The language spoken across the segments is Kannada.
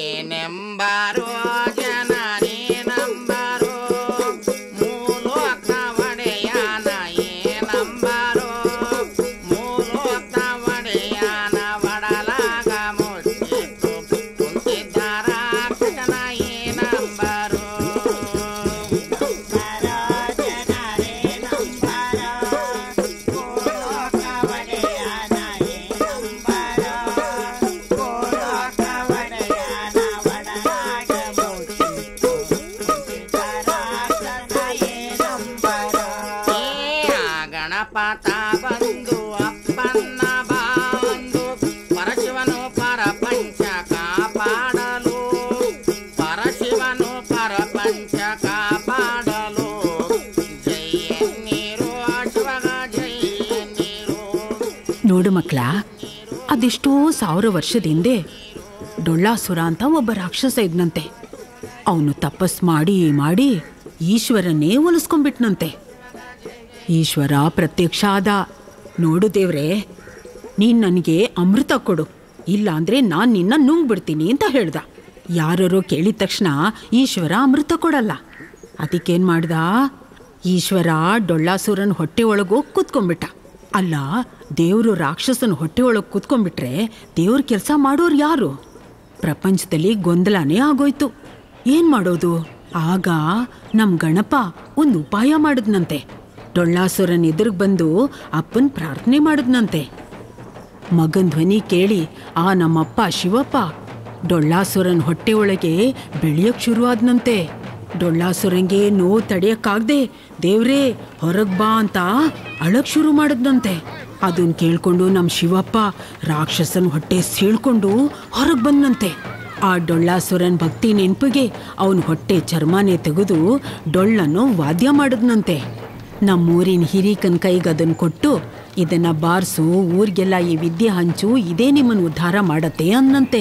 ಏನೆಂಬಾರೋ ಜನನೇ ನಂಬಾರೋ ಮೂಲೋಕ್ತ ಒಡೆಯಾನ ಏನಂಬಾರೋ ಮೂಲೋಕ್ತ ಒಡೆಯಾನ ಒಡಲಾಗ ಮುಚ್ಚಿತ್ತು ಕುಂತಿದ್ದಾರ ಕಟನ ಏನಂಬಾರೋ ಗಣಪತ ಬಂದು ಅಪ್ಪನ್ನ ಬಂದು ಪರಶಿವನು ಪರಪಂಚ ಕಾಪಾಡಲು ಪರಶಿವನು ಪರಪಂಚ ಕಾಪಾಡಲು ಜೈ ಎನ್ನೀರು ಶಿವಗ ಜೈ ಎನ್ನೀರು. ನೋಡು ಮಕ್ಕಳ, ಅದೆಷ್ಟೋ 1000 ವರ್ಷದ ಹಿಂದೆ ಡೊಳ್ಳಾಸುರ ಅಂತ ಒಬ್ಬ ರಾಕ್ಷಸ ಇದ್ನಂತೆ. ಅವನು ತಪಸ್ ಮಾಡಿ ಮಾಡಿ ಈಶ್ವರನ್ನೇ ಒಲಿಸ್ಕೊಂಡ್ಬಿಟ್ನಂತೆ. ಈಶ್ವರ ಪ್ರತ್ಯಕ್ಷ ಆದ. ನೋಡು ದೇವ್ರೆ, ನೀನು ನನಗೆ ಅಮೃತ ಕೊಡು, ಇಲ್ಲ ಅಂದರೆ ನಾನು ನಿನ್ನ ನುಂಗ್ಬಿಡ್ತೀನಿ ಅಂತ ಹೇಳ್ದ. ಯಾರೋ ಕೇಳಿದ ತಕ್ಷಣ ಈಶ್ವರ ಅಮೃತ ಕೊಡಲ್ಲ. ಅದಕ್ಕೇನು ಮಾಡ್ದ, ಈಶ್ವರ ಡೊಳ್ಳಾಸುರನ ಹೊಟ್ಟೆ ಒಳಗೋಗಿ ಕೂತ್ಕೊಂಡ್ಬಿಟ್ಟ. ಅಲ್ಲ, ದೇವರು ರಾಕ್ಷಸನ ಹೊಟ್ಟೆ ಒಳಗೆ ಕೂತ್ಕೊಂಡ್ಬಿಟ್ರೆ ದೇವ್ರ ಕೆಲಸ ಮಾಡೋರು ಯಾರು? ಪ್ರಪಂಚದಲ್ಲಿ ಗೊಂದಲನೇ ಆಗೋಯ್ತು. ಏನು ಮಾಡೋದು? ಆಗ ನಮ್ಮ ಗಣಪ ಒಂದು ಉಪಾಯ ಮಾಡಿದ್ನಂತೆ. ಡೊಳ್ಳಾಸುರನ್ ಎದುರಿಗೆ ಬಂದು ಅಪ್ಪನ ಪ್ರಾರ್ಥನೆ ಮಾಡಿದ್ನಂತೆ. ಮಗನ ಧ್ವನಿ ಕೇಳಿ ಆ ನಮ್ಮಪ್ಪ ಶಿವಪ್ಪ ಡೊಳ್ಳಾಸುರನ್ ಹೊಟ್ಟೆ ಒಳಗೆ ಬೆಳೆಯೋಕ್ಕೆ ಶುರುವಾದ್ನಂತೆ. ಡೊಳ್ಳಾಸುರಂಗೆ ನೋವು ತಡೆಯೋಕ್ಕಾಗದೆ ದೇವ್ರೇ ಹೊರಗೆ ಬಾ ಅಂತ ಅಳಕ್ ಶುರು ಮಾಡಿದ್ನಂತೆ. ಅದನ್ನ ಕೇಳ್ಕೊಂಡು ನಮ್ಮ ಶಿವಪ್ಪ ರಾಕ್ಷಸನ ಹೊಟ್ಟೆ ಸೀಳ್ಕೊಂಡು ಹೊರಗೆ ಬಂದಂತೆ. ಆ ಡೊಳ್ಳಾಸುರನ್ ಭಕ್ತಿ ನೆನಪಿಗೆ ಅವನ ಹೊಟ್ಟೆ ಚರ್ಮನೆ ತೆಗೆದು ಡೊಳ್ಳನ್ನು ವಾದ್ಯ ಮಾಡಿದ್ನಂತೆ. ನಮ್ಮೂರಿನ ಹಿರೀಕನ ಕೈಗೆ ಅದನ್ನು ಕೊಟ್ಟು, ಇದನ್ನ ಬಾರಿಸು, ಊರಿಗೆಲ್ಲ ಈ ವಿದ್ಯೆ ಹಂಚು, ಇದೇ ನಿಮ್ಮನ್ನು ಉದ್ಧಾರ ಮಾಡತ್ತೆ ಅನ್ನಂತೆ.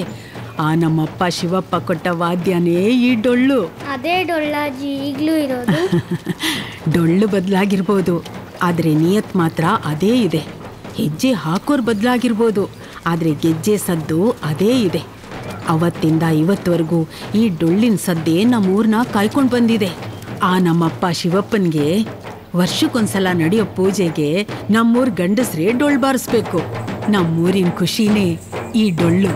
ಆ ನಮ್ಮಪ್ಪ ಶಿವಪ್ಪ ಕೊಟ್ಟ ವಾದ್ಯನೇ ಈ ಡೊಳ್ಳು. ಅದೇ ಡೊಳ್ಳಾಜಿ ಈಗಲೂ ಇರೋದು. ಡೊಳ್ಳು ಬದಲಾಗಿರ್ಬೋದು, ಆದರೆ ನಿಯತ್ ಮಾತ್ರ ಅದೇ ಇದೆ. ಹೆಜ್ಜೆ ಹಾಕೋರು ಬದಲಾಗಿರ್ಬೋದು, ಆದರೆ ಗೆಜ್ಜೆ ಸದ್ದು ಅದೇ ಇದೆ. ಅವತ್ತಿಂದ ಇವತ್ತವರೆಗೂ ಈ ಡೊಳ್ಳಿನ ಸದ್ದೇ ನಮ್ಮೂರನ್ನ ಕಾಯ್ಕೊಂಡು ಬಂದಿದೆ. ಆ ನಮ್ಮಪ್ಪ ಶಿವಪ್ಪನಿಗೆ ವರ್ಷಕ್ಕೊಂದ್ಸಲ ನಡೆಯೋ ಪೂಜೆಗೆ ನಮ್ಮೂರ್ ಗಂಡಸ್ರೇ ಡೊಳ್ಳು ಬಾರಿಸ್ಬೇಕು. ನಮ್ಮೂರಿನ ಖುಷಿನೇ ಈ ಡೊಳ್ಳು.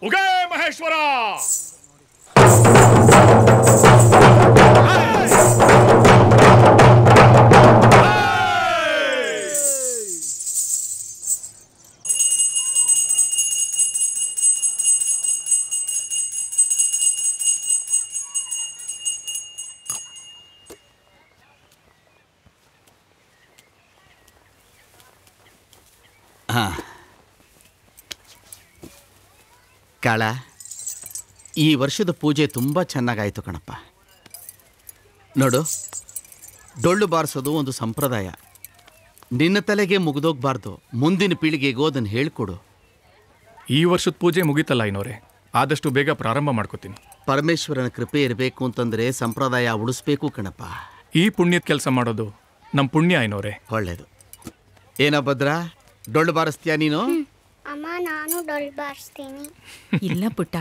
ಉಗೇ ಮಹೇಶ್ವರ! ಕಾಳ, ಈ ವರ್ಷದ ಪೂಜೆ ತುಂಬ ಚೆನ್ನಾಗಾಯಿತು ಕಣಪ್ಪ. ನೋಡು, ಡೊಳ್ಳು ಬಾರಿಸೋದು ಒಂದು ಸಂಪ್ರದಾಯ. ನಿನ್ನ ತಲೆಗೆ ಮುಗಿದೋಗ್ಬಾರ್ದು, ಮುಂದಿನ ಪೀಳಿಗೆಗೂ ಅದನ್ನು ಹೇಳ್ಕೊಡು. ಈ ವರ್ಷದ ಪೂಜೆ ಮುಗೀತಲ್ಲ ಐನೋರೆ, ಆದಷ್ಟು ಬೇಗ ಪ್ರಾರಂಭ ಮಾಡ್ಕೋತೀನಿ. ಪರಮೇಶ್ವರನ ಕೃಪೆ ಇರಬೇಕು ಅಂತಂದರೆ ಸಂಪ್ರದಾಯ ಉಳಿಸ್ಬೇಕು ಕಣಪ್ಪ. ಈ ಪುಣ್ಯದ ಕೆಲಸ ಮಾಡೋದು ನಮ್ಮ ಪುಣ್ಯ ಐನೋರೆ. ಒಳ್ಳೇದು. ಏನೋ ಭದ್ರ, ಡೊಳ್ಳು ಬಾರಿಸ್ತೀಯಾ ನೀನು? ಅಮ್ಮ, ನಾನು ಡೊಳ್ಳು ಬಾರಿಸ್ತೀನಿ. ಇಲ್ಲ ಪುಟ್ಟ,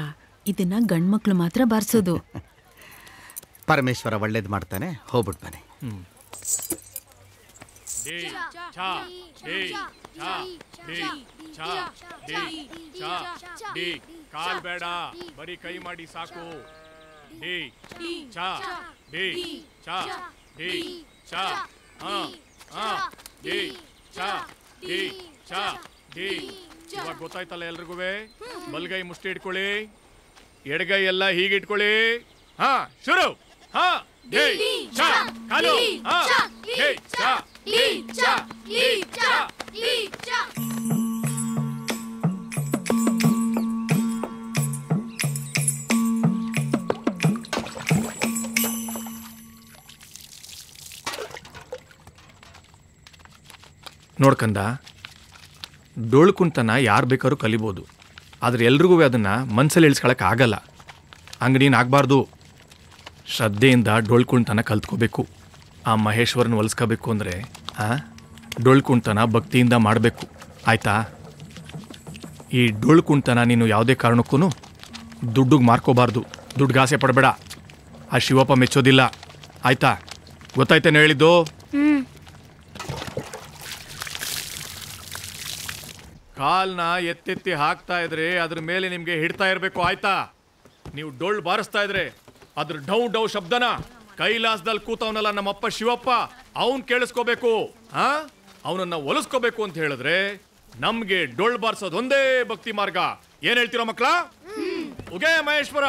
ಇದನ್ನ ಗಂಡ್ಮಕ್ಳು ಮಾತ್ರ ಬಾರಿಸೋದು. ಪರಮೇಶ್ವರ ಒಳ್ಳೇದು ಮಾಡ್ತಾನೆ, ಹೋಗ್ಬಿಟ್ಟು ಬನ್ನಿ. ಕಾಲ್ ಬೇಡ, ಬರೀ ಕೈ ಮಾಡಿ ಸಾಕು. ಡಿ ಚಾ ಡಿ ಚಾ ಡಿ ಚಾ ಡಿ ಚಾ ಡಿ ಚಾ ಡಿ. ಇವಾಗ ಗೊತ್ತಾಯ್ತಲ್ಲ ಎಲ್ರಿಗೂ? ಬಲ್ಗೈ ಮುಷ್ಟಿ ಇಟ್ಕೊಳ್ಳಿ, ಎಡಗೈ ಎಲ್ಲ ಹೀಗೆ ಇಟ್ಕೊಳ್ಳಿ. ಹಾ, ಶುರು. ಹಾ, ಡಿ ಚ ಕಾಲು ಡಿ ಚ ಡಿ ಚ ಡಿ ಚ ಡಿ ಚ. ನೋಡ್ಕಂದ, ಡೊಳ್ಳು ಕುಂತನ ಯಾರು ಬೇಕಾದ್ರೂ ಕಲಿಬೋದು, ಆದರೆ ಎಲ್ರಿಗೂ ಅದನ್ನು ಮನಸ್ಸಲ್ಲಿ ಇಳಿಸ್ಕೊಳಕ್ಕೆ ಆಗಲ್ಲ. ಹಂಗೆ ನೀನು ಆಗಬಾರ್ದು. ಶ್ರದ್ಧೆಯಿಂದ ಡೊಳ್ಳು ಕುಂತನ ಕಲ್ತ್ಕೋಬೇಕು. ಆ ಮಹೇಶ್ವರನ ಹೊಲಿಸ್ಕೋಬೇಕು ಅಂದರೆ ಡೊಳ್ಳು ಕುಂತನ ಭಕ್ತಿಯಿಂದ ಮಾಡಬೇಕು, ಆಯಿತಾ? ಈ ಡೊಳ್ಳು ಕುಂತನ ನೀನು ಯಾವುದೇ ಕಾರಣಕ್ಕೂ ದುಡ್ಡಿಗೆ ಮಾರ್ಕೋಬಾರ್ದು. ದುಡ್ಡಿಗೆ ಆಸೆ ಪಡಬೇಡ, ಆ ಶಿವಪ್ಪ ಮೆಚ್ಚೋದಿಲ್ಲ, ಆಯಿತಾ? ಗೊತ್ತಾಯ್ತೇನೆ ಹೇಳಿದ್ದು? ಕಾಲ್ನ ಎತ್ತೆತ್ತಿ ಹಾಕ್ತಾ ಇದ್ರೆ ಅದ್ರ ಮೇಲೆ ನಿಮ್ಗೆ ಹಿಡ್ತಾ ಇರಬೇಕು, ಆಯ್ತಾ? ನೀವು ಡೊಳ್ಳು ಬಾರಿಸ್ತಾ ಇದ್ರೆ ಅದ್ರ ಡೌ ಡೌ ಶಬ್ದನ ಕೈಲಾಸದಲ್ಲಿ ಕೂತವನಲ್ಲ ನಮ್ಮಪ್ಪ ಶಿವಪ್ಪ, ಅವನ್ ಕೇಳಿಸ್ಕೋಬೇಕು. ಅವನನ್ನ ಒಲಿಸ್ಕೋಬೇಕು ಅಂತ ಹೇಳಿದ್ರೆ ನಮ್ಗೆ ಡೊಳ್ಳು ಬಾರಿಸೋದು ಒಂದೇ ಭಕ್ತಿ ಮಾರ್ಗ. ಏನ್ ಹೇಳ್ತೀರೋ ಮಕ್ಕಳ? ಉಗೇ ಮಹೇಶ್ವರ.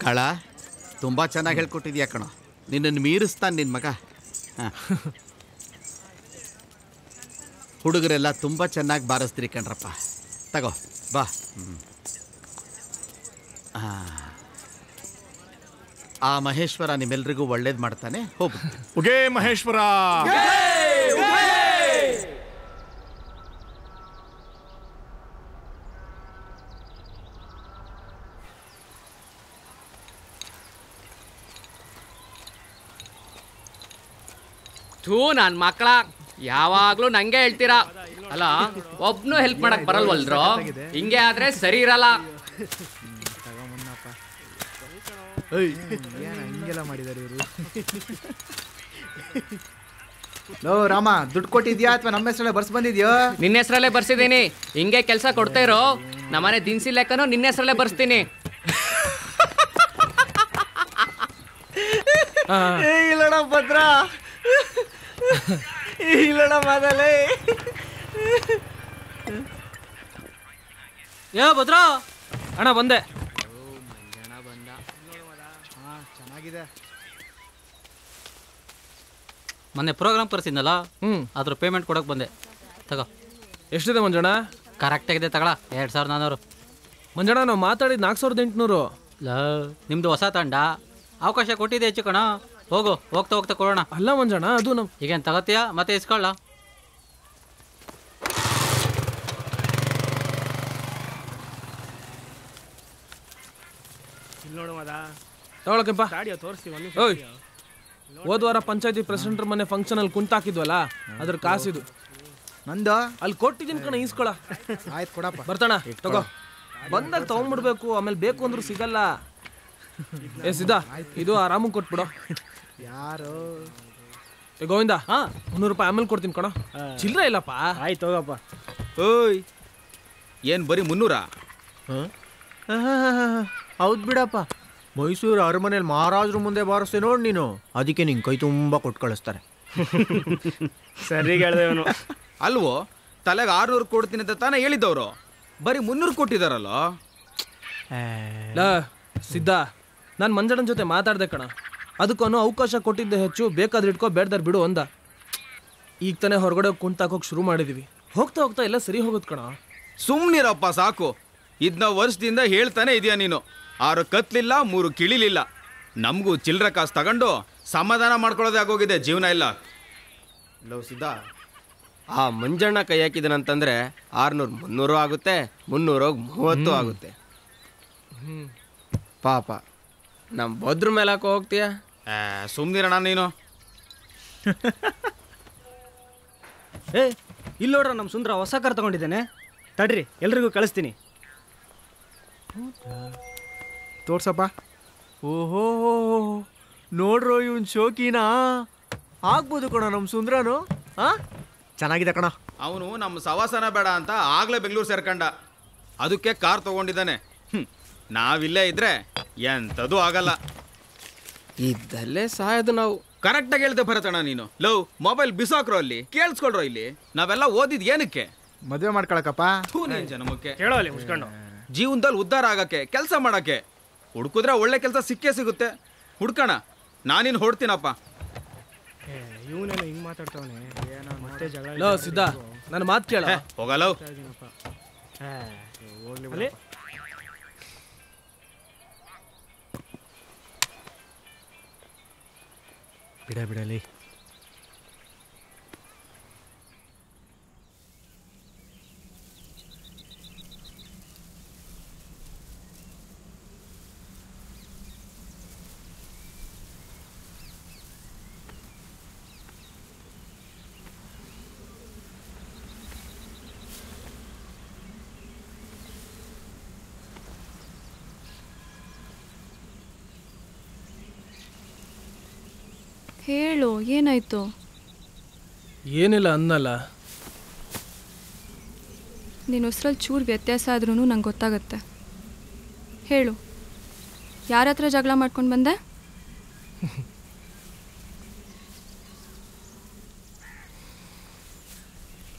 ಕಳ ತುಂಬ ಚೆನ್ನಾಗಿ ಹೇಳ್ಕೊಟ್ಟಿದ್ಯಾ ಕಣೋ. ನಿನ್ನನ್ನು ಮೀರಿಸ್ತಾನೆ ನಿನ್ನ ಮಗ. ಹಾಂ, ಹುಡುಗರೆಲ್ಲ ತುಂಬ ಚೆನ್ನಾಗಿ ಬಾರಿಸ್ತೀರಿ ಕಣ್ರಪ್ಪ. ತಗೋ ಬಾ. ಆ ಮಹೇಶ್ವರ ನಿಮ್ಮೆಲ್ರಿಗೂ ಒಳ್ಳೇದು ಮಾಡ್ತಾನೆ. ಹೋಗು. ಉಗೇ ಮಹೇಶ್ವರ. ಥೂ ನನ್ನ ಮಕ್ಕಳ, ಯಾವಾಗ್ಲೂ ನಂಗೆ ಹೇಳ್ತೀರಾ ಅಲ್ಲ, ಒಬ್ನು ಹೆಲ್ಪ್ ಮಾಡಕ್ ಬರಲ್ವಲ್ರು? ಹಿಂಗೆ ಆದ್ರೆ ಸರಿ ಇರಲ್ಲ. ಹಿಂಗೆಲ್ಲ ಮಾಡಿದಾರೆ ಇವರು. ಲೋ ರಾಮ, ದುಡ್ಡು ಕೊಟ್ಟಿದ್ಯಾ ಅಥವಾ ನಮ್ಮ ಹೆಸರಲ್ಲೇ ಬರ್ಸ್ ಬಂದಿದ್ಯೋ? ನಿನ್ನ ಹೆಸರಲ್ಲೇ ಬರ್ಸಿದ್ದೀನಿ. ಹಿಂಗೆ ಕೆಲಸ ಕೊಡ್ತಾ ಇರೋ. ನಮ್ಮನೆ ದಿನಸಿ ಲೆಕ್ಕನು ನಿನ್ನ ಹೆಸರಲ್ಲೇ ಬರ್ಸ್ತೀನಿ. ಇಲ್ಲಡ ಭದ್ರ, ಇಲ್ಲಡ ಮೊದಲೇ. ಯೋ ಭದ್ರ ಅಣ್ಣ, ಬಂದೆ. ಚೆನ್ನಾಗಿದೆ. ಮೊನ್ನೆ ಪ್ರೋಗ್ರಾಮ್ ಕರ್ಸಿದ್ನಲ್ಲ, ಅದ್ರ ಪೇಮೆಂಟ್ ಕೊಡೋಕೆ ಬಂದೆ. ತಗೋ. ಎಷ್ಟಿದೆ ಮಂಜಣ್ಣ? ಕರೆಕ್ಟಾಗಿದೆ ತಗೊಳ. 2400. ಮಂಜಣ್ಣ, ನಾವು ಮಾತಾಡಿದ್ದು 4800. ನಿಮ್ದು ಹೊಸ ತಂಡ, ಅವಕಾಶ ಕೊಟ್ಟಿದೆ ಹೆಚ್ಚು ಕಣ. ಹೋಗು, ಹೋಗ್ತಾ ಹೋಗ್ತಾ ಕೊಡೋಣ. ಅಲ್ಲ ಮಂಜಣ್ಣ, ಅದು ನಮ್ಮ ಈಗೇನು ತಗೋತೀಯಾ ಮತ್ತೆ ಇಸ್ಕೊಳ್ಳ? ತಗೊಳಕೆಪ್ಪ. ಓಯ್, ಹೋದ್ವಾರ ಪಂಚಾಯತಿ ಪ್ರೆಸಿಡೆಂಟ್ ಮನೆ ಫಂಕ್ಷನ್ ಅಲ್ಲಿ ಕುಂತಾಕಿದ್ವಲ್ಲ, ಅದ್ರ ಕಾಸಿದು ನಂದು ಅಲ್ಲಿ ಕೊಟ್ಟಿದ್ದೀನಿ ಕಣ, ಈಸ್ಕೊಳ. ಆಯ್ತು ಕೊಡಪ್ಪ. ಬರ್ತಾಣ, ತಗೋ. ಬಂದಾಗ ತಗೊಂಡ್ಬಿಡ್ಬೇಕು, ಆಮೇಲೆ ಬೇಕು ಅಂದ್ರೂ ಸಿಗಲ್ಲ. ಏ ಸಿದ್ಧಾ, ಇದು ಆರಾಮ ಕೊಟ್ಬಿಡು. ಯಾರು? ಗೋವಿಂದ, 300 ರೂಪಾಯಿ ಆಮೇಲೆ ಕೊಡ್ತೀನಿ ಕಣ, ಚಿಲ್ಲರೆ ಇಲ್ಲಪ್ಪ. ಆಯ್ತು ಹೋಗಪ್ಪ. ಓಯ್, ಏನು ಬರೀ 300? ಹೌದು ಬಿಡಪ್ಪ, ಮೈಸೂರು ಅರಮನೆಯಲ್ಲಿ ಮಹಾರಾಜರು ಮುಂದೆ ಬಾರಿಸ್ತೆ ನೋಡಿ ನೀನು, ಅದಕ್ಕೆ ನಿಂಗೆ ಕೈ ತುಂಬ ಕೊಟ್ಟು ಕಳಿಸ್ತಾರೆ. ಸರಿ ಹೇಳ್ದೇವನು. ಅಲ್ವೋ, ತಲೆಗೆ 600 ಕೊಡ್ತೀನಿ ಅಂತ ತಾನೇ ಹೇಳಿದ್ದವರು, ಬರೀ 300 ಕೊಟ್ಟಿದಾರಲ್ಲ. ಸಿದ್ಧಾ, ನಾನು ಮಂಜಣ್ಣನ ಜೊತೆ ಮಾತಾಡ್ದೆ ಕಣ, ಅದಕ್ಕೂ ಅವಕಾಶ ಕೊಟ್ಟಿದ್ದೆ ಹೆಚ್ಚು, ಬೇಕಾದ್ರೆ ಇಟ್ಕೋ ಬೇಡ್ದಾರೆ ಬಿಡು ಅಂದ. ಈಗ ತಾನೇ ಹೊರಗಡೆ ಕುಂತಾಕೋಕೆ ಶುರು ಮಾಡಿದೀವಿ, ಹೋಗ್ತಾ ಹೋಗ್ತಾ ಎಲ್ಲ ಸರಿ ಹೋಗುತ್ತೆ ಕಣ. ಸುಮ್ಮನಿರಪ್ಪ ಸಾಕು. ಇದನ್ನ ವರ್ಷದಿಂದ ಹೇಳ್ತಾನೆ ಇದೆಯಾ ನೀನು. 6 ಕತ್ಲಿಲ್ಲ, 3 ಕಿಳಿಲಿಲ್ಲ. ನಮಗೂ ಚಿಲ್ಲರೆ ಕಾಸು ತಗೊಂಡು ಸಮಾಧಾನ ಮಾಡ್ಕೊಳ್ಳೋದೇ ಆಗೋಗಿದೆ ಜೀವನ ಇಲ್ಲ. ಲವ್ ಸಿದ್ಧ, ಆ ಮಂಜಣ್ಣ ಕೈ ಹಾಕಿದನಂತಂದ್ರೆ 600 300 ಆಗುತ್ತೆ, 300 30 ಆಗುತ್ತೆ. ಪಾಪ ನಮ್ಮ ಭದ್ರ ಮೇಲೆ ಹಾಕೋ ಹೋಗ್ತೀಯ? ಸುಮ್ಮನಿರೋಣ ನೀನು. ಇಲ್ಲಿ ನೋಡ್ರ, ನಮ್ಮ ಸುಂದರ ಹೊಸ ಕಾರ್ ತಗೊಂಡಿದ್ದೇನೆ, ತಡ್ರಿ ಎಲ್ರಿಗೂ ಕಳಿಸ್ತೀನಿ. ತೋರ್ಸಪ್ಪ. ಓಹೋ, ನೋಡ್ರೋ ಇವನ್ ಶೋಕಿನಾ ಆಗ್ಬೋದು ಕಣ ನಮ್ಮ ಸುಂದ್ರನು. ಚೆನ್ನಾಗಿದೆ ಕಣ. ಅವನು ನಮ್ಮ ಸವಾಸನ ಬೇಡ ಅಂತ ಆಗ್ಲೇ ಬೆಂಗಳೂರು ಸೇರ್ಕಂಡ, ಅದಕ್ಕೆ ಕಾರ್ ತಗೊಂಡಿದ್ದಾನೆ. ನಾವಿಲ್ಲೇ ಇದ್ರೆ ಎಂಥದ್ದು ಆಗಲ್ಲ. ಇದ್ದಲ್ಲೇ ಸಾಯೋದು ನಾವು. ಕರೆಕ್ಟಾಗಿ ಹೇಳ್ದೆ ಭರತಣ್ಣ ನೀನು. ಲವ್, ಮೊಬೈಲ್ ಬಿಸಾಕ್ರೋ, ಅಲ್ಲಿ ಕೇಳಿಸ್ಕೊಳ್ರೋ. ಇಲ್ಲಿ ನಾವೆಲ್ಲ ಓದಿದ್ ಏನಕ್ಕೆ? ಮದುವೆ ಮಾಡ್ಕೊಳಕಪ್ಪ. ಜನಮಕ್ಕೆ ಜೀವನದಲ್ಲಿ ಉದ್ಧಾರ ಆಗಕ್ಕೆ, ಕೆಲಸ ಮಾಡಕ್ಕೆ. ಹುಡುಕಿದ್ರೆ ಒಳ್ಳೆ ಕೆಲಸ ಸಿಕ್ಕೇ ಸಿಗುತ್ತೆ. ಹುಡ್ಕಣ, ನಾನಿನ್ ಹೊಡ್ತೀನಪ್ಪ. ಇವನೇನು ಹಿಂಗ್ ಮಾತಾಡ್ತಾವನೆ, ಮತ್ತೆ ಜಗಳ. ಲೋ ಸಿದ್ಧಾ, ನನ್ನ ಮಾತು ಕೇಳ. ಹೋಗಲ್ಲ ಬಿಡಲಿ. ಹೇಳು, ಏನಾಯ್ತು? ಏನಿಲ್ಲ ಅನ್ನಲ್ಲ. ನಿನ್ನ ಉಸಿರಲ್ಲಿ ಚೂರು ವ್ಯತ್ಯಾಸ ಆದ್ರೂ ನಂಗೆ ಗೊತ್ತಾಗತ್ತೆ. ಹೇಳು, ಯಾರ ಹತ್ರ ಜಗಳ ಮಾಡ್ಕೊಂಡು ಬಂದೆ?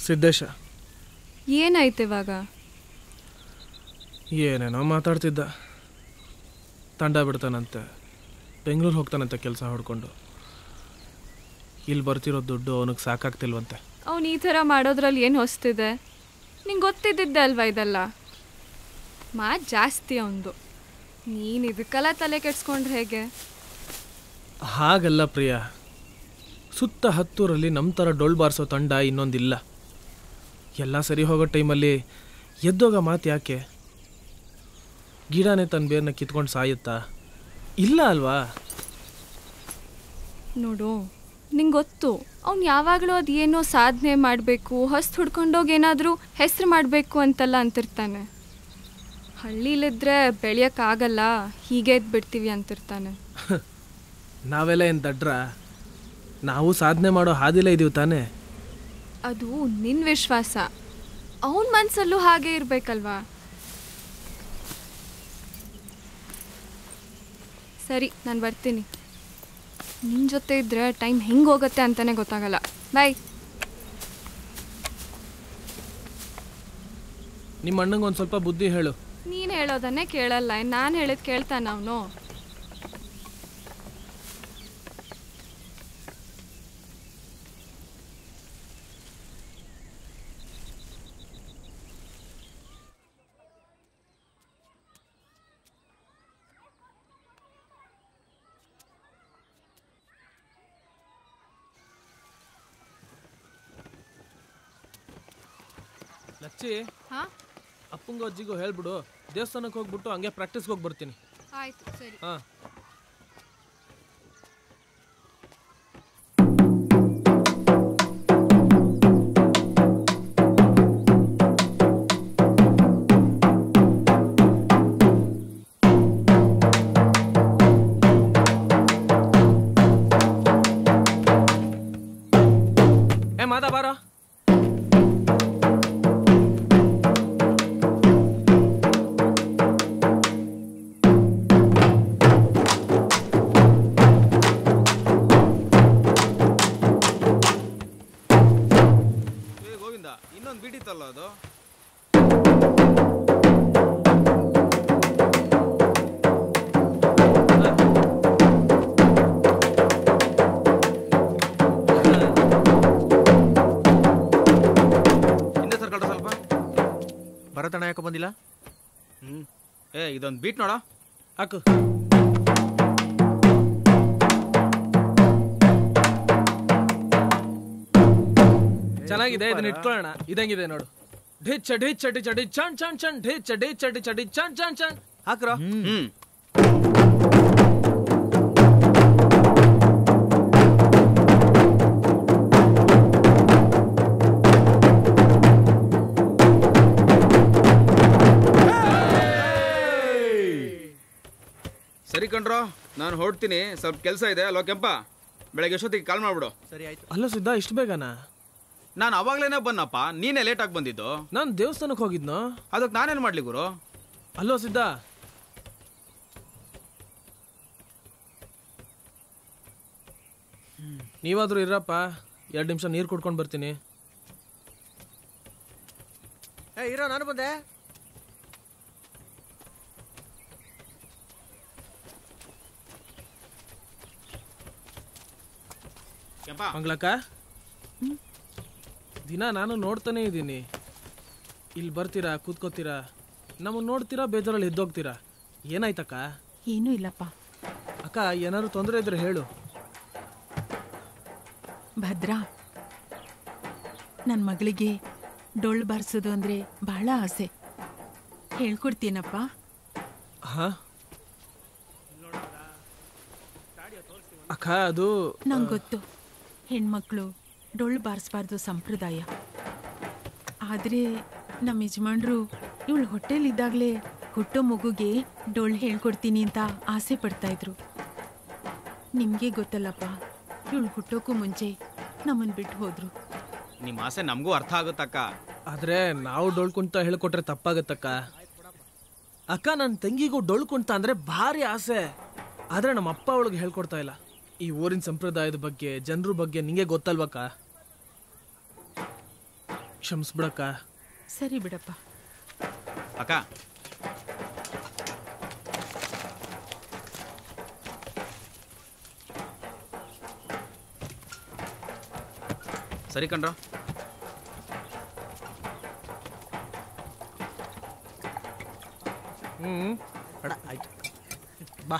ಸಿದ್ದೇಶ. ಏನಾಯ್ತು ಇವಾಗ? ಏನೇನೋ ಮಾತಾಡ್ತಿದ್ದ. ತಂಡ ಬಿಡ್ತಾನಂತೆ, ಬೆಂಗಳೂರು ಹೋಗ್ತಾನಂತೆ ಕೆಲಸ ಹೊಡ್ಕೊಂಡು. ಇಲ್ಲಿ ಬರ್ತಿರೋ ದುಡ್ಡು ಅವನಿಗೆ ಸಾಕಾಗ್ತಿಲ್ವಂತೆ. ಅವ್ನು ಈ ಥರ ಮಾಡೋದ್ರಲ್ಲಿ ಏನು ಹೊಸ್ತಿದೆ? ನಿಂಗೆ ಗೊತ್ತಿದ್ದಿದ್ದೆ ಅಲ್ವಾ ಇದೆಲ್ಲ. ಮಾತು ಜಾಸ್ತಿ ಅವನದು. ನೀನು ಇದಕ್ಕೆಲ್ಲ ತಲೆ ಕೆಡ್ಸ್ಕೊಂಡ್ರೆ ಹೇಗೆ? ಹಾಗಲ್ಲ ಪ್ರಿಯಾ, ಸುತ್ತ ಹತ್ತೂರಲ್ಲಿ ನಮ್ಮ ಥರ ಡೊಳ್ಳು ಬಾರಿಸೋ ತಂಡ ಇನ್ನೊಂದಿಲ್ಲ. ಎಲ್ಲ ಸರಿ ಹೋಗೋ ಟೈಮಲ್ಲಿ ಎದ್ದೋಗ ಮಾತು ಯಾಕೆ? ಗಿಡನೇ ತನ್ನ ಬೇರ್ನ ಕಿತ್ಕೊಂಡು ಸಾಯುತ್ತಾ? ಇಲ್ಲ ಅಲ್ವಾ? ನೋಡು, ನಿಂಗೆ ಗೊತ್ತು ಅವ್ನು ಯಾವಾಗಲೂ ಅದು ಏನೋ ಸಾಧನೆ ಮಾಡಬೇಕು, ಹೊಸ್ತು ಹುಡ್ಕೊಂಡೋಗಿ ಏನಾದರೂ ಹೆಸರು ಮಾಡಬೇಕು ಅಂತೆಲ್ಲ ಅಂತಿರ್ತಾನೆ. ಹಳ್ಳಿಲಿದ್ರೆ ಬೆಳೆಯೋಕ್ಕಾಗಲ್ಲ, ಹೀಗೆ ಬಿಡ್ತೀವಿ ಅಂತಿರ್ತಾನೆ. ನಾವೆಲ್ಲ ಏನು ದಡ್ರ? ನಾವು ಸಾಧನೆ ಮಾಡೋ ಹಾದಿಲೇ ಇದೀವಿ ತಾನೇ. ಅದು ನಿನ್ನ ವಿಶ್ವಾಸ. ಅವನ ಮನಸ್ಸಲ್ಲೂ ಹಾಗೆ ಇರಬೇಕಲ್ವಾ? ಸರಿ, ನಾನು ಬರ್ತೀನಿ. ನಿನ್ನ ಜೊತೆ ಇದ್ದರೆ ಟೈಮ್ ಹೆಂಗೆ ಹೋಗುತ್ತೆ ಅಂತಲೇ ಗೊತ್ತಾಗಲ್ಲ. ಬಾಯ್. ನಿಮ್ಮ ಅಣ್ಣಂಗೆ ಒಂದು ಸ್ವಲ್ಪ ಬುದ್ಧಿ ಹೇಳು. ನೀನು ಹೇಳೋದನ್ನೇ ಕೇಳಲ್ಲ, ನಾನು ಹೇಳಿದ್ ಕೇಳ್ತಾನ ಅವನು? ಲಚ್ಚಿ, ಹಾಂ, ಅಪ್ಪಂಗೂ ಅಜ್ಜಿಗೂ ಹೇಳ್ಬಿಡು, ದೇವಸ್ಥಾನಕ್ಕೆ ಹೋಗ್ಬಿಟ್ಟು ಹಂಗೆ ಪ್ರಾಕ್ಟೀಸ್ಗೆ ಹೋಗಿ ಬರ್ತೀನಿ. ಆಯ್ತು, ಸರಿ. ಹಾಂ. ಮಾತಾ ಬಾರ. ಗೋವಿಂದ, ಇನ್ನೊಂದು ಬಿಟ್ಟಿತ್ತಲ್ಲ ಅದು. ಭರತಣ್ಣ ಯಾಕೆ ಬಂದಿಲ್ಲ? ಇದೊಂದು ಬೀಟ್ ನೋಡ ಹಾಕು. ಚೆನ್ನಾಗಿದೆ, ಇದನ್ನ ಇಟ್ಕೊಳ್ಳೋಣ. ಇದಂಗಿದೆ ನೋಡು. ಢೇ ಚಡಿ ಚಡಿ ಚಡಿ ಚಣ್ ಚಣ್ ಚಣ್, ಢೇ ಚಡಿ ಚಡಿ ಚಡಿ ಚಣ್ ಚಣ್ ಚಣ್. ಹಾಕ್ರ. ಸರಿ ಕಣ್ರೋ, ನಾನು ಹೊರಡ್ತೀನಿ, ಸ್ವಲ್ಪ ಕೆಲಸ ಇದೆ. ಅಲ್ವಾ ಕೆಂಪ, ಬೆಳಗ್ಗೆ ಎಷ್ಟೊತ್ತಿಗೆ ಕಾಲ್ ಮಾಡ್ಬಿಡು. ಸರಿ ಆಯ್ತು. ಅಲ್ಲ ಸಿದ್ಧ, ಇಷ್ಟು ಬೇಗನಾ? ನಾನು ಅವಾಗ್ಲೇನೆ ಬನ್ನಪ್ಪ, ನೀನೇ ಲೇಟಾಗಿ ಬಂದಿದ್ದು. ನಾನು ದೇವಸ್ಥಾನಕ್ಕೆ ಹೋಗಿದ್ನೋ? ಅದಕ್ಕೆ ನಾನೇನು ಮಾಡ್ಲಿ ಗುರು? ಅಲ್ಲೋ ಸಿದ್ಧ, ನೀವಾದ್ರೂ ಇರಪ್ಪ, 2 ನಿಮಿಷ ನೀರು ಕುಡ್ಕೊಂಡು ಬರ್ತೀನಿ. ಇರೋ, ನಾನು ಬಂದೆ. ಮಂಗಳಕ್ಕ, ದಿನ ನಾನು ನೋಡ್ತಾನೆ ಇದ್ದೀನಿ. ಇಲ್ಲಿ ಬರ್ತೀರಾ, ಕೂತ್ಕೋತೀರಾ, ನಮ್ಮನ್ನು ನೋಡ್ತೀರಾ, ಬೇಜಾರಲ್ಲಿ ಎದ್ದೋಗ್ತೀರಾ. ಏನಾಯ್ತಕ್ಕ? ಏನೂ ಇಲ್ಲಪ್ಪ. ಅಕ್ಕ, ಏನಾದ್ರು ತೊಂದರೆ ಇದ್ರೆ ಹೇಳು. ಭದ್ರಾ, ನನ್ನ ಮಗಳಿಗೆ ಡೊಳ್ಳು ಬಾರಿಸೋದು ಅಂದರೆ ಬಹಳ ಆಸೆ. ಹೇಳ್ಕೊಡ್ತೀನಪ್ಪ. ಹಾ ಅಕ್ಕ, ಅದು ನಂಗೆ ಗೊತ್ತು, ಹೆಣ್ಮಕ್ಳು ಡೊಳ್ಳು ಬಾರಿಸ್ಬಾರ್ದು ಸಂಪ್ರದಾಯ. ಆದರೆ ನಮ್ಮ ಯಜಮಾನ್ರು ಇವಳು ಹೊಟ್ಟೆಲಿದ್ದಾಗಲೇ ಹುಟ್ಟೋ ಮಗುಗೆ ಡೊಳ್ಳು ಹೇಳ್ಕೊಡ್ತೀನಿ ಅಂತ ಆಸೆ ಪಡ್ತಾಯಿದ್ರು. ನಿಮಗೆ ಗೊತ್ತಲ್ಲಪ್ಪ, ಇವಳು ಹುಟ್ಟೋಕ್ಕೂ ಮುಂಚೆ ನಮ್ಮನ್ನು ಬಿಟ್ಟು ಹೋದ್ರು. ನಿಮ್ಮ ಆಸೆ ನಮಗೂ ಅರ್ಥ ಆಗುತ್ತಕ್ಕ. ಆದರೆ ನಾವು ಡೊಳ್ಳು ಕುಂತ ಹೇಳ್ಕೊಟ್ರೆ ತಪ್ಪಾಗತ್ತಕ್ಕ. ಅಕ್ಕ, ನನ್ನ ತಂಗಿಗೂ ಡೊಳ್ಳು ಕುಂತ ಅಂದರೆ ಭಾರಿ ಆಸೆ. ಆದರೆ ನಮ್ಮ ಅಪ್ಪ ಅವಳಿಗೆ ಹೇಳ್ಕೊಡ್ತಾ ಇಲ್ಲ. ಈ ಊರಿನ ಸಂಪ್ರದಾಯದ ಬಗ್ಗೆ, ಜನರ ಬಗ್ಗೆ ನಿಂಗೆ ಗೊತ್ತಲ್ವಕ್ಕ? ಕ್ಷಮಿಸ್ಬಿಡಕ್ಕ. ಸರಿ ಬಿಡಪ್ಪ. ಅಕ್ಕ, ಸರಿ ಕಣ್ರ. ಬೇಡ ಆಯ್ತು ಬಾ.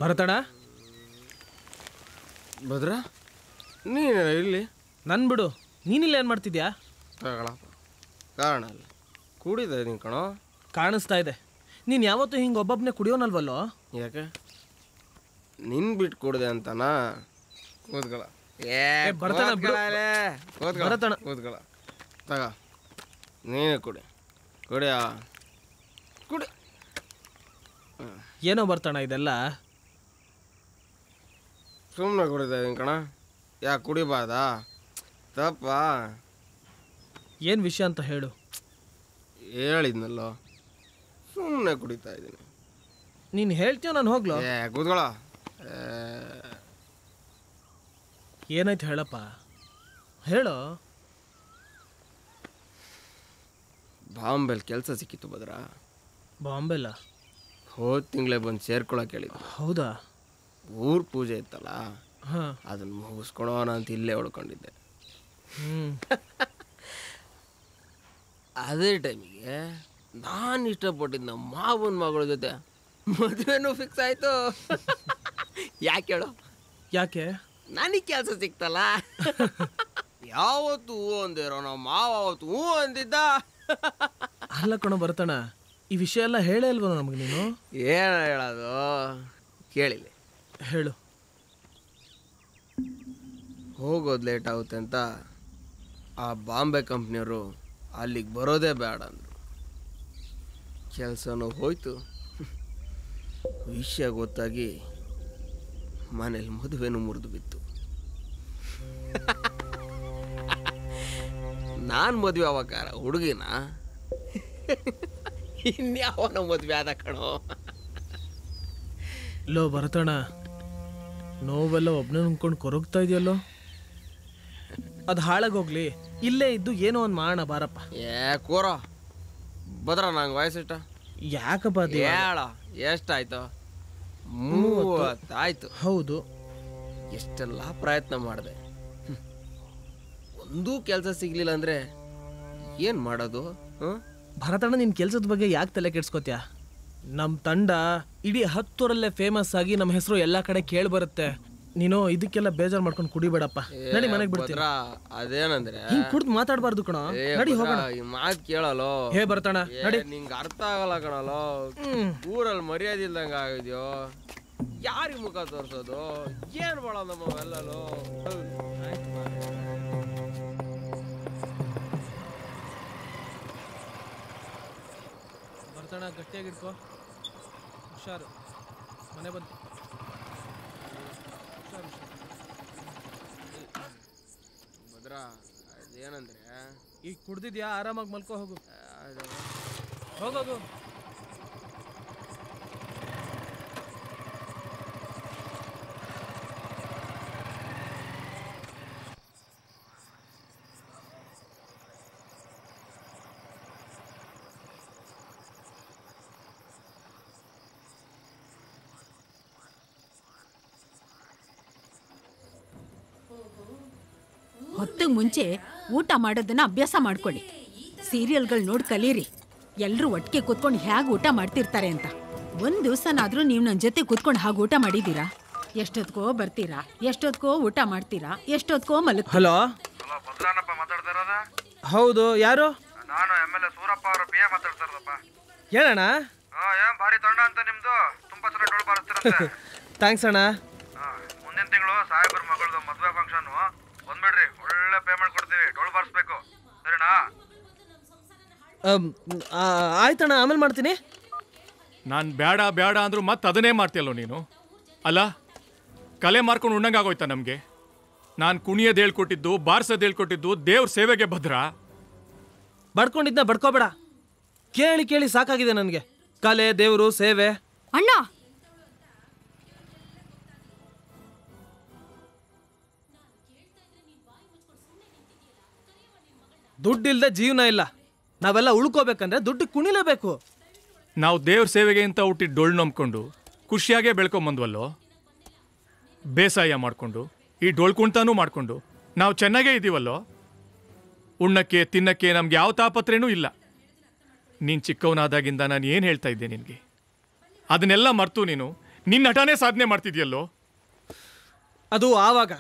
ಭರತಣ್ಣ, ಭದ್ರ ನೀನು ಇಲ್ಲಿ ನನ್ ಬಿಡು, ನೀನಿಲ್ಲ ಏನು ಮಾಡ್ತಿದ್ಯಾ? ಕಾರಣ ಅಲ್ಲ ಕುಡಿದ ನೀನು ಕಣೋ. ಕಾಣಿಸ್ತಾ ಇದೆ. ನೀನು ಯಾವತ್ತೂ ಹಿಂಗೆ ಒಬ್ಬೊಬ್ಬನೇ ಕುಡಿಯೋನಲ್ವಲ್ಲೋ? ಯಾಕೆ ನಿನ್ ಬಿಟ್ಟು ಕುಡ್ದೆ ಅಂತನಾ? ಕೂತ್ಗಳ ಕೂತ್ಗಳ ತಗ, ನೀನೇ ಕುಡಿ ಕುಡಿಯ ಕುಡಿ. ಏನೋ ಬರ್ತಣ್ಣ ಇದೆಲ್ಲ? ಸುಮ್ಮನೆ ಕುಡಿತಾ ಇದೀನಿ ಕಣ. ಯಾಕೆ ಕುಡಿಬಾರ್ದಾ? ತಪ್ಪ. ಏನು ವಿಷಯ ಅಂತ ಹೇಳು. ಹೇಳಿದ್ನಲ್ಲೋ, ಸುಮ್ಮನೆ ಕುಡಿತಾ ಇದ್ದೀನಿ. ನೀನು ಹೇಳ್ತೀಯ ನಾನು ಹೋಗ್ಲೋ? ಕೂತ್ಕೊಳ್ಳ. ಏನಾಯ್ತು ಹೇಳಪ್ಪ, ಹೇಳು. ಬಾಂಬೆಲ್ ಕೆಲಸ ಸಿಕ್ಕಿತ್ತು ಭದ್ರ. ಬಾಂಬೆಲ್ಲ? ಹೋದ ತಿಂಗಳೇ ಬಂದು ಸೇರ್ಕೊಳಕ್ಕೆ ಹೇಳಿದ್ರು. ಹೌದಾ? ಊರ್ ಪೂಜೆ ಇತ್ತಲ್ಲ, ಹಾಂ, ಅದನ್ನು ಮುಗಿಸ್ಕೊಳೋಣ ಅಂತ ಇಲ್ಲೇ ಉಳ್ಕೊಂಡಿದ್ದೆ. ಅದೇ ಟೈಮಿಗೆ ನಾನು ಇಷ್ಟಪಟ್ಟಿದ್ದ ನಮ್ಮ ಮಾವನ ಮಗಳ ಜೊತೆ ಮದುವೆನೂ ಫಿಕ್ಸ್ ಆಯಿತು. ಯಾಕೆ ಹೇಳು? ಯಾಕೆ? ನನಗೆ ಕೆಲಸ ಸಿಕ್ತಲ್ಲ. ಯಾವತ್ತು ಹೂ ಅಂದಿರೋ ನಮ್ಮ ಮಾವ ಅವತ್ತು ಹೂ ಅಂದಿದ್ದ. ಅಲ್ಲ ಕಣೋ ಬರ್ತಣ್ಣ, ಈ ವಿಷಯ ಎಲ್ಲ ಹೇಳೇ ಅಲ್ವ ನಮಗೆ ನೀನು? ಏನು ಹೇಳೋದು ಕೇಳಿಲ್ಲ. ಹೇಳು. ಹೋಗೋದು ಲೇಟ್ ಆಗುತ್ತೆ ಅಂತ ಆ ಬಾಂಬೆ ಕಂಪ್ನಿಯವರು ಅಲ್ಲಿಗೆ ಬರೋದೇ ಬೇಡ ಅಂದರು. ಕೆಲಸನೂ ಹೋಯ್ತು. ವಿಷಯ ಗೊತ್ತಾಗಿ ಮನೇಲಿ ಮದುವೆನೂ ಮುರಿದು ಬಿತ್ತು. ನಾನು ಮದುವೆ ಆವಾಗಾರ ಹುಡುಗಿನ ಇನ್ಯಾವನ ಮದುವೆ ಆದ ಕಣೋ. ಲೋ ಬರ್ತಣ್ಣ, ನೋವೆಲ್ಲ ಒಬ್ಬನೇ ನುಂಗ್ಕೊಂಡು ಕೊರಗ್ತಾ ಇದೆಯಲ್ಲೋ. ಅದು ಹಾಳಾಗೋಗ್ಲಿ, ಇಲ್ಲೇ ಇದ್ದು ಏನೋ ಒಂದು ಮಾಡೋಣ ಬಾರಪ್ಪ. ಕೂರ ಭದ್ರ, ನಂಗೆ ವಯಸ್ಸಿಷ್ಟ. ಯಾಕಪ್ಪ ಅದು? ಹೇಳ, ಎಷ್ಟಾಯ್ತು? 30 ಆಯ್ತು. ಹೌದು. ಎಷ್ಟೆಲ್ಲ ಪ್ರಯತ್ನ ಮಾಡಿದೆ, ಒಂದೂ ಕೆಲಸ ಸಿಗ್ಲಿಲ್ಲ ಅಂದ್ರೆ ಏನು ಮಾಡೋದು? ಭರತಣ್ಣ, ನಿನ್ನ ಕೆಲಸದ ಬಗ್ಗೆ ಯಾಕೆ ತಲೆ ಕೆಡ್ಸ್ಕೊತ್ಯಾ? ನಮ್ಮ ತಂಡ ಇಡೀ 10 ಫೇಮಸ್ ಆಗಿ ನಮ್ಮ ಹೆಸರು ಎಲ್ಲ ಕಡೆ ಕೇಳಿ ಬರುತ್ತೆ. ನೀನು ಇದಕ್ಕೆಲ್ಲ ಬೇಜಾರು ಮಾಡ್ಕೊಂಡು ಕುಡಿಬೇಡಪ್ಪ. ನಡಿ ಮನೆಗೆ ಬಿಡ್ತೀರ. ಅದೇನಂದ್ರೆ ಹಿಂಗ್ ಕುಡ್ದು ಮಾತಾಡಬಾರ್ದು ಕಣ. ನಡಿ ಹೋಗೋಣ. ಈ ಮಾತು ಕೇಳಲ್ಲೋ. ಹೇ ಬರ್ತಣ್ಣ, ನಡಿ. ನಿಂಗೆ ಅರ್ಥ ಆಗಲ್ಲ ಕಣಲ್ಲೋ. ಊರಲ್ಲಿ ಮರ್ಯಾದೆ ಇಲ್ದಂಗೆ ಆಗಿದ್ಯೋ. ಯಾರಿಗೆ ಮುಖ ತೋರಿಸೋದು? ಏನು ಮಾಡೋದು ನಮ್ಮವೆಲ್ಲೋ? ಬರ್ತಣ್ಣ, ಗಟ್ಟಿಯಾಗಿಟ್ಕೋ. ಹುಷಾರು, ಮನೆ ಬಂತು. ಭದ್ರ, ಅದೇನಂದ್ರೆ ಈಗ ಕುಡ್ದಿದ್ಯಾ? ಆರಾಮಾಗಿ ಮಲ್ಕೋ ಹೋಗು. ಹೋಗೋಗು. ಹೊತ್ತಿಗೆ ಮುಂಚೆ ಊಟ ಮಾಡೋದನ್ನ ಅಭ್ಯಾಸ ಮಾಡ್ಕೊಳ್ಳಿ. ಸೀರಿಯಲ್ಗಳು ನೋಡಿ ಕಲೀರಿ. ಎಲ್ಲರೂ ಒಟ್ಟಿಗೆ ಕೂತ್ಕೊಂಡು ಹೇಗೆ ಊಟ ಮಾಡ್ತಿರ್ತಾರೆ ಅಂತ. ಒಂದು ದಿವಸನಾದ್ರೂ ನೀವು ನನ್ನ ಜೊತೆ ಕೂತ್ಕೊಂಡು ಹಾಗೆ ಊಟ ಮಾಡಿದ್ದೀರಾ? ಎಷ್ಟೊತ್ಕೋ ಬರ್ತೀರಾ, ಎಷ್ಟೊತ್ಕೋ ಊಟ ಮಾಡ್ತೀರಾ, ಎಷ್ಟೊತ್ಕೋ ಮಲಗ್. ಹಲೋ, ಭದ್ರನಪ್ಪ ಮಾತಾಡ್ತಾ ಇರೋದಾ? ಹೌದು. ಯಾರು? ನಾನು MLA ಸೂರಪ್ಪ ಅವರ PA ಮಾತಾಡ್ತಾ ಇರೋದಪ್ಪ. ಏನಣ್ಣ? ಏನ್ ಭಾರಿ ತಂಡ ಅಂತ ನಿಮ್ದು, ತುಂಬಾ ಚೆನ್ನಾಗಿ ಡೋಲ್ ಬಾರಿಸ್ತಿರಂತೆ. ಥ್ಯಾಂಕ್ಸ್ ಅಣ್ಣ. ಮುಂದಿನ ತಿಂಗಳು ಸಾಹೇಬ್ರ ಮಗಳದು ಮದುವೆ ಫಂಕ್ಷನ್, ಬಂದ್ಬಿಡ್ರಿ. ಒಳ್ಳೆ ಪೇಮೆಂಟ್ ಕೊಡ್ತೀವಿ, ಡೋಲ್ ಬಾರಿಸ್ಬೇಕು, ಸರಿನಾ? ಆಯ್ತಣ್ಣ, ಆಮೇಲೆ ಮಾಡ್ತೀನಿ. ನಾನು ಬೇಡ ಬೇಡ ಅಂದ್ರು ಮತ್ತೆ ಅದನ್ನೇ ಮಾಡ್ತೀಯಲ್ಲೋ ನೀನು. ಅಲ್ಲ, ಕಲೆ ಮಾರ್ಕೊಂಡು ಉಣ್ಣಂಗಾಗೋಯ್ತಾ ನಮಗೆ? ನಾನು ಕುಣಿಯೋದು ಹೇಳ್ಕೊಟ್ಟಿದ್ದು, ಬಾರ್ಸೋದು ಹೇಳ್ಕೊಟ್ಟಿದ್ದು ದೇವ್ರ ಸೇವೆಗೆ ಭದ್ರ. ಬಡ್ಕೊಂಡಿದ್ನ ಬಡ್ಕೋಬೇಡ. ಕೇಳಿ ಕೇಳಿ ಸಾಕಾಗಿದೆ ನನಗೆ. ಕಲೆ, ದೇವರು, ಸೇವೆ. ಅಣ್ಣ, ದುಡ್ಡಿಲ್ದೆ ಜೀವನ ಇಲ್ಲ. ನಾವೆಲ್ಲ ಉಳ್ಕೋಬೇಕಂದ್ರೆ ದುಡ್ಡು ಕುಣಿಲೇಬೇಕು. ನಾವು ದೇವ್ರ ಸೇವೆಗೆ ಅಂತ ಹುಟ್ಟಿದ್ದು ಡೊಳ್ಳು ನಂಬ್ಕೊಂಡು ಖುಷಿಯಾಗೇ ಬೆಳ್ಕೊಂಬಂದ್ವಲ್ಲೋ. ಬೇಸಾಯ ಮಾಡಿಕೊಂಡು ಈ ಡೊಳ್ಳು ಕುಣ್ತಾನೂ ಮಾಡಿಕೊಂಡು ನಾವು ಚೆನ್ನಾಗೇ ಇದ್ದೀವಲ್ಲೋ. ಉಣ್ಣಕ್ಕೆ ತಿನ್ನಕ್ಕೆ ನಮ್ಗೆ ಯಾವ ತಾಪತ್ರೇನೂ ಇಲ್ಲ. ನೀನು ಚಿಕ್ಕವನಾದಾಗಿಂದ ನಾನು ಏನು ಹೇಳ್ತಾ ಇದ್ದೆ ನಿನಗೆ? ಅದನ್ನೆಲ್ಲ ಮರ್ತು ನೀನು ನಿನ್ನ ಹಠಾನೇ ಸಾಧನೆ ಮಾಡ್ತಿದ್ಯಲ್ಲೋ. ಅದು ಆವಾಗ.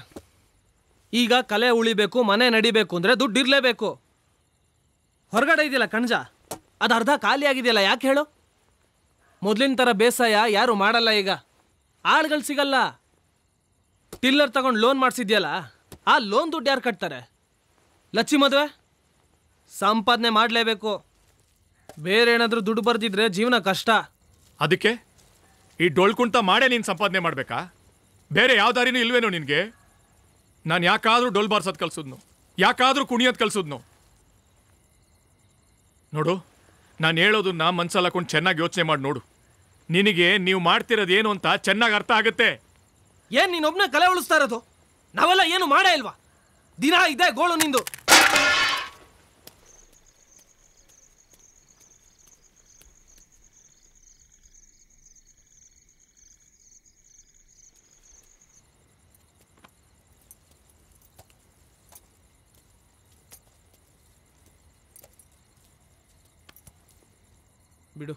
ಈಗ ಕಲೆ ಉಳಿಬೇಕು, ಮನೆ ನಡಿಬೇಕು ಅಂದರೆ ದುಡ್ಡು ಇರಲೇಬೇಕು. ಹೊರಗಡೆ ಇದೆಯಲ್ಲ ಕಣ್ಜ, ಅದು ಅರ್ಧ ಖಾಲಿ ಆಗಿದೆಯಲ್ಲ, ಯಾಕೆ ಹೇಳು? ಮೊದಲಿನ ಥರ ಬೇಸಾಯ ಯಾರು ಮಾಡಲ್ಲ ಈಗ. ಆಳುಗಳು ಸಿಗಲ್ಲ. ಟಿಲ್ಲರ್ ತಗೊಂಡು ಲೋನ್ ಮಾಡಿಸಿದ್ಯಲ್ಲ, ಆ ಲೋನ್ ದುಡ್ಡು ಯಾರು ಕಟ್ತಾರೆ? ಲಚ್ಚಿ ಮದುವೆ ಸಂಪಾದನೆ ಮಾಡಲೇಬೇಕು. ಬೇರೆ ಏನಾದರೂ ದುಡ್ಡು ಬರ್ದಿದ್ರೆ ಜೀವನ ಕಷ್ಟ. ಅದಕ್ಕೆ ಈ ಡೊಳ್ಳು ಕುಣ್ತ ಮಾಡೇ ನೀನು ಸಂಪಾದನೆ ಮಾಡಬೇಕಾ? ಬೇರೆ ಯಾವ ದಾರಿನೂ ಇಲ್ವೇನೋ ನಿನಗೆ? ನಾನು ಯಾಕಾದರೂ ಡೊಳ್ಳು ಬಾರ್ಸೋದು ಕಲ್ಸಿದ್ನು, ಯಾಕಾದರೂ ಕುಣಿಯೋದು ಕಲ್ಸಿದ್ನು? ನೋಡು, ನಾನು ಹೇಳೋದನ್ನ ಮನ್ಸಲ್ಲಿ ಹಾಕೊಂಡು ಚೆನ್ನಾಗಿ ಯೋಚನೆ ಮಾಡಿ ನೋಡು. ನಿನಗೆ ನೀವು ಮಾಡ್ತಿರೋದು ಏನು ಅಂತ ಚೆನ್ನಾಗಿ ಅರ್ಥ ಆಗುತ್ತೆ. ಏನು ನೀನೊಬ್ಬನೇ ಕಲೆ ಉಳಿಸ್ತಾ ಇರೋದು? ನಾವೆಲ್ಲ ಏನು ಮಾಡೇ ಇಲ್ವಾ? ದಿನ ಇದೆ ಗೋಳು ನಿಂದು. ಬಿಡು.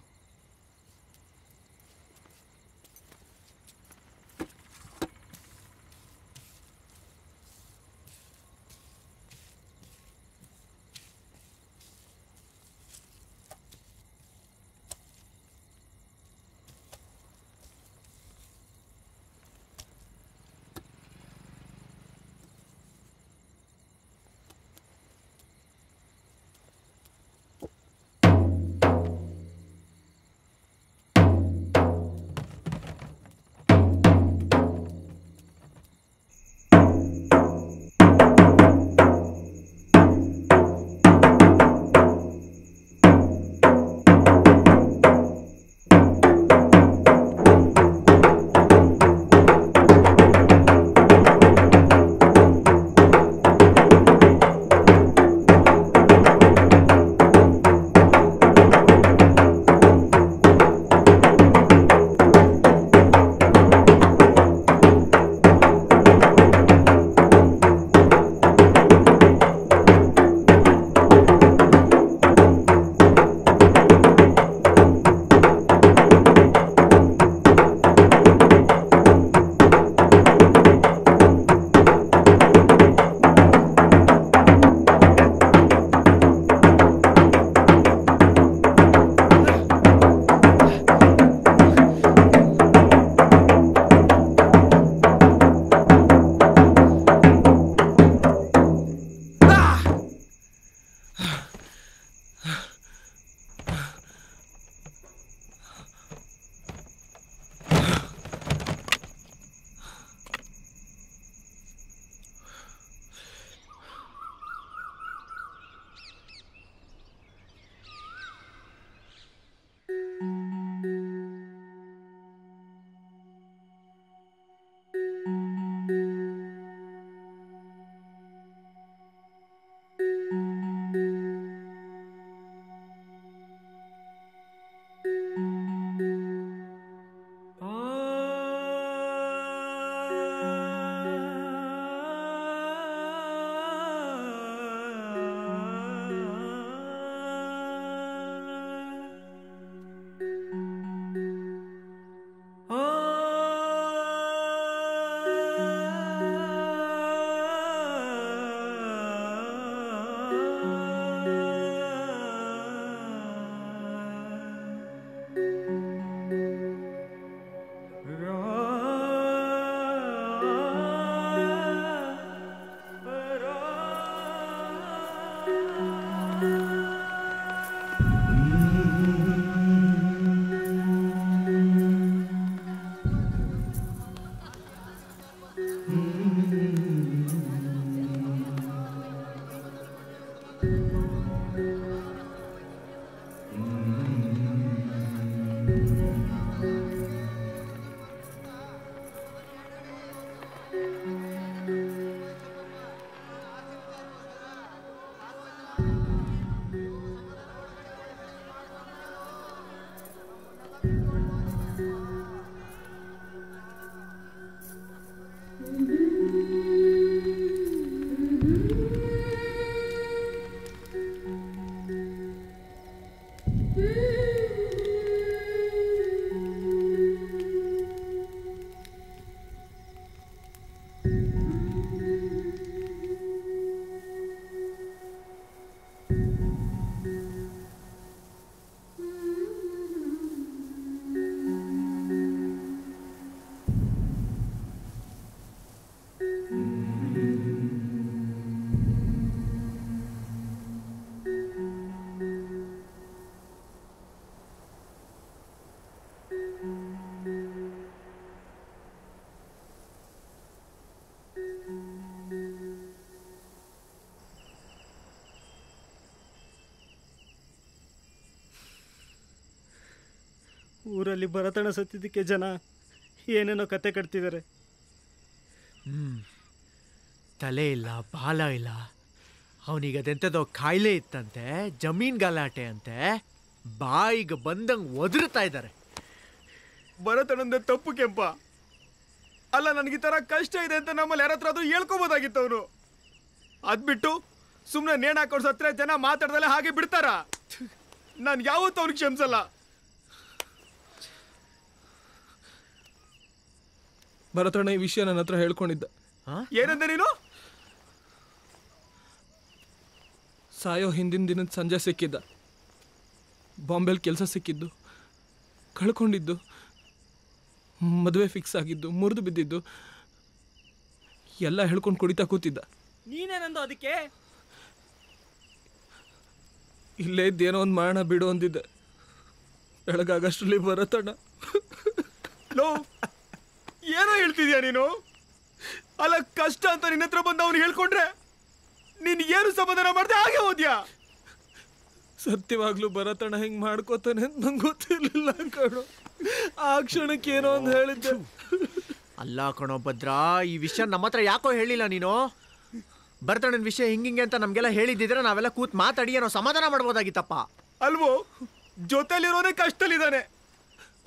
ಊರಲ್ಲಿ ಭರತಣ್ಣ ಸತ್ತಿದ್ದಕ್ಕೆ ಜನ ಏನೇನೋ ಕತೆ ಕಟ್ತಿದ್ದಾರೆ. ತಲೆ ಇಲ್ಲ, ಬಾಲ ಇಲ್ಲ, ಅವನಿಗೆ ಅದೆಂಥದೋ ಕಾಯಿಲೆ ಇತ್ತಂತೆ, ಜಮೀನ್ ಗಲಾಟೆ ಅಂತೆ, ಬಾಯಿಗೆ ಬಂದಂಗೆ ಒದರ್ತಾ ಇದ್ದಾರೆ. ಭರತಣ್ಣಂದ ತಪ್ಪು ಕೆಂಪ. ಅಲ್ಲ, ನನಗೆ ಈ ಥರ ಕಷ್ಟ ಇದೆ ಅಂತ ನಮ್ಮಲ್ಲಿ ಯಾರ ಹತ್ರ ಅದು ಹೇಳ್ಕೊಬೋದಾಗಿತ್ತು ಅವನು. ಅದ್ಬಿಟ್ಟು ಸುಮ್ಮನೆ ನೇಣು ಹಾಕೊಂಡು ಸತ್ರೆ ಜನ ಮಾತಾಡ್ದಲ್ಲೇ ಹಾಗೆ ಬಿಡ್ತಾರ. ನಾನು ಯಾವತ್ತೂ ಅವ್ನಿಗೆ ಕ್ಷಮಿಸಲ್ಲ. ಭರತಣ್ಣ ಈ ವಿಷಯ ನನ್ನ ಹತ್ರ ಹೇಳ್ಕೊಂಡಿದ್ದ. ಏನಂದೆ ನೀನು? ಸಾಯೋ ಹಿಂದಿನ ದಿನದ ಸಂಜೆ ಸಿಕ್ಕಿದ್ದ. ಬಾಂಬೆಲಿ ಕೆಲಸ ಸಿಕ್ಕಿದ್ದು, ಕಳ್ಕೊಂಡಿದ್ದು, ಮದುವೆ ಫಿಕ್ಸ್ ಆಗಿದ್ದು, ಮುರಿದು ಬಿದ್ದಿದ್ದು ಎಲ್ಲ ಹೇಳ್ಕೊಂಡು ಕುಡಿತಾ ಕೂತಿದ್ದ. ನೀನೇನಂದು ಅದಕ್ಕೆ? ಇಲ್ಲೇ ಇದ್ದೇನೋ ಒಂದು ಮಾಡೋಣ ಬಿಡು ಅಂದಿದ್ದೆ. ಬೆಳಗಾಗಷ್ಟರಲ್ಲಿ ಭರತಣ್ಣ. ಲೋ, ಏನೋ ಹೇಳ್ತಿದ್ಯಾ ನೀನು? ಅಲ್ಲ, ಕಷ್ಟ ಅಂತ ನಿನ್ನ ಹತ್ರ ಬಂದು ಅವ್ನು ಹೇಳ್ಕೊಂಡ್ರೆ ನೀನು ಏನು ಸಮಾಧಾನ ಮಾಡ್ದೆ ಹಾಗೆ ಹೋದ್ಯಾ? ಸತ್ಯವಾಗ್ಲೂ ಭರತಣ್ಣ ಹಿಂಗೆ ಮಾಡ್ಕೋತಾನೆ ಅಂತ ನಂಗೆ ಗೊತ್ತಿರಲಿಲ್ಲ ಕಣೋ. ಆ ಕ್ಷಣಕ್ಕೆ ಏನೋ ಒಂದು ಹೇಳಿದ್ದೆ. ಅಲ್ಲ ಕಣೋ ಭದ್ರಾ, ಈ ವಿಷಯ ನಮ್ಮ ಹತ್ರ ಯಾಕೋ ಹೇಳಿಲ್ಲ ನೀನು? ಭರತಣ್ಣನ ವಿಷಯ ಹಿಂಗಿಂಗೆ ಅಂತ ನಮಗೆಲ್ಲ ಹೇಳಿದ್ದಿದ್ರೆ ನಾವೆಲ್ಲ ಕೂತ್ ಮಾತಾಡಿ ಏನೋ ಸಮಾಧಾನ ಮಾಡ್ಬೋದಾಗಿತ್ತಪ್ಪ. ಅಲ್ವೋ? ಜೊತೆಲಿರೋನೇ ಕಷ್ಟದಲ್ಲಿದ್ದಾನೆ,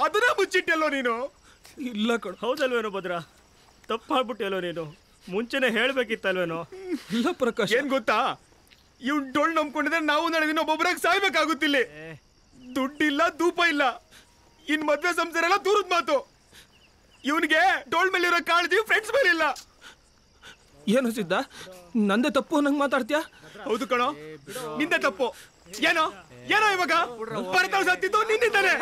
ಅದನ್ನ ಮುಚ್ಚಿಟ್ಟಲ್ಲೋ ನೀನು? ಇಲ್ಲ ಕಣ. ಹೌದಲ್ವೇನೋ ಭದ್ರಾ, ತಪ್ಪು ಮಾಡ್ಬಿಟ್ಟೆಲ್ಲೋ ನೀನು. ಮುಂಚೆನೆ ಹೇಳ್ಬೇಕಿತ್ತಲ್ವೇನೋ? ಇಲ್ಲ ಪ್ರಕಾಶ್, ಏನ್ ಗೊತ್ತಾ, ಇವ್ ಡೊಳ್ ನಂಬ್ಕೊಂಡಿದ್ರೆ ನಾವು ನಾಳೆ ದಿನ ಒಬ್ಬೊಬ್ಬರಾಗ ಸಾಯ್ಬೇಕಾಗುತ್ತಿಲ್ಲ. ದುಡ್ಡಿಲ್ಲ, ಧೂಪ ಇಲ್ಲ, ಇನ್ ಮದ್ವೆ ಸಂಸಾರ ಎಲ್ಲ ದೂರದ ಮಾತು. ಇವನಿಗೆ ಡೋಳ್ ಮೇಲಿರೋ ಕಾಳಜಿ ಫ್ರೆಂಡ್ಸ್ ಮೇಲೆ ಇಲ್ಲ. ಏನು ಸಿದ್ಧ, ನಂದೇ ತಪ್ಪು ನಂಗೆ ಮಾತಾಡ್ತೀಯಾ? ಹೌದು ಕಣೋ, ನಿಂದೆ ತಪ್ಪು. ಏನೋ ಏನೋ ಇವಾಗ ಭರತ ಸತ್ತಿದ್ದು ನಿನ್ನಿಂದಾನೆ.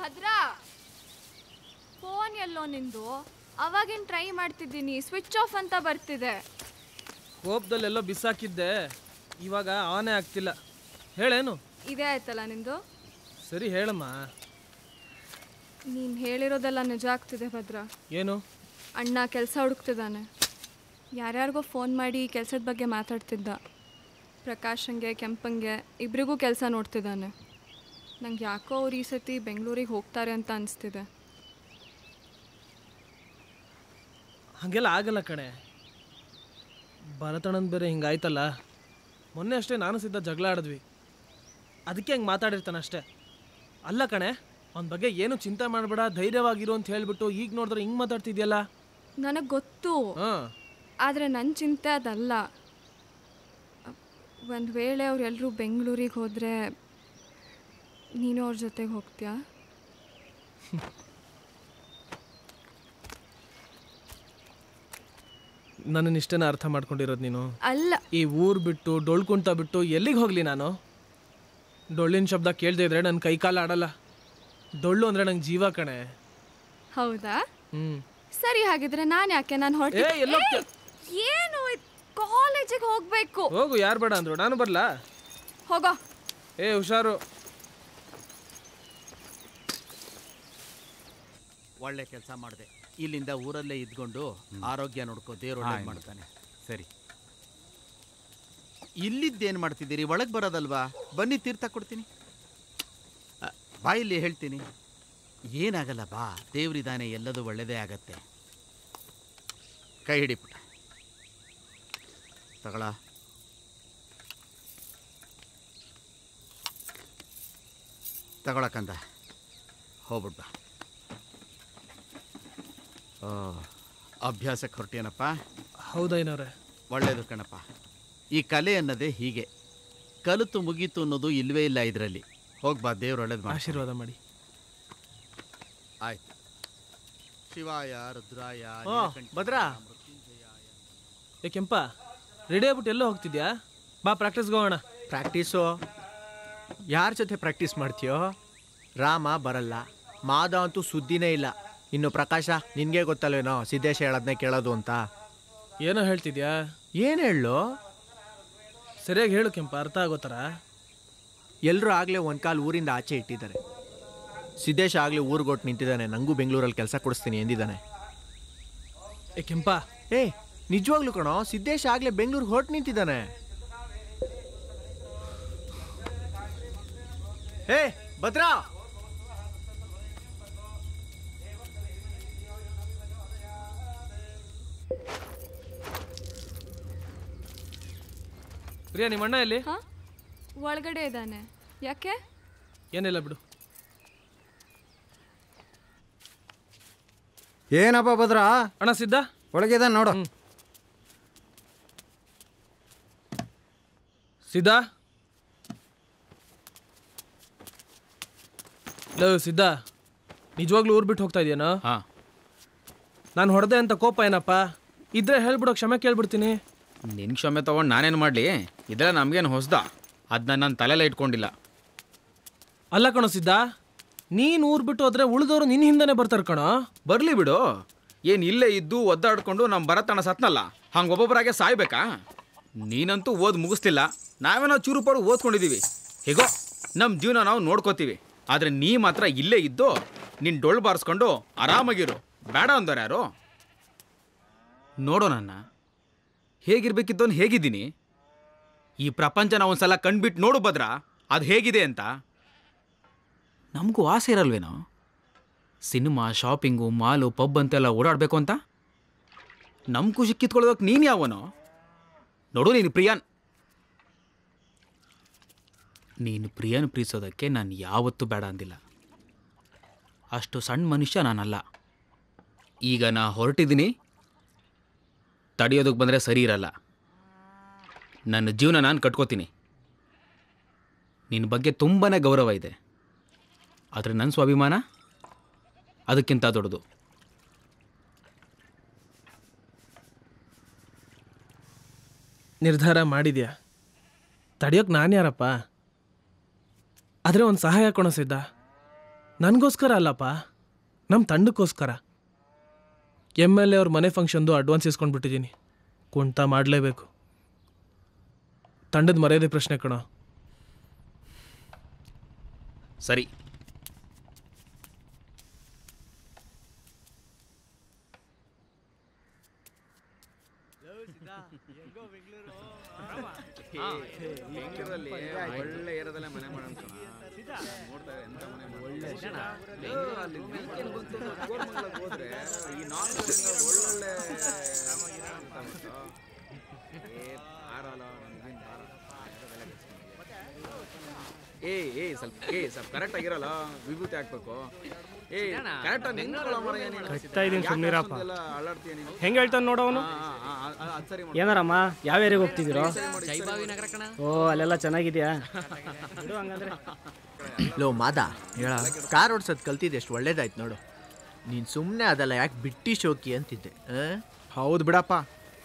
ಭದ್ರಾ, ಫೋನ್ ಎಲ್ಲೋ ನಿಂದು? ಅವಾಗಿನ ಟ್ರೈ ಮಾಡ್ತಿದ್ದೀನಿ, ಸ್ವಿಚ್ ಆಫ್ ಅಂತ ಬರ್ತಿದೆ. ಕೋಪದಲ್ಲೆಲ್ಲೋ ಬಿಸಾಕಿದ್ದೆ, ಇವಾಗ ಆನೇ ಆಗ್ತಿಲ್ಲ. ಹೇಳೇನು? ಇದೇ ಆಯ್ತಲ್ಲ ನಿಂದು? ಸರಿ ಹೇಳಮ್ಮ. ನೀನು ಹೇಳಿರೋದೆಲ್ಲ ನಿಜ ಆಗ್ತಿದೆ ಭದ್ರ. ಏನು? ಅಣ್ಣ ಕೆಲಸ ಹುಡುಕ್ತಿದ್ದಾನೆ. ಯಾರ್ಯಾರಿಗೋ ಫೋನ್ ಮಾಡಿ ಕೆಲಸದ ಬಗ್ಗೆ ಮಾತಾಡ್ತಿದ್ದ. ಪ್ರಕಾಶಂಗೆ ಕೆಂಪಂಗೆ ಇಬ್ರಿಗೂ ಕೆಲಸ ನೋಡ್ತಿದ್ದಾನೆ. ನಂಗೆ ಯಾಕೋ ಅವ್ರು ಈ ಸತಿ ಬೆಂಗಳೂರಿಗೆ ಹೋಗ್ತಾರೆ ಅಂತ ಅನಿಸ್ತಿದೆ. ಹಾಗೆಲ್ಲ ಆಗಲ್ಲ ಕಣೆ. ಭರತಣ್ಣನ ಬೇರೆ ಹಿಂಗಾಯ್ತಲ್ಲ. ಮೊನ್ನೆ ಅಷ್ಟೇ ನಾನು ಸಿದ್ಧ ಜಗಳ ಆಡಿದ್ವಿ. ಅದಕ್ಕೆ ಹಂಗೆ ಮಾತಾಡಿರ್ತಾನಷ್ಟೇ. ಅಲ್ಲ ಕಣೆ, ಅವನ ಬಗ್ಗೆ ಏನು ಚಿಂತೆ ಮಾಡಬೇಡ, ಧೈರ್ಯವಾಗಿರು ಅಂತ ಹೇಳಿಬಿಟ್ಟು ಈಗ ನೋಡಿದ್ರೆ ಹಿಂಗೆ ಮಾತಾಡ್ತಿದ್ಯಲ್ಲ. ನನಗೆ ಗೊತ್ತು, ಆದರೆ ನನ್ನ ಚಿಂತೆ ಅದಲ್ಲ. ಒಂದು ವೇಳೆ ಅವರೆಲ್ಲರೂ ಬೆಂಗಳೂರಿಗೆ ಹೋದರೆ ನೀನು ಅವ್ರ ಜೊತೆಗೆ ಹೋಗ್ತೀಯಾ? ನನ್ನನ್ನು ಇಷ್ಟೇನ ಅರ್ಥ ಮಾಡ್ಕೊಂಡಿರೋದು ನೀನು? ಅಲ್ಲ, ಈ ಊರು ಬಿಟ್ಟು ಡೊಳ್ಕುಂಟ ಬಿಟ್ಟು ಎಲ್ಲಿಗೆ ಹೋಗಲಿ ನಾನು? ಡೊಳ್ಳಿನ ಶಬ್ದ ಕೇಳದೇ ಇದ್ರೆ ನನ್ನ ಕೈ ಕಾಲು ಆಡಲ್ಲ. ಡೊಳ್ಳು ಅಂದರೆ ನಂಗೆ ಜೀವ ಕಣೆ. ಹೌದಾ? ಸರಿ, ಹಾಗಿದ್ರೆ ನಾನು ಯಾಕೆ? ನಾನು ಹೊರಟೆ. ಏನು ಕಾಲೇಜಿಗೆ ಹೋಗ್ಬೇಕು. ಹೋಗು, ಯಾರು ಬೇಡ ಅಂದ್ರು, ನಾನು ಬರಲಾ? ಹೋಗೋ. ಹುಷಾರು. ಒಳ್ಳೆ ಕೆಲಸ ಮಾಡಿದೆ. ಇಲ್ಲಿಂದ ಊರಲ್ಲೇ ಇದ್ಕೊಂಡು ಆರೋಗ್ಯ ನೋಡ್ಕೋ, ದೇವ್ರು ಒಳ್ಳೇದು ಮಾಡ್ತಾನೆ. ಸರಿ, ಇಲ್ಲಿದ್ದೇನು ಮಾಡ್ತಿದ್ದೀರಿ? ಒಳಗೆ ಬರೋದಲ್ವಾ? ಬನ್ನಿ, ತೀರ್ಥ ಕೊಡ್ತೀನಿ. ಬಾ, ಇಲ್ಲಿ ಹೇಳ್ತೀನಿ. ಏನಾಗಲ್ಲ, ಬಾ, ದೇವ್ರಿದಾನೆ, ಎಲ್ಲದೂ ಒಳ್ಳೆಯದೇ ಆಗತ್ತೆ. ಕೈ ಹಿಡಿ ಪುಟ್ಟ, ತಗೊಳ. ತಗೊಳಕಂದ, ಹೋಗ್ಬಿಡ್ಬಾ. ಅಭ್ಯಾಸಕ್ಕೆ ಹೊರಟೇನಪ್ಪ? ಹೌದೈನವ್ರೆ. ಒಳ್ಳೇದು ಕಣಪ್ಪ. ಈ ಕಲೆ ಅನ್ನೋದೇ ಹೀಗೆ, ಕಲಿತು ಮುಗೀತು ಅನ್ನೋದು ಇಲ್ಲವೇ ಇಲ್ಲ ಇದರಲ್ಲಿ. ಹೋಗ್ಬಾ, ದೇವ್ರು ಒಳ್ಳೇದು ಮಾಡಿ. ಆಶೀರ್ವಾದ ಮಾಡಿ. ಆಯ್ತು. ಶಿವಾಯ ರುದ್ರಾಯ ಭದ್ರಾ. ಕೆಂಪ, ರೆಡಿ ಆಗ್ಬಿಟ್ಟು ಎಲ್ಲೋ ಹೋಗ್ತಿದ್ಯಾ? ಬಾ, ಪ್ರಾಕ್ಟೀಸ್ಗೆ ಹೋಗೋಣ. ಪ್ರಾಕ್ಟೀಸು? ಯಾರ ಜೊತೆ ಪ್ರಾಕ್ಟೀಸ್ ಮಾಡ್ತೀಯೋ? ರಾಮ ಬರಲ್ಲ, ಮಾಧವ ಅಂತೂ ಸುದ್ದಿನೇ ಇಲ್ಲ. ಇನ್ನು ಪ್ರಕಾಶ, ನಿನಗೆ ಗೊತ್ತಲ್ವೇನೋ ಸಿದ್ದೇಶ ಹೇಳೋದನ್ನೇ ಕೇಳೋದು ಅಂತ. ಏನೋ ಹೇಳ್ತಿದ್ಯಾ? ಏನು ಹೇಳು? ಸರಿಯಾಗಿ ಹೇಳು ಕೆಂಪ, ಅರ್ಥ ಆಗೋ ಥರ. ಎಲ್ಲರೂ ಆಗಲೇ ಒಂದು ಕಾಲು ಊರಿಂದ ಆಚೆ ಇಟ್ಟಿದ್ದಾರೆ. ಸಿದ್ದೇಶ ಆಗಲೇ ಊರಿಗೊಟ್ಟು ನಿಂತಿದ್ದಾನೆ. ನನಗೂ ಬೆಂಗಳೂರಲ್ಲಿ ಕೆಲಸ ಕೊಡಿಸ್ತೀನಿ ಎಂದಿದ್ದಾನೆ. ಕೆಂಪ, ನಿಜವಾಗ್ಲೂ ಕಣೋ, ಸಿದ್ದೇಶ ಆಗಲೇ ಬೆಂಗಳೂರಿಗೆ ಹೊರಟು ನಿಂತಿದ್ದಾನೆ. ಭದ್ರಾ, ಪ್ರಿಯಾ, ನಿಮ್ಮ ಅಣ್ಣ ಎಲ್ಲಿ? ಒಳಗಡೆ ಇದ್ದಾನೆ. ಯಾಕೆ? ಏನಿಲ್ಲ ಬಿಡು. ಏನಪ್ಪ ಭದ್ರಾ? ಅಣ್ಣ ಸಿದ್ಧ ಒಳಗಿದ ನೋಡು. ಸಿದ್ಧ, ಸಿದ್ಧ, ನಿಜವಾಗ್ಲೂ ಊರ್ ಬಿಟ್ಟು ಹೋಗ್ತಾ ಇದೆಯೇನೋ? ನಾನು ಹೊಡೆದೆ ಅಂತ ಕೋಪ ಏನಪ್ಪ? ಇದ್ರೆ ಹೇಳ್ಬಿಡೋ, ಕ್ಷಮೆ ಕೇಳ್ಬಿಡ್ತೀನಿ. ನಿನ್ನ ಕ್ಷಮೆ ತೊಗೊಂಡು ನಾನೇನು ಮಾಡಲಿ? ಇದೆಲ್ಲ ನಮಗೇನು ಹೊಸ್ದ? ಅದನ್ನ ನಾನು ತಲೆಯಲ್ಲೇ ಇಟ್ಕೊಂಡಿಲ್ಲ. ಅಲ್ಲ ಕಣೋ ಸಿದ್ಧ, ನೀನು ಊರು ಬಿಟ್ಟು ಹೋದ್ರೆ ಉಳಿದವರು ನಿನ್ನ ಹಿಂದೆನೇ ಬರ್ತಾರೆ ಕಣೋ. ಬರಲಿ ಬಿಡು. ಏನು ಇಲ್ಲೇ ಇದ್ದು ಒದ್ದಾಡ್ಕೊಂಡು ನಮ್ಮ ಭರತಣ್ಣ ಸತ್ನಲ್ಲ, ಹಂಗೆ ಒಬ್ಬೊಬ್ಬರಾಗೆ ಸಾಯ್ಬೇಕಾ? ನೀನಂತೂ ಓದ್ ಮುಗಿಸ್ತಿಲ್ಲ, ನಾವೇನೋ ಚೂರು ಪಡು ಓದ್ಕೊಂಡಿದ್ದೀವಿ. ಹೇಗೋ ನಮ್ಮ ಜೀವನ ನಾವು ನೋಡ್ಕೋತೀವಿ. ಆದರೆ ನೀ ಮಾತ್ರ ಇಲ್ಲೇ ಇದ್ದು ನಿನ್ನ ಡೊಳ್ಳು ಬಾರಿಸ್ಕೊಂಡು ಆರಾಮಾಗಿರು. ಬೇಡ ಅಂದವ್ರು ಯಾರು? ನೋಡೋ, ನನ್ನ ಹೇಗಿರ್ಬೇಕಿದ್ದವನು ಹೇಗಿದ್ದೀನಿ. ಈ ಪ್ರಪಂಚನ ಒಂದ್ಸಲ ಕಂಡ್ಬಿಟ್ಟು ನೋಡು ಭದ್ರ, ಅದು ಹೇಗಿದೆ ಅಂತ. ನಮಗೂ ಆಸೆ ಇರಲ್ವೇನೋ ಸಿನಿಮಾ, ಶಾಪಿಂಗು, ಮಾಲು, ಪಬ್ ಅಂತೆಲ್ಲ ಓಡಾಡಬೇಕು ಅಂತ? ನಮ್ಮ ಖುಷಿ ಕಿತ್ಕೊಳ್ಳೋದಕ್ಕೆ ನೀನು ಯಾವನೋ? ನೋಡು, ನೀನು ಪ್ರಿಯನ್ ಪ್ರೀತಿಸೋದಕ್ಕೆ ನಾನು ಯಾವತ್ತೂ ಬೇಡ ಅಂದಿಲ್ಲ. ಅಷ್ಟು ಸಣ್ಣ ಮನುಷ್ಯ ನಾನಲ್ಲ. ಈಗ ನಾ ಹೊರಟಿದ್ದೀನಿ, ತಡೆಯೋದಕ್ಕೆ ಬಂದರೆ ಸರಿ ಇರಲ್ಲ. ನನ್ನ ಜೀವನ ನಾನು ಕಟ್ಕೋತೀನಿ. ನಿನ್ನ ಬಗ್ಗೆ ತುಂಬಾ ಗೌರವ ಇದೆ, ಆದರೆ ನನ್ನ ಸ್ವಾಭಿಮಾನ ಅದಕ್ಕಿಂತ ದೊಡ್ಡದು. ನಿರ್ಧಾರ ಮಾಡಿದ್ಯಾ? ತಡೆಯೋಕೆ ನಾನು ಯಾರಪ್ಪ? ಆದರೆ ಒಂದು ಸಹಾಯ ಕೊಣಿಸಿದ್ದ, ನನಗೋಸ್ಕರ ಅಲ್ಲಪ್ಪ, ನಮ್ಮ ತಂಡಕ್ಕೋಸ್ಕರ. MLA ಅವ್ರ ಮನೆ ಫಂಕ್ಷನ್ದು ಅಡ್ವಾನ್ಸ್ ಇಸ್ಕೊಂಡ್ಬಿಟ್ಟಿದ್ದೀನಿ. ಕುಂಟ ಮಾಡಲೇಬೇಕು. ತಂಡದ ಮರ್ಯಾದೆ ಪ್ರಶ್ನೆ ಕಣೋ. ಸರಿ, ಬೆಂಗಳೂರಲ್ಲಿ ಒಳ್ಳೆ ಏರಿಯಾದಲ್ಲೇ ಮನೆ ಮಾಡೋಣ ಕಣ. ನೋಡ್ತಾ ಇರು ಎಂತ ಮನೆ ಅಲ್ಲಿ weekend ಬಂತು ಕೋರಮಂಗಲಕ್ಕೆ ಹೋದ್ರೆ ಈ ನಾರ್ತ್ ಒಳ್ಳೆ ಸ್ವಲ್ಪ ಕರೆಕ್ಟ್ ಆಗಿರಲ್ಲ, ವಿಭೂತಿ ಹಾಕ್ಬೇಕು. ಕಟ್ತಾ ಇದೀನಿ ಸುಮ್ನಿರಪ್ಪ. ಹೆಂಗ್ ಹೇಳ್ತಾನೆ ನೋಡು ಅವನು. ಏನಾರಮ್ಮ ಯಾವ ಏರಿಯಾಗೆ ಹೋಗ್ತಿದ್ದೀರೋ? ಓ ಅಲ್ಲೆಲ್ಲ ಚೆನ್ನಾಗಿದ್ಯಾ? ಲೋ ಮಾದ ಹೇಳ, ಕಾರ್ ಓಡ್ಸೋದು ಕಲ್ತಿದ್ದೆ ಎಷ್ಟು ಒಳ್ಳೇದಾಯ್ತು ನೋಡು. ನೀನು ಸುಮ್ಮನೆ ಅದಲ್ಲ ಯಾಕೆ ಬಿಟ್ಟಿ ಶೋಕಿ ಅಂತಿದ್ದೆ. ಹೌದು ಬಿಡಪ್ಪ.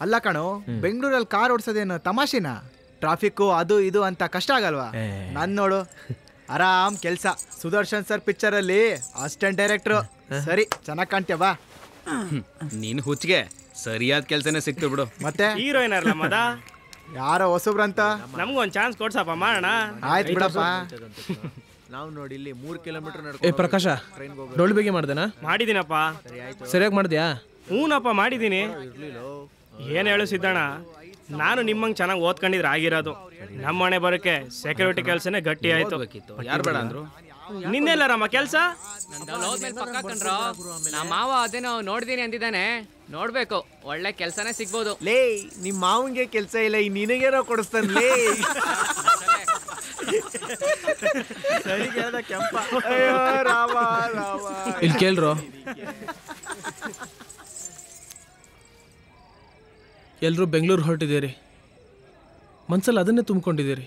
ಅಲ್ಲ ಕಣೋ, ಬೆಂಗಳೂರಲ್ಲಿ ಕಾರ್ ಓಡಿಸೋದೇನು ತಮಾಷೆನಾ? ಟ್ರಾಫಿಕ್ಕು ಅದು ಇದು ಅಂತ ಕಷ್ಟ ಆಗಲ್ವಾ? ನಾನು ನೋಡು ಆರಾಮ್ ಕೆಲಸ. ಸುದರ್ಶನ್ ಸರ್ ಪಿಕ್ಚರಲ್ಲಿ ಅಸಿಸ್ಟೆಂಟ್ ಡೈರೆಕ್ಟ್ರು. ಸರಿ ಚೆನ್ನಾಗಿ ಕಾಣ್ತೀಯ ಬಾ. ನೀನು ಹುಚ್ಚಿಗೆ ಸರಿಯಾದ ಕೆಲಸನೇ ಸಿಕ್ತು ಬಿಡು. ಮತ್ತೆ ಹೀರೋಯಿನ್ ಅರ್ಲ ಮದ ಯಾರೋ ಹೊಸಬ್ರಂತ ನಮ್ಗೂ ಒಂದು ಚಾನ್ಸ್ ಕೊಡ್ಸಪ್ಪ ಮಾಡೋಣ. ಆಯ್ತು ಬಿಡಪ್ಪ. ನಾವು ನೋಡಿ ಇಲ್ಲಿ 3 ಕಿಲೋಮೀಟರ್ ಏ ಪ್ರಕಾಶ, ಡೊಳ್ಳು ಬೇಗ ಮಾಡ್ದೇನಾ? ಮಾಡಿದ್ದೀನಪ್ಪ. ಸರಿಯಾಗಿ ಮಾಡಿದ್ಯಾ? ಹೂನಪ್ಪ ಮಾಡಿದ್ದೀನಿ. ಏನು ಹೇಳು ಸಿದ್ದಣ್ಣ, ನಾನು ನಿಮ್ಮಂಗೆ ಚೆನ್ನಾಗಿ ಓದ್ಕೊಂಡಿದ್ರೆ ಆಗಿರೋದು. ನಮ್ಮ ಮನೆ ಬರೋಕ್ಕೆ ಸೆಕ್ಯೂರಿಟಿ ಕೆಲಸನೇ ಗಟ್ಟಿ ಆಯ್ತು. ಯಾರು ಬೇಡ ಅಂದ್ರು? ನಿನ್ನೆಲ್ಲರಮ್ಮ ಕೆಲಸ ಪಕ್ಕ ಕಂಡ್ರು. ನಮ್ಮ ಮಾವ ಅದೇನೋ ನೋಡ್ದೀನಿ ಅಂದಿದ್ದಾನೆ, ನೋಡ್ಬೇಕು. ಒಳ್ಳೆ ಕೆಲಸನೇ ಸಿಗ್ಬೋದು. ಲೇ ನಿಮ್ಮ ಮಾವಂಗೆ ಕೆಲಸ ಇಲ್ಲ, ಈ ನಿನಗೇನೋ ಕೊಡಿಸ್ತಾನೆ. ಸರಿ ಕೇಳ್ದ ಕೆಂಪ. ಅಯ್ಯೋ ರಾಮ ರಾಮ. ಇಲ್ಲಿ ಕೇಳ್ರು, ಎಲ್ಲರೂ ಬೆಂಗಳೂರು ಹೊರಟಿದ್ದೀರಿ, ಮನ್ಸಲ್ಲಿ ಅದನ್ನೇ ತುಂಬಿಕೊಂಡಿದ್ದೀರಿ.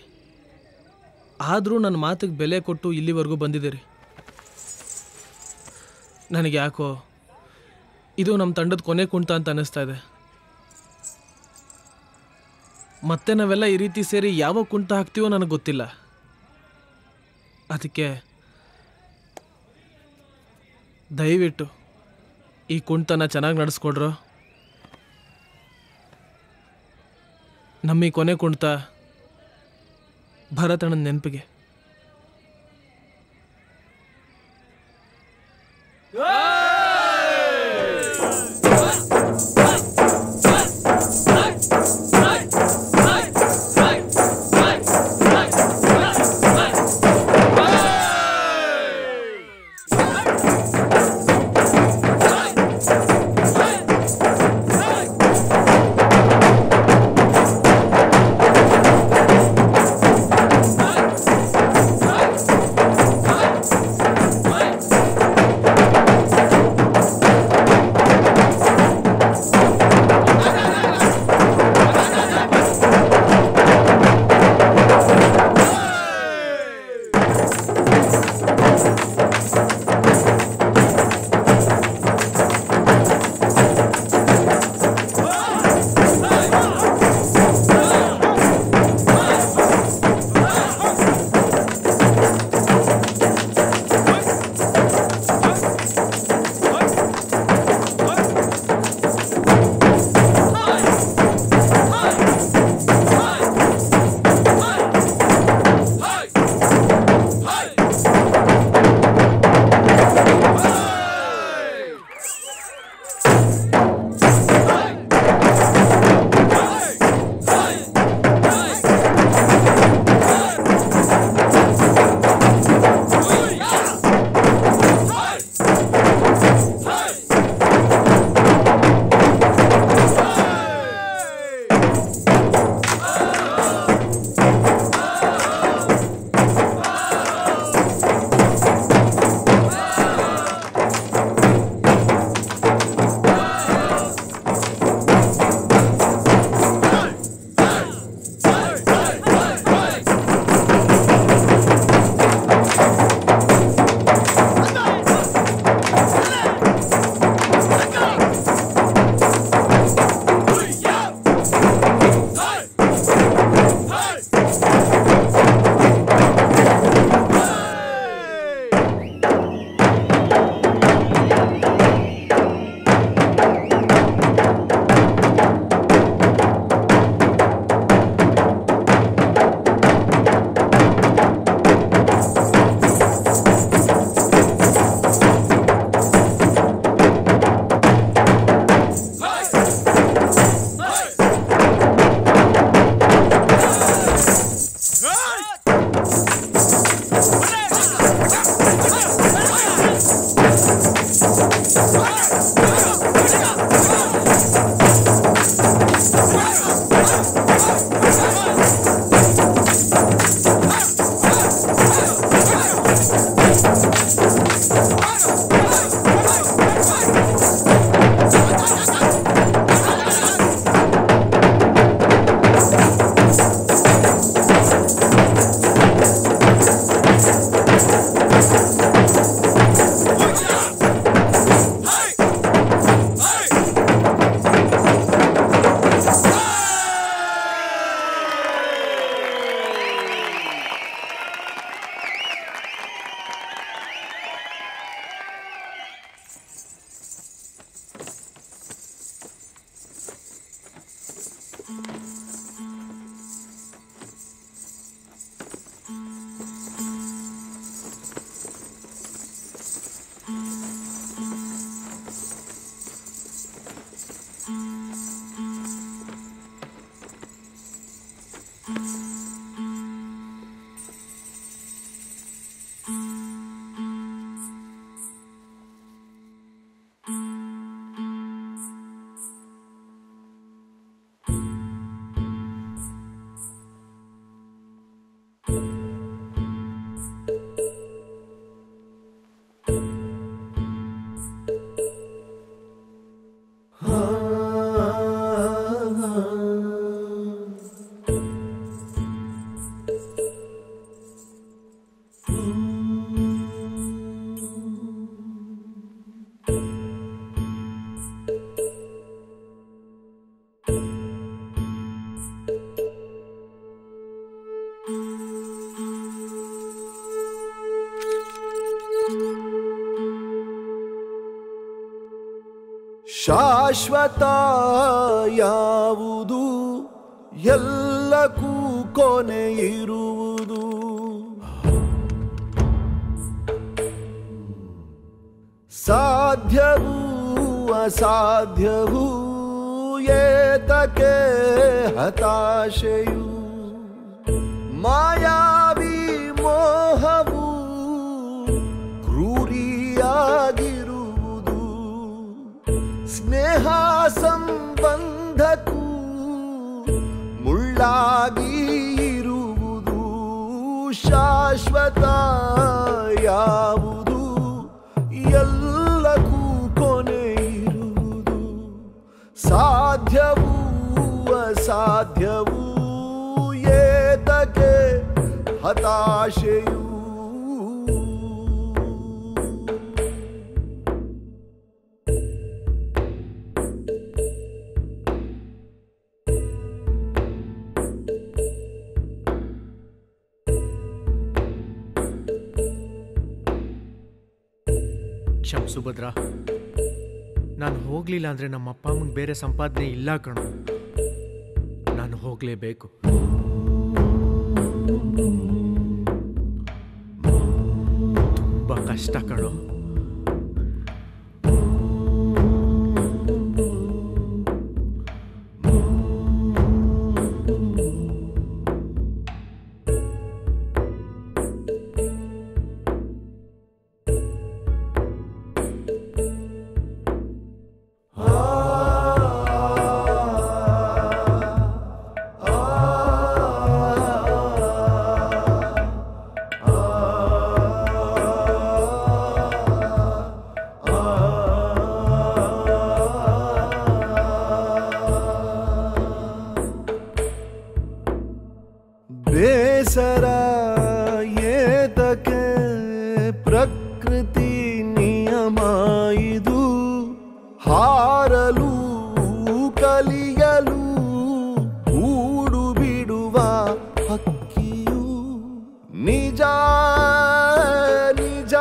ಆದರೂ ನನ್ನ ಮಾತಿಗೆ ಬೆಲೆ ಕೊಟ್ಟು ಇಲ್ಲಿವರೆಗೂ ಬಂದಿದ್ದೀರಿ. ನನಗೆ ಯಾಕೋ ಇದು ನಮ್ಮ ತಂಡದ ಕೊನೆ ಕುಂಟ ಅಂತ ಅನ್ನಿಸ್ತಾ ಇದೆ. ಮತ್ತೆ ನಾವೆಲ್ಲ ಈ ರೀತಿ ಸೇರಿ ಯಾವ ಕುಂಟ ಹಾಕ್ತೀವೋ ನನಗೆ ಗೊತ್ತಿಲ್ಲ. ಅದಕ್ಕೆ ದಯವಿಟ್ಟು ಈ ಕುಂಟನ ಚೆನ್ನಾಗಿ ನಡೆಸ್ಕೊಡ್ರು. ನಮ್ಮ ಈ ಕೊನೆ ಕುಂಟ ಭರತಣ್ಣನ ನೆನಪಿಗೆ. ಶಾಶ್ವತ ಯಾವುದು ಎಲ್ಲಕ್ಕೂ ಕೊನೆ ಇರುವುದು ಸಾಧ್ಯವೂ ಅಸಾಧ್ಯವೂ ಏತಕ್ಕೆ ಹತಾಶೆಯು ಮಾಯಾವಿ ಮೋಹವು ಕ್ರೂರಿಯಾಗಿರುವುದು ಸ್ನೇಹ ಸಂಬಂಧಕ್ಕೂ ಮುಳ್ಳಾಗಿ ಇರುವುದು ಶಾಶ್ವತ ಯಾವುದು ಎಲ್ಲಕ್ಕೂ ಕೊನೆ ಇರುವುದು ಸಾಧ್ಯವೂ ಅಸಾಧ್ಯವೂ ಏತಕ್ಕೆ ಹತಾಶೆಯು ಸುಭದ್ರ, ನಾನು ಹೋಗ್ಲಿಲ್ಲ ಅಂದ್ರೆ ನಮ್ಮ ಅಪ್ಪ ಅಮ್ಮಂಗೆ ಬೇರೆ ಸಂಪಾದನೆ ಇಲ್ಲ ಕಣೋ. ನಾನು ಹೋಗ್ಲೇಬೇಕು. ತುಂಬಾ ಕಷ್ಟ ಕಣೋ. ಬೇಸರ ಏತಕ್ಕೆ ಪ್ರಕೃತಿ ನಿಯಮ ಇದು ಹಾರಲು ಕಲಿಯಲು ಗೂಡು ಬಿಡುವ ಹಕ್ಕಿಯು ನಿಜ ನಿಜ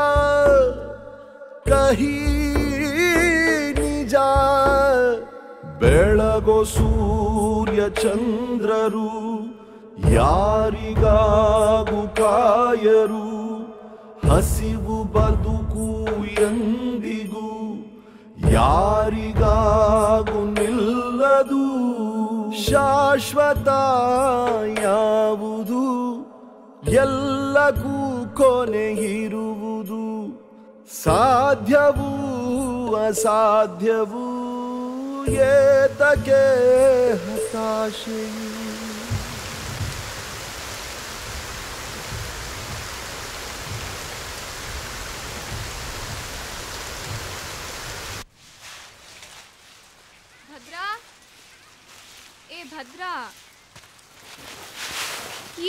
ಕಹಿ ನಿಜ ಬೆಳಗೋ ಸೂರ್ಯ ಚಂದ್ರರು ಯಾರಿಗಾಗೂ ಕಾಯರು ಹಸಿವು ಬದುಕು ಎಂದಿಗೂ ಯಾರಿಗಾಗೂ ನಿಲ್ಲದು ಶಾಶ್ವತ ಯಾವುದು ಎಲ್ಲಕ್ಕೂ ಕೊನೆ ಇರುವುದು ಸಾಧ್ಯವೂ ಅಸಾಧ್ಯವೂ ಏತಕ್ಕೆ ಹತಾಶೆಯು ಭದ್ರಾ,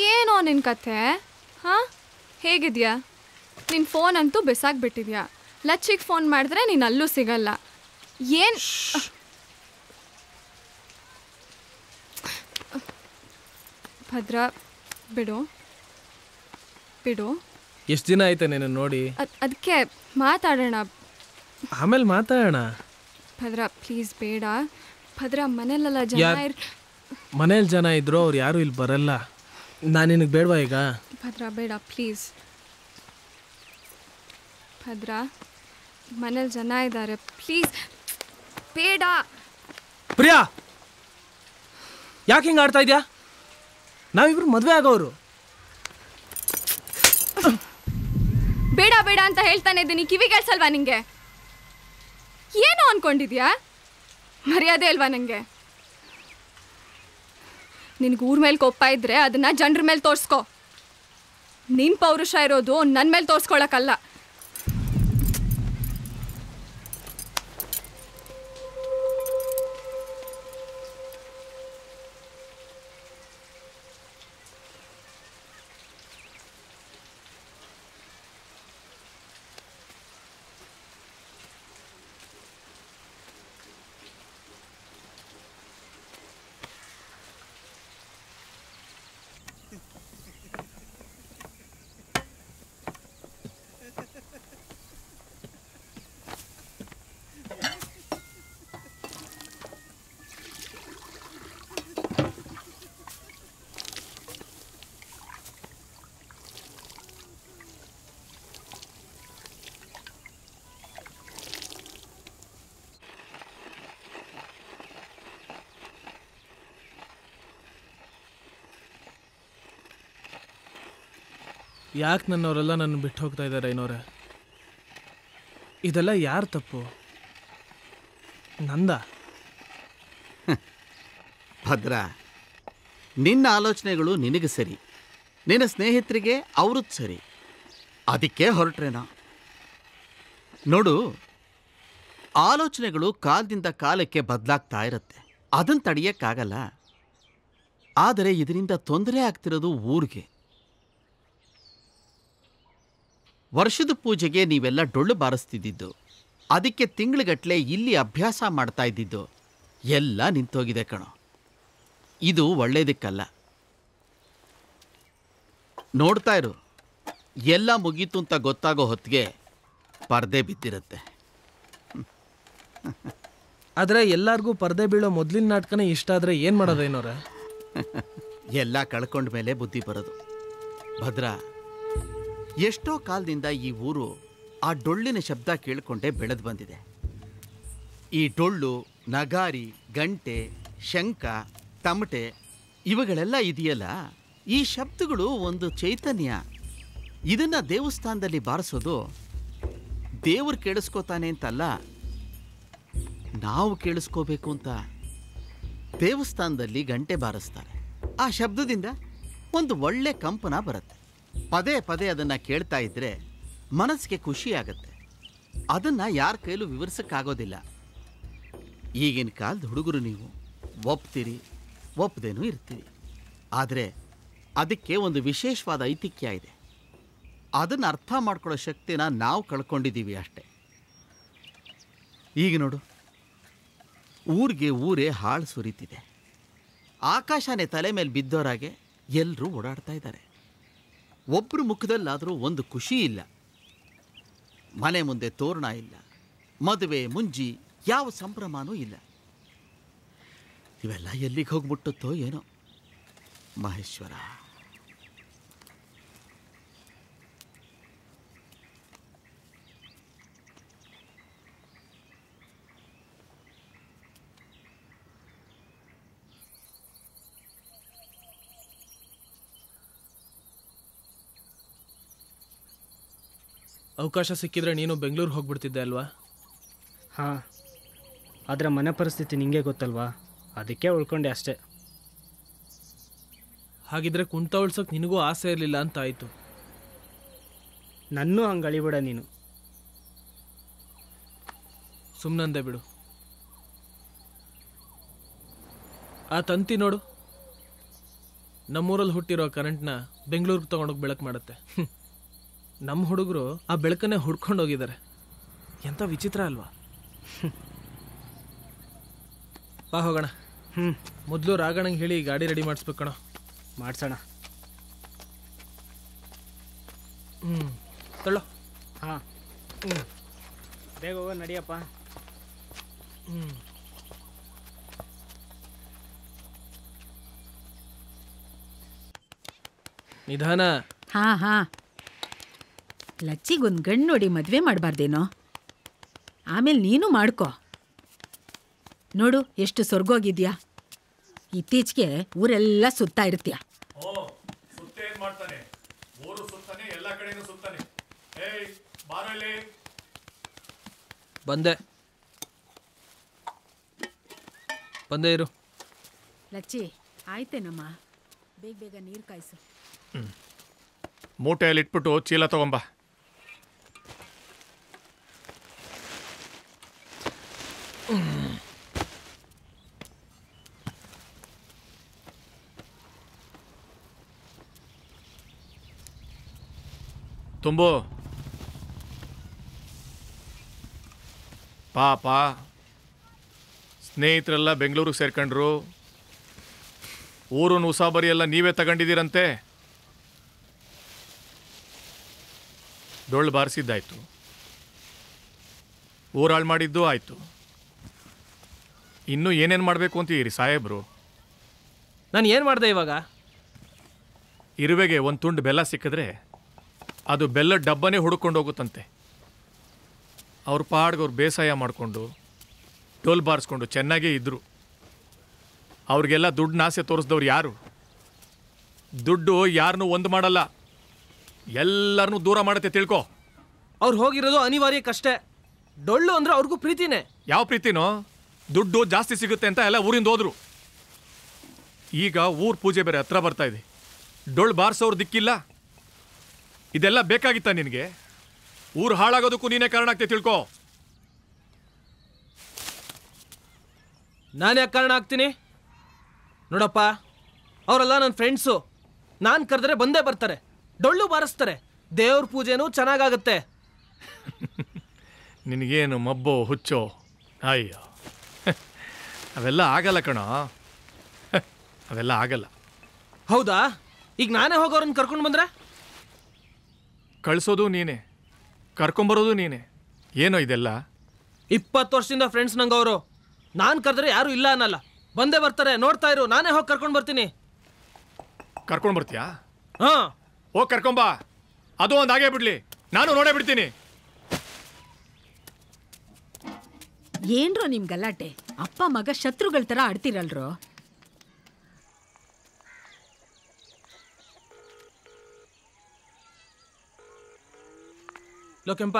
ಏನೋ ನಿನ್ನ ಕಥೆ? ಹಾಂ, ಹೇಗಿದ್ಯಾ? ನಿನ್ನ ಫೋನ್ ಅಂತೂ ಬಿಸಾಕ್ಬಿಟ್ಟಿದ್ಯಾ. ಲಚ್ಚಿಗೆ ಫೋನ್ ಮಾಡಿದ್ರೆ ನೀನು ಅಲ್ಲೂ ಸಿಗಲ್ಲ. ಏನು ಭದ್ರಾ, ಬಿಡು ಬಿಡು. ಎಷ್ಟು ದಿನ ಆಯ್ತಾ ನೀನು ನೋಡಿ? ಅದಕ್ಕೆ ಮಾತಾಡೋಣ, ಆಮೇಲೆ ಮಾತಾಡೋಣ. ಭದ್ರಾ ಪ್ಲೀಸ್ ಬೇಡ. ಭದ್ರಾ, ಮನೇಲೆಲ್ಲ ಜನ ಮನೇಲಿ ಜನ ಇದ್ರು ಅವ್ರು ಯಾರು ಇಲ್ಲಿ ಬರಲ್ಲ. ನಾನು ನಿನಗೆ ಬೇಡವಾ ಈಗ? ಭದ್ರಾ ಬೇಡ ಪ್ಲೀಸ್. ಭದ್ರಾ, ಮನೇಲಿ ಜನ ಇದ್ದಾರೆ, ಪ್ಲೀಸ್ ಬೇಡ. ಪ್ರಿಯಾ, ಯಾಕೆ ಹಿಂಗೆ ಆಡ್ತಾ ಇದೆಯಾ? ನಾವಿಬ್ರು ಮದುವೆ ಆಗೋರು. ಬೇಡ ಬೇಡ ಅಂತ ಹೇಳ್ತಾನೆ ಇದ್ದೀನಿ, ಕಿವಿ ಕೇಳಿಸಲ್ವಾ ನಿಂಗೆ? ಏನೋ ಅನ್ಕೊಂಡಿದ್ಯಾ? ಮರ್ಯಾದೆ ಅಲ್ವಾ ನನಗೆ? ನಿನಗೆ ಊರ ಮೇಲೆ ಕೋಪ ಇದ್ರೆ ಅದನ್ನ ಜನರ ಮೇಲೆ ತೋರಿಸ್ಕೊ. ನಿನ್ನ ಪೌರುಷ ಇರೋದು ನನ್ನ ಮೇಲೆ ತೋರಿಸ್ಕೊಳಕ್ಕಲ್ಲ. ಯಾಕೆ ನನ್ನವರೆಲ್ಲ ನನ್ನ ಬಿಟ್ಟು ಹೋಗ್ತಾ ಇದ್ದಾರೆ ಏನೋರೆ? ಇದೆಲ್ಲ ಯಾರು ತಪ್ಪು? ನಂದ? ಭದ್ರ, ನಿನ್ನ ಆಲೋಚನೆಗಳು ನಿನಗೆ ಸರಿ, ನಿನ್ನ ಸ್ನೇಹಿತರಿಗೆ ಅವ್ರದ್ದು ಸರಿ, ಅದಕ್ಕೆ ಹೊರಟ್ರೇನೋ. ನೋಡು, ಆಲೋಚನೆಗಳು ಕಾಲದಿಂದ ಕಾಲಕ್ಕೆ ಬದಲಾಗ್ತಾ ಇರುತ್ತೆ, ಅದನ್ನು ತಡೆಯೋಕ್ಕಾಗಲ್ಲ. ಆದರೆ ಇದರಿಂದ ತೊಂದರೆ ಆಗ್ತಿರೋದು ಊರಿಗೆ. ವರ್ಷದ ಪೂಜೆಗೆ ನೀವೆಲ್ಲ ಡೊಳ್ಳು ಬಾರಿಸ್ತಿದ್ದಿದ್ದು, ಅದಕ್ಕೆ ತಿಂಗಳುಗಟ್ಟಲೆ ಇಲ್ಲಿ ಅಭ್ಯಾಸ ಮಾಡ್ತಾ ಇದ್ದಿದ್ದು ಎಲ್ಲ ನಿಂತೋಗಿದೆ ಕಣೋ. ಇದು ಒಳ್ಳೇದಕ್ಕಲ್ಲ. ನೋಡ್ತಾ ಇರು, ಎಲ್ಲ ಮುಗೀತು ಅಂತ ಗೊತ್ತಾಗೋ ಹೊತ್ತಿಗೆ ಪರ್ದೆ ಬಿದ್ದಿರುತ್ತೆ. ಆದರೆ ಎಲ್ಲರಿಗೂ ಪರ್ದೆ ಬೀಳೋ ಮೊದಲಿನ ನಾಟಕನೇ ಇಷ್ಟ ಆದರೆ ಏನು ಮಾಡೋದೇನೋರೆ? ಎಲ್ಲ ಕಳ್ಕೊಂಡ ಮೇಲೆ ಬುದ್ಧಿ ಬರೋದು. ಭದ್ರ, ಎಷ್ಟೋ ಕಾಲದಿಂದ ಈ ಊರು ಆ ಡೊಳ್ಳಿನ ಶಬ್ದ ಕೇಳಿಕೊಂಡೇ ಬೆಳೆದು ಬಂದಿದೆ. ಈ ಡೊಳ್ಳು, ನಗಾರಿ, ಗಂಟೆ, ಶಂಖ, ತಮಟೆ ಇವುಗಳೆಲ್ಲ ಇದೆಯಲ್ಲ, ಈ ಶಬ್ದಗಳು ಒಂದು ಚೈತನ್ಯ. ಇದನ್ನು ದೇವಸ್ಥಾನದಲ್ಲಿ ಬಾರಿಸೋದು ದೇವರು ಕೇಳಿಸ್ಕೋತಾನೆ ಅಂತಲ್ಲ, ನಾವು ಕೇಳಿಸ್ಕೋಬೇಕು ಅಂತ. ದೇವಸ್ಥಾನದಲ್ಲಿ ಗಂಟೆ ಬಾರಿಸ್ತಾರೆ, ಆ ಶಬ್ದದಿಂದ ಒಂದು ಒಳ್ಳೆ ಕಂಪನ ಬರುತ್ತೆ. ಪದೇ ಪದೇ ಅದನ್ನು ಕೇಳ್ತಾ ಇದ್ದರೆ ಮನಸ್ಸಿಗೆ ಖುಷಿಯಾಗತ್ತೆ. ಅದನ್ನು ಯಾರ ಕೈಲೂ ವಿವರಿಸೋಕ್ಕಾಗೋದಿಲ್ಲ. ಈಗಿನ ಕಾಲದ ಹುಡುಗರು ನೀವು ಒಪ್ತೀರಿ, ಒಪ್ಪದೇನೂ ಇರ್ತೀರಿ. ಆದರೆ ಅದಕ್ಕೆ ಒಂದು ವಿಶೇಷವಾದ ಐತಿಹ್ಯ ಇದೆ. ಅದನ್ನು ಅರ್ಥ ಮಾಡ್ಕೊಳ್ಳೋ ಶಕ್ತಿನ ನಾವು ಕಳ್ಕೊಂಡಿದ್ದೀವಿ ಅಷ್ಟೆ. ಈಗ ನೋಡು, ಊರಿಗೆ ಊರೇ ಹಾಳು ಸುರಿತಿದೆ. ಆಕಾಶನೇ ತಲೆ ಮೇಲೆ ಬಿದ್ದೋರಾಗೆ ಎಲ್ಲರೂ ಓಡಾಡ್ತಾ ಇದ್ದಾರೆ. ಒಬ್ಬರು ಮುಖದಲ್ಲಾದರೂ ಒಂದು ಖುಷಿ ಇಲ್ಲ. ಮನೆ ಮುಂದೆ ತೋರಣ ಇಲ್ಲ, ಮದುವೆ ಮುಂಜಿ ಯಾವ ಸಂಭ್ರಮನೂ ಇಲ್ಲ. ಇವೆಲ್ಲ ಎಲ್ಲಿಗೆ ಹೋಗ್ಬಿಟ್ಟುತ್ತೋ ಏನೋ ಮಹೇಶ್ವರ. ಅವಕಾಶ ಸಿಕ್ಕಿದ್ರೆ ನೀನು ಬೆಂಗಳೂರು ಹೋಗ್ಬಿಡ್ತಿದ್ದೆ ಅಲ್ವಾ? ಹಾಂ, ಆದರೆ ಮನೆ ಪರಿಸ್ಥಿತಿ ನಿಂಗೆ ಗೊತ್ತಲ್ವಾ, ಅದಕ್ಕೆ ಉಳ್ಕೊಂಡೆ ಅಷ್ಟೇ. ಹಾಗಿದ್ರೆ ಕುಂತ ಉಳ್ಸೋಕೆ ನಿನಗೂ ಆಸೆ ಇರಲಿಲ್ಲ ಅಂತ ಆಯಿತು. ನನ್ನೂ ಹಂಗೆ ಅಳಿಬೇಡ ನೀನು. ಸುಮ್ಮನಂದೆ ಬಿಡು. ಆ ತಂತಿ ನೋಡು, ನಮ್ಮೂರಲ್ಲಿ ಹುಟ್ಟಿರೋ ಕರೆಂಟ್ನ ಬೆಂಗಳೂರಿಗೆ ತೊಗೊಂಡೋಗಿ ಬೆಳಕು ಮಾಡುತ್ತೆ. ನಮ್ಮ ಹುಡುಗರು ಆ ಬೆಳಕನ್ನೇ ಹುಡ್ಕೊಂಡು ಹೋಗಿದ್ದಾರೆ. ಎಂಥ ವಿಚಿತ್ರ ಅಲ್ವಾ? ಬಾ ಹೋಗೋಣ. ಮೊದಲು ರಾಗಣ್ಣಂಗೆ ಹೇಳಿ ಗಾಡಿ ರೆಡಿ ಮಾಡಿಸ್ಬೇಕಣ. ಮಾಡ್ಸೋಣ. ತಳ್ಳೋ. ಹಾಂ, ಬೇಗ ಹೋಗೋ ನಡಿಯಪ್ಪ. ನಿಧಾನ. ಹಾ ಹಾ, ಲಚ್ಚಿಗೊಂದು ಗಂಡು ನೋಡಿ ಮದುವೆ ಮಾಡಬಾರ್ದೇನೋ? ಆಮೇಲೆ ನೀನು ಮಾಡ್ಕೋ. ನೋಡು ಎಷ್ಟು ಸ್ವರ್ಗೋಗಿದ್ಯಾ. ಇತ್ತೀಚೆಗೆ ಊರೆಲ್ಲ ಸುತ್ತಾ ಇರ್ತೀಯ. ಬಂದೆ ಬಂದೆ ಇರು. ಲಚ್ಚಿ ಆಯ್ತೇನಮ್ಮ, ಬೇಗ ಬೇಗ ನೀರು ಕಾಯಿಸು. ಮೂಟೆಯಲ್ಲಿ ಇಟ್ಬಿಟ್ಟು ಚೀಲ ತಗೊಂಬ. ತುಂಬು. ಪಾಪ ಸ್ನೇಹಿತರೆಲ್ಲ ಬೆಂಗಳೂರಿಗೆ ಸೇರ್ಕೊಂಡ್ರು. ಊರಿನ ಉಸಾಬರಿ ಎಲ್ಲ ನೀವೇ ತಗೊಂಡಿದ್ದೀರಂತೆ. ಡೊಳ್ಳು ಬಾರಿಸಿದ್ದಾಯ್ತು, ಊರಾಳು ಮಾಡಿದ್ದು ಆಯಿತು. ಇನ್ನೂ ಏನೇನು ಮಾಡಬೇಕು ಅಂತೀರಿ ಸಾಹೇಬ್ರು? ನಾನು ಏನು ಮಾಡಿದೆ ಇವಾಗ? ಇರುವೆಗೆ ಒಂದು ತುಂಡು ಬೆಲ್ಲ ಸಿಕ್ಕಿದ್ರೆ ಅದು ಬೆಲ್ಲದ ಡಬ್ಬನೇ ಹುಡ್ಕೊಂಡು ಹೋಗುತ್ತಂತೆ. ಅವ್ರ ಪಾಡ್ಗೆ ಅವ್ರು ಬೇಸಾಯ ಮಾಡಿಕೊಂಡು ಡೋಲ್ ಬಾರಿಸ್ಕೊಂಡು ಚೆನ್ನಾಗೇ ಇದ್ದರು. ಅವ್ರಿಗೆಲ್ಲ ದುಡ್ಡು ಆಸೆ ತೋರಿಸಿದವ್ರು ಯಾರು? ದುಡ್ಡು ಯಾರನ್ನೂ ಒಂದು ಮಾಡಲ್ಲ, ಎಲ್ಲರನ್ನೂ ದೂರ ಮಾಡತ್ತೆ ತಿಳ್ಕೊ. ಅವ್ರು ಹೋಗಿರೋದು ಅನಿವಾರ್ಯಕ್ಕಷ್ಟೇ. ಡೊಳ್ಳು ಅಂದ್ರೆ ಅವ್ರಿಗೂ ಪ್ರೀತಿನೇ. ಯಾವ ಪ್ರೀತಿನೋ? ದುಡ್ಡು ಜಾಸ್ತಿ ಸಿಗುತ್ತೆ ಅಂತ ಎಲ್ಲ ಊರಿಂದ ಹೋದ್ರು. ಈಗ ಊರ್ ಪೂಜೆ ಬೇರೆ ಹತ್ರ ಬರ್ತಾ ಇದೆ. ಡೊಳ್ಳು ಬಾರ್ಸೋರು ದಿಕ್ಕಿಲ್ಲ. ಇದೆಲ್ಲ ಬೇಕಾಗಿತ್ತ ನಿನಗೆ? ಊರು ಹಾಳಾಗೋದಕ್ಕೂ ನೀನೇ ಕಾರಣ ಆಗ್ತೇ ತಿಳ್ಕೊ. ನಾನು ಯಾಕೆ ಕಾರಣ ಆಗ್ತೀನಿ? ನೋಡಪ್ಪ, ಅವರೆಲ್ಲ ನನ್ನ ಫ್ರೆಂಡ್ಸು. ನಾನು ಕರೆದ್ರೆ ಬಂದೇ ಬರ್ತಾರೆ, ಡೊಳ್ಳು ಬಾರಿಸ್ತಾರೆ, ದೇವ್ರ ಪೂಜೆನೂ ಚೆನ್ನಾಗಾಗತ್ತೆ. ನಿನಗೇನು ಮಬ್ಬೋ ಹುಚ್ಚೋ? ಅಯ್ಯೋ, ಅವೆಲ್ಲ ಆಗಲ್ಲ ಕಣೋ, ಅವೆಲ್ಲ ಆಗಲ್ಲ. ಹೌದಾ? ಈಗ ನಾನೇ ಹೋಗೋರನ್ನ ಕರ್ಕೊಂಡು ಬಂದ್ರೆ? ಕಳಿಸೋದು ನೀನೆ, ಕರ್ಕೊಂಬರೋದು ನೀನೆ. ಏನೋ ಇದೆಲ್ಲ? 20 ವರ್ಷದಿಂದ ಫ್ರೆಂಡ್ಸ್ ನಂಗೆ ಅವರು. ನಾನು ಕರೆದ್ರೆ ಯಾರು ಇಲ್ಲ ಅನ್ನಲ್ಲ, ಬಂದೇ ಬರ್ತಾರೆ. ನೋಡ್ತಾ ಇರು, ನಾನೇ ಹೋಗಿ ಕರ್ಕೊಂಡು ಬರ್ತೀನಿ. ಕರ್ಕೊಂಡು ಬರ್ತೀಯಾ? ಹಾ, ಹೋಗಿ ಕರ್ಕೊಂಬಾ. ಅದು ಒಂದು ಆಗೇ ಬಿಡ್ಲಿ, ನಾನು ನೋಡೇ ಬಿಡ್ತೀನಿ. ಏನ್ರೋ ನಿಮ್ ಗಲಾಟೆ? ಅಪ್ಪ ಮಗ ಶತ್ರುಗಳ ತರ ಆಡ್ತಿರಲ್ರೋ. ಲೋ ಕೆಂಪ,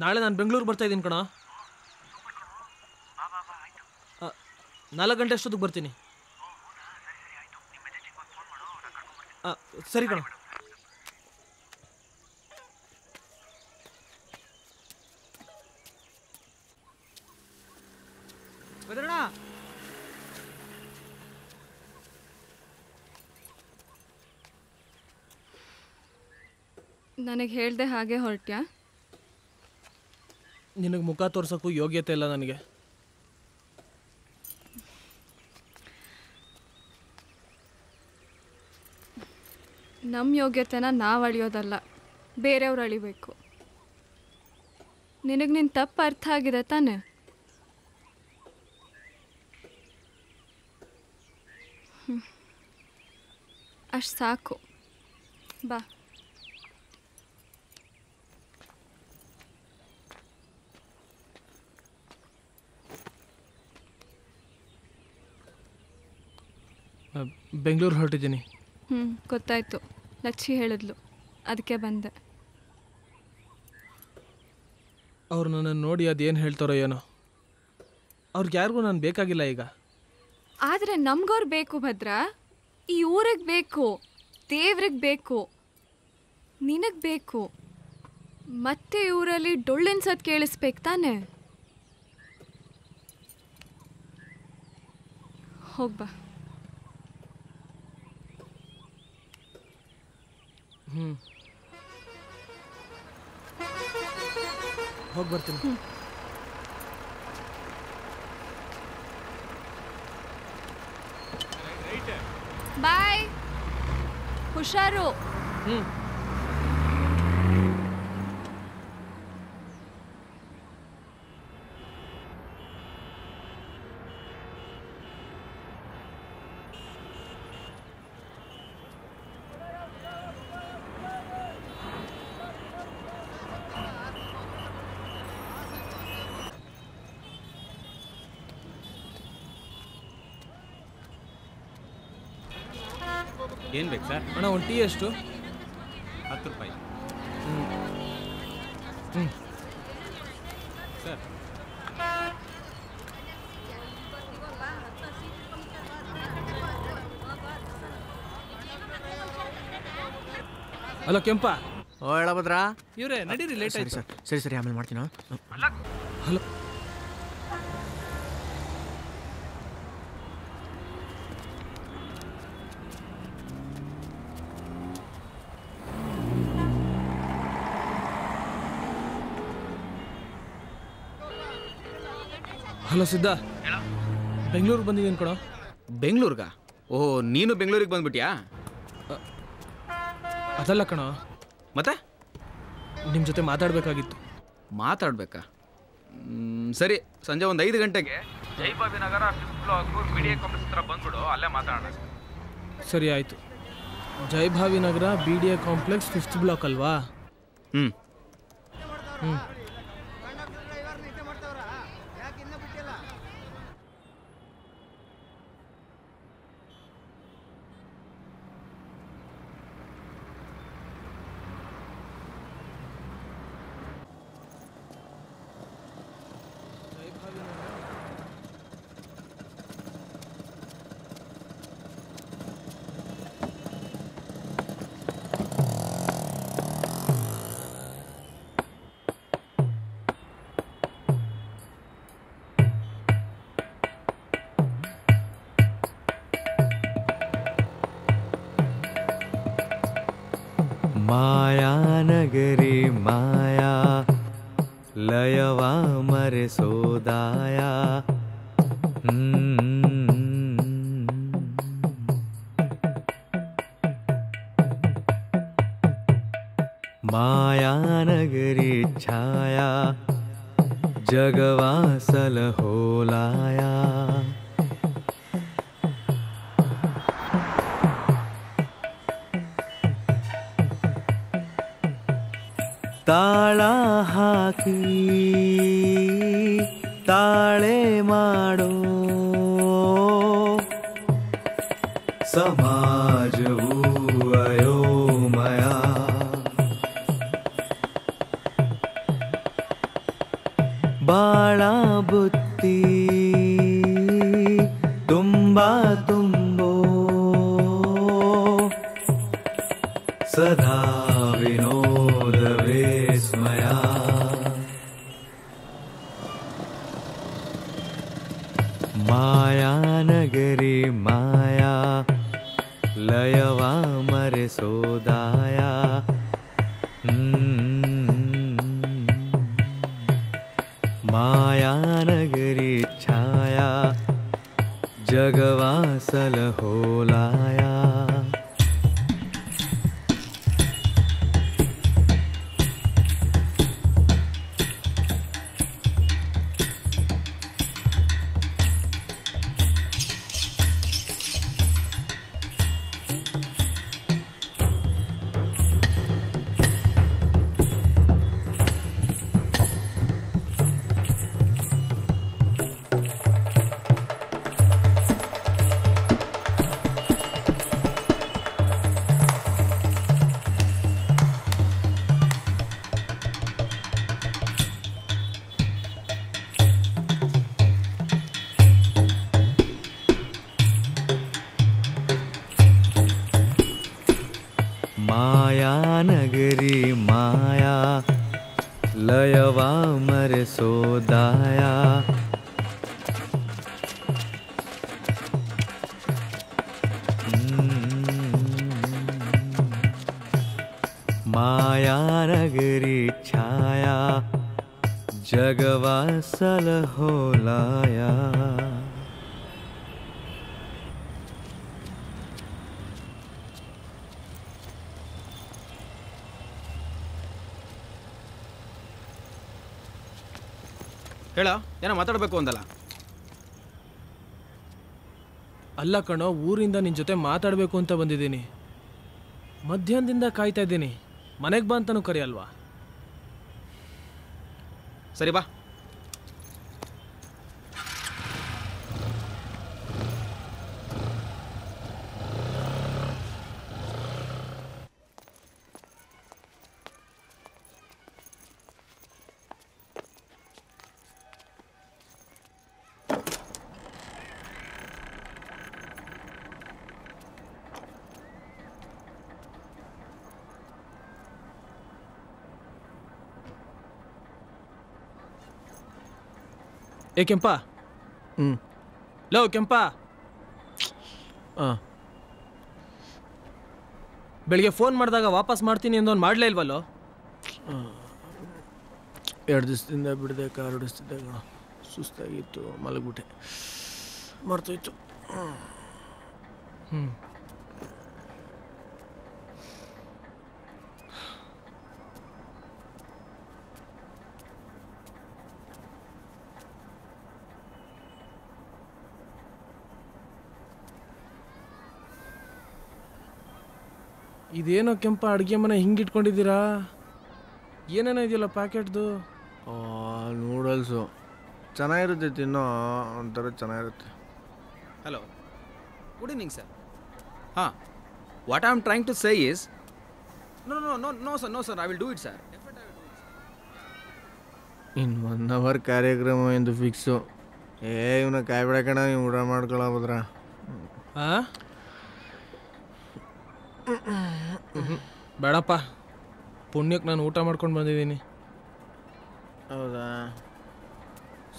ನಾಳೆ ನಾನು ಬೆಂಗಳೂರು ಬರ್ತಾ ಇದ್ದೀನಿ ಕಣ. 4 ಗಂಟೆ ಅಷ್ಟೊತ್ತಿಗೆ ಬರ್ತೀನಿ. ಸರಿ ಕಣ. ನನಗೆ ಹೇಳ್ದೆ ಹಾಗೆ ಹೊರಟ್ಯಾ? ನಿನಗೆ ಮುಖ ತೋರ್ಸೋಕ್ಕೂ ಯೋಗ್ಯತೆ ಇಲ್ಲ ನನಗೆ. ನಮ್ಮ ಯೋಗ್ಯತೆನ ನಾವು ಅಳಿಯೋದಲ್ಲ, ಬೇರೆಯವ್ರು ಅಳಿಬೇಕು. ನಿನಗೆ ನಿನ್ನ ತಪ್ಪು ಅರ್ಥ ಆಗಿದೆ ತಾನೆ? ಅಷ್ಟು ಸಾಕು, ಬಾ. ಬೆಂಗಳೂರು ಹೊರಟಿದ್ದೀನಿ. ಗೊತ್ತಾಯ್ತು, ಲಚ್ಚಿ ಹೇಳಿದ್ಲು, ಅದಕ್ಕೆ ಬಂದೆ. ಅವ್ರು ನನ್ನನ್ನು ನೋಡಿ ಅದೇನು ಹೇಳ್ತಾರೋ ಏನೋ. ಅವ್ರಿಗೆ ಯಾರಿಗೂ ನಾನು ಬೇಕಾಗಿಲ್ಲ ಈಗ. ಆದರೆ ನಮ್ಗವ್ರು ಬೇಕು ಭದ್ರ. ಈ ಊರಿಗೆ ಬೇಕು, ದೇವ್ರಿಗೆ ಬೇಕು, ನಿನಗೆ ಬೇಕು. ಮತ್ತೆ ಊರಲ್ಲಿ ಡೊಳ್ಳಿನ ಸತ್ ಕೇಳಿಸ್ಬೇಕು ತಾನೆ? ಹೋಗ್ಬಾ. ಹೋಗಿ ಬರ್ತೀನಿ. ಬಾಯ್, ಹುಷಾರು. ಏನು ಬೇಕು ಸರ್? ಅಣ್ಣ, ಒಂದು ಟೀ ಎಷ್ಟು? 10 ರೂಪಾಯಿ. ಸರ್, ಹಲೋ ಕೆಂಪ. ಓ ಹೇಳಭದ್ರ. ಇವ್ರೆ ನಡೀರಿ, ಲೇಟ್ ಆಯ್ತು. ಸರಿ ಸರಿ, ಆಮೇಲೆ ಮಾಡ್ತೀನಿ. ಹಲೋ. ಹಲೋ ಸಿದ್ಧ, ಬೆಂಗಳೂರಿಗೆ ಬಂದಿದ್ದೀನಿ ಕಣೋ. ಬೆಂಗಳೂರ್ಗ? ಓಹ್, ನೀನು ಬೆಂಗಳೂರಿಗೆ ಬಂದ್ಬಿಟ್ಯಾ? ಅದಲ್ಲ ಕಣೋ. ಮತ್ತೆ ನಿಮ್ಮ ಜೊತೆ ಮಾತಾಡಬೇಕಾಗಿತ್ತು. ಮಾತಾಡ್ಬೇಕಾ? ಸರಿ, ಸಂಜೆ ಒಂದು 5 ಗಂಟೆಗೆ ಜೈಭಾವಿ ನಗರ 5th ಬ್ಲಾಕ್ BDA ಕಾಂಪ್ಲೆಕ್ಸ್ ಹತ್ರ ಬಂದ್ಬಿಡು, ಅಲ್ಲೇ ಮಾತಾಡೋಣ. ಸರಿ ಆಯಿತು. ಜೈಭಾವಿ ನಗರ BDA ಕಾಂಪ್ಲೆಕ್ಸ್ 5th ಬ್ಲಾಕ್ ಅಲ್ವಾ? ಹ್ಞೂ. ಮಾಯಾನಗರಿ ಮಾಯಾ ಲಯವ ಮರೆಸೋದಾಯ ಮಾಯಾನಗರಿ ಛಾಯಾ ಜಗವಾಸಲ ಹೋಲಾಯ ತಾಳ ಹಾಕಿ ತಾಳೆ ಮಾಡೋ ಸಮಾಜವು ಅಯೋಮಯ ಬಾಳ ಬುತ್ತಿ ತುಂಬಾ ತುಂಬೋ ಸದಾ ವಿನೋದವೇ ಸ್ಮಯ ಮಾಯಾನಗರಿ ಮಾಯಾ ಲಯವ ಮರೆಸೋದಾಯ ಮಾಯಾನಗರಿ ಛಾಯಾ ಜಗವಾಸಲ ಹೋಲಾಯ ಮಾಯಾನಗರಿ ಮಾಯಾ ಲಯವ ಮರೆಸೋದಾಯ ಮಾಯಾನಗರಿ ಛಾಯಾ ಜಗವಾಸಲ ಹೋಲಾಯ ಹೇಳ ಏನೋ ಮಾತಾಡಬೇಕು ಅಂದಲ್ಲ. ಅಲ್ಲ ಕಣೋ, ಊರಿಂದ ನಿನ್ನ ಜೊತೆ ಮಾತಾಡಬೇಕು ಅಂತ ಬಂದಿದ್ದೀನಿ. ಮಧ್ಯಾಹ್ನದಿಂದ ಕಾಯ್ತಾ ಇದ್ದೀನಿ. ಮನೆಗೆ ಬಾ ಅಂತನೂ ಕರೆಯಲ್ವಾ? ಸರಿ ಬಾ. ಏ ಕೆಂಪ, ಲೋ ಕೆಂಪ, ಬೆಳಿಗ್ಗೆ ಫೋನ್ ಮಾಡಿದಾಗ ವಾಪಸ್ ಮಾಡ್ತೀನಿ ಅಂದವನು ಮಾಡಲೇ ಇಲ್ವಲ್ಲೋ? 2 ದಿವಸದಿಂದ ಬಿಡದೆ ಕಾರ್ ಓಡಿಸ್ತಿದ್ದೆ, ಸುಸ್ತಾಗಿತ್ತು, ಮಲಗ್ಬಿಟ್ಟೆ, ಮರ್ತೋಯ್ತು. ಇದೇನೋ ಕೆಂಪ, ಅಡುಗೆ ಮನೆ ಹಿಂಗೆ ಇಟ್ಕೊಂಡಿದ್ದೀರಾ? ಏನೇನೋ ಇದೆಯಲ್ಲ ಪ್ಯಾಕೆಟ್ದು? ನೂಡಲ್ಸು ಚೆನ್ನಾಗಿರುತ್ತೆ, ತಿನ್ನೋ ಒಂಥರ ಚೆನ್ನಾಗಿರುತ್ತೆ. Hello, good evening sir. ಹಾಂ, what I am trying to say is no sir, I will do it sir. ಇನ್ನು 1 ಅವರ್ ಕಾರ್ಯಕ್ರಮ ಎಂದು ಫಿಕ್ಸು. ಇವನ್ನ ಕಾಯ್ಬಿಡಕಣ, ನೀವು ಊಟ ಮಾಡ್ಕೊಳ್ಳೋದ್ರ. ಬೇಡಪ್ಪ, ಪುಣ್ಯಕ್ಕೆ ನಾನು ಊಟ ಮಾಡ್ಕೊಂಡು ಬಂದಿದ್ದೀನಿ. ಹೌದಾ?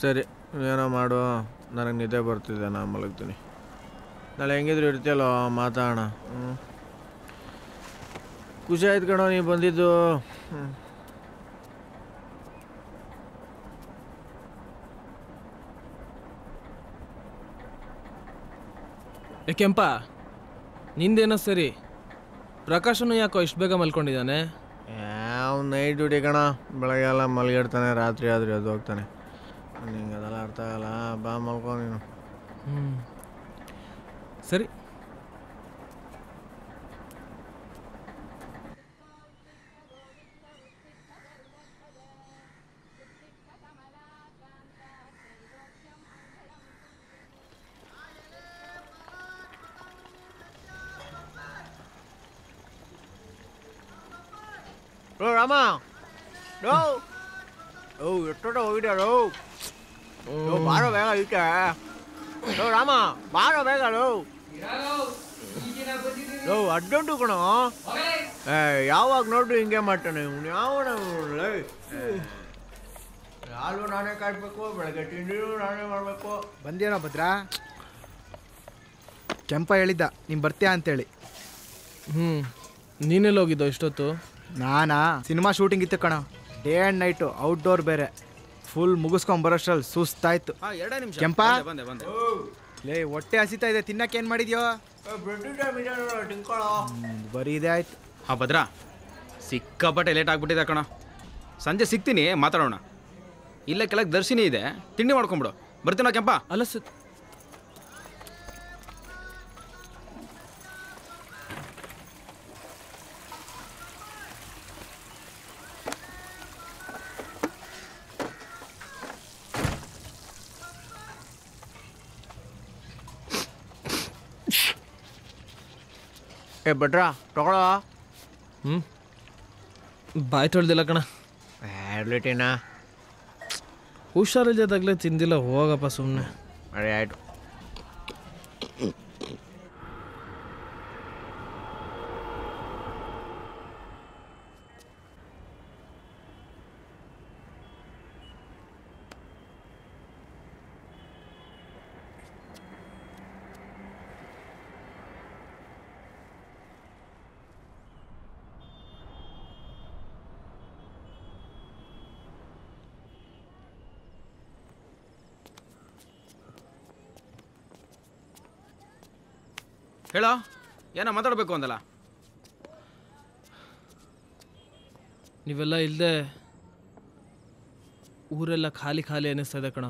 ಸರಿ, ಏನೋ ಮಾಡು, ನನಗೆ ನಿದ್ದೆ ಬರ್ತಿದೆ, ನಾನು ಮಲಗ್ತೀನಿ. ನಾಳೆ ಹೆಂಗಿದ್ರು ಇರ್ತೀಯಲ್ಲೋ, ಮಾತಾಡೋಣ. ಖುಷಿ ಆಯ್ತು ಕಣೋ ನೀವು ಬಂದಿದ್ದು. ಕೆಂಪ, ನಿಂದೇನೋ ಸರಿ, ಪ್ರಕಾಶನು ಯಾಕೋ ಇಷ್ಟು ಬೇಗ ಮಲ್ಕೊಂಡಿದ್ದಾನೆ? ಯಾವ ನೈಟ್ ಡ್ಯೂಟಿ ಕಣ, ಬೆಳಗ್ಗೆ ಎಲ್ಲ ಮಲಗಿಡ್ತಾನೆ, ರಾತ್ರಿ ಆದ್ರೆ ಅದು ಹೋಗ್ತಾನೆ. ನಿಂಗೆ ಅದೆಲ್ಲ ಅರ್ಥ ಆಗಲ್ಲ. ಬಾ ಮಲ್ಕೊ ನೀನು. ಸರಿ. ರಾಮ, ಎಷ್ಟೊಟ್ಟ ಹೋಗಿದ್ಯಾರು? ಬಾರೋ ಬೇಗ ಇದಕ್ಕೆ. ರಾಮ ಬಾರೋ ಬೇಗ. ಅರ್ಜೆಂಟು ಕಣ. ಯಾವಾಗ ನೋಡ್ರಿ ಹಿಂಗೆ ಮಾಡ್ತಾನೆ ಇವ್ನು. ಯಾವ ಹಾಲು ನಾನೇ ಕಾಯ್ಬೇಕು, ಬೆಳಗ್ಗೆ ತಿಂಡಿ ನಾನೇ ಮಾಡಬೇಕು. ಬಂದೇನೋ ಭದ್ರಾ? ಕೆಂಪ ಹೇಳಿದ್ದ ನೀನು ಬರ್ತೀಯಾ ಅಂತೇಳಿ. ನೀನೆಲ್ಲ ಹೋಗಿದ್ದೋ ಇಷ್ಟೊತ್ತು? ನಾನಾ ಸಿನಿಮಾ ಶೂಟಿಂಗ್ ಇತ್ತು ಕಣ. ಡೇ ಆ್ಯಂಡ್ ನೈಟು, ಔಟ್ಡೋರ್ ಬೇರೆ. ಫುಲ್ ಮುಗಿಸ್ಕೊಂಡ್ ಬರೋಷ್ಟ್ರಲ್ಲಿ ಸುಸ್ತಾಯ್ತು. ಕೆಂಪ, ಲೇ ಹೊಟ್ಟೆ ಹಸಿತಾ ಇದೆ, ತಿನ್ನಕ್ಕೇನು ಮಾಡಿದ್ಯೋ? ಬರೀ ಇದೇ ಆಯ್ತು. ಭದ್ರಾ, ಸಿಕ್ಕಾಪಟ್ಟೆ ಲೇಟ್ ಆಗ್ಬಿಟ್ಟಿದೆ ಕಣ. ಸಂಜೆ ಸಿಗ್ತೀನಿ, ಮಾತಾಡೋಣ. ಇಲ್ಲ ಕೆಳಗೆ ದರ್ಶಿನಿ ಇದೆ, ತಿಂಡಿ ಮಾಡ್ಕೊಂಬಿಡು. ಬರ್ತೀನ ಕೆಂಪ? ಅಲ್ಲ ಭಟ್ರಾ ತಗೊಳ್ಳೋ. ಬಾಯ್ ತೊಳ್ದಿಲ್ಲ ಕಣ. ಇರ್ಲಿಟೇನ ಹುಷಾರಿಲ್ಲದಾಗಲೇ ತಿಂದಿಲ್ಲ. ಹೋಗಪ್ಪ ಸುಮ್ಮನೆ. ಅರೆ ಆಯ್ತು. ಹೇಳೋ, ಏನೋ ಮಾತಾಡಬೇಕು ಅಂದಲ್ಲ? ನೀವೆಲ್ಲ ಇಲ್ಲದೆ ಊರೆಲ್ಲ ಖಾಲಿ ಖಾಲಿ ಅನ್ನಿಸ್ತಾ ಇದೆ ಕಣ.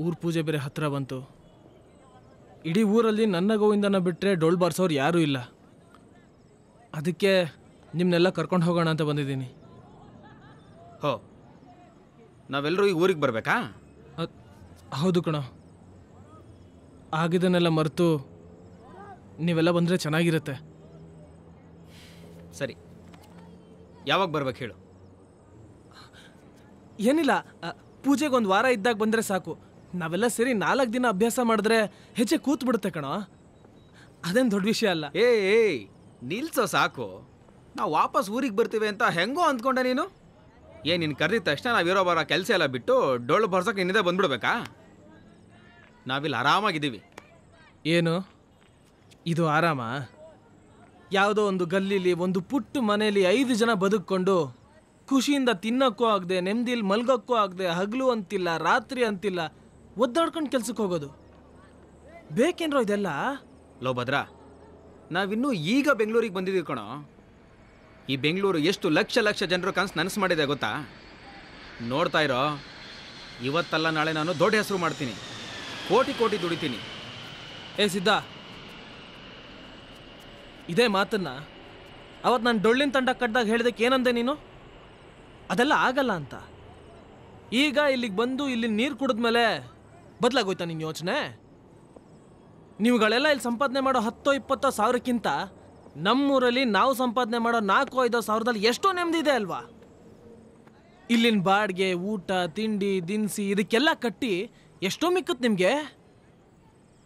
ಊರ ಪೂಜೆ ಬೇರೆ ಹತ್ತಿರ ಬಂತು. ಇಡೀ ಊರಲ್ಲಿ ನನ್ನ ಗೋವಿಂದನ ಬಿಟ್ಟರೆ ಡೊಳ್ ಬಾರಿಸೋರು ಯಾರೂ ಇಲ್ಲ. ಅದಕ್ಕೆ ನಿಮ್ಮನ್ನೆಲ್ಲ ಕರ್ಕೊಂಡು ಹೋಗೋಣ ಅಂತ ಬಂದಿದ್ದೀನಿ. ಹೋ, ನಾವೆಲ್ಲರೂ ಈ ಊರಿಗೆ ಬರಬೇಕಾ? ಹೌದು ಕಣ. ಆಗಿದ್ದನ್ನೆಲ್ಲ ಮರೆತು ನೀವೆಲ್ಲ ಬಂದರೆ ಚೆನ್ನಾಗಿರುತ್ತೆ. ಸರಿ, ಯಾವಾಗ ಬರ್ಬೇಕು ಹೇಳು? ಏನಿಲ್ಲ, ಪೂಜೆಗೆ ಒಂದು ವಾರ ಇದ್ದಾಗ ಬಂದರೆ ಸಾಕು. ನಾವೆಲ್ಲ ಸೇರಿ 4 ದಿನ ಅಭ್ಯಾಸ ಮಾಡಿದ್ರೆ ಹೆಜ್ಜೆ ಕೂತ್ ಬಿಡುತ್ತೆ ಕಣ. ಅದೇನು ದೊಡ್ಡ ವಿಷಯ ಅಲ್ಲ. ಏಯ್ ನಿಲ್ಸೋ ಸಾಕು. ನಾವು ವಾಪಸ್ ಊರಿಗೆ ಬರ್ತೀವಿ ಅಂತ ಹೆಂಗೋ ಅಂದ್ಕೊಂಡೆ ನೀನು. ನೀನು ಕರೆದಿದ ತಕ್ಷಣ ನಾವಿರೋ ಬರೋ ಕೆಲಸ ಎಲ್ಲ ಬಿಟ್ಟು ಡೊಳ್ಳು ಬರ್ಸೋಕೆ ನಿನ್ನಿಂದ ಬಂದ್ಬಿಡ್ಬೇಕಾ? ನಾವಿಲ್ಲಿ ಆರಾಮಾಗಿದ್ದೀವಿ. ಏನು ಇದು ಆರಾಮ? ಯಾವುದೋ ಒಂದು ಗಲ್ಲಿಲಿ ಒಂದು ಪುಟ್ಟ ಮನೆಯಲ್ಲಿ 5 ಜನ ಬದುಕೊಂಡು ಖುಷಿಯಿಂದ ತಿನ್ನೋಕ್ಕೂ ಆಗದೆ, ನೆಮ್ಮದಿಲಿ ಮಲ್ಗೋಕ್ಕೂ ಆಗದೆ, ಹಗಲು ಅಂತಿಲ್ಲ ರಾತ್ರಿ ಅಂತಿಲ್ಲ ಒದ್ದಾಡ್ಕೊಂಡು ಕೆಲ್ಸಕ್ಕೆ ಹೋಗೋದು ಬೇಕೇನ್ರೋ ಇದೆಲ್ಲ? ಲೋ ಭದ್ರಾ, ನಾವಿನ್ನೂ ಈಗ ಬೆಂಗಳೂರಿಗೆ ಬಂದಿದ್ದೀವಿ ಕಣೋ. ಈ ಬೆಂಗಳೂರು ಎಷ್ಟು ಲಕ್ಷ ಲಕ್ಷ ಜನರು ಕನಸು ನನಸು ಮಾಡಿದೆ ಗೊತ್ತಾ? ನೋಡ್ತಾ ಇರೋ, ಇವತ್ತಲ್ಲ ನಾಳೆ ನಾನು ದೊಡ್ಡ ಹೆಸರು ಮಾಡ್ತೀನಿ, ಕೋಟಿ ಕೋಟಿ ದುಡಿತೀನಿ. ಸಿದ್ಧ, ಇದೇ ಮಾತನ್ನ ಅವತ್ತು ನಾನು ಡೊಳ್ಳಿನ ತಂಡ ಕಟ್ಟಿದಾಗ ಹೇಳಿದಕ್ಕೆ ಏನಂದೆ ನೀನು? ಅದೆಲ್ಲ ಆಗಲ್ಲ ಅಂತ. ಈಗ ಇಲ್ಲಿಗೆ ಬಂದು ಇಲ್ಲಿ ನೀರು ಕುಡಿದ್ಮೇಲೆ ಬದಲಾಗೋಯ್ತಾ ನಿನ್ನ ಯೋಚನೆ? ನೀವುಗಳೆಲ್ಲ ಇಲ್ಲಿ ಸಂಪಾದನೆ ಮಾಡೋ 10-20 ಸಾವಿರಕ್ಕಿಂತ ನಮ್ಮೂರಲ್ಲಿ ನಾವು ಸಂಪಾದನೆ ಮಾಡೋ 4-5 ಸಾವಿರದಲ್ಲಿ ಎಷ್ಟೋ ನೆಮ್ಮದಿ ಇದೆ ಅಲ್ವಾ? ಇಲ್ಲಿನ ಬಾಡಿಗೆ, ಊಟ, ತಿಂಡಿ, ದಿನಸಿ ಇದಕ್ಕೆಲ್ಲ ಕಟ್ಟಿ ಎಷ್ಟೋ ಮಿಕ್ಕತ್ ನಿಮಗೆ.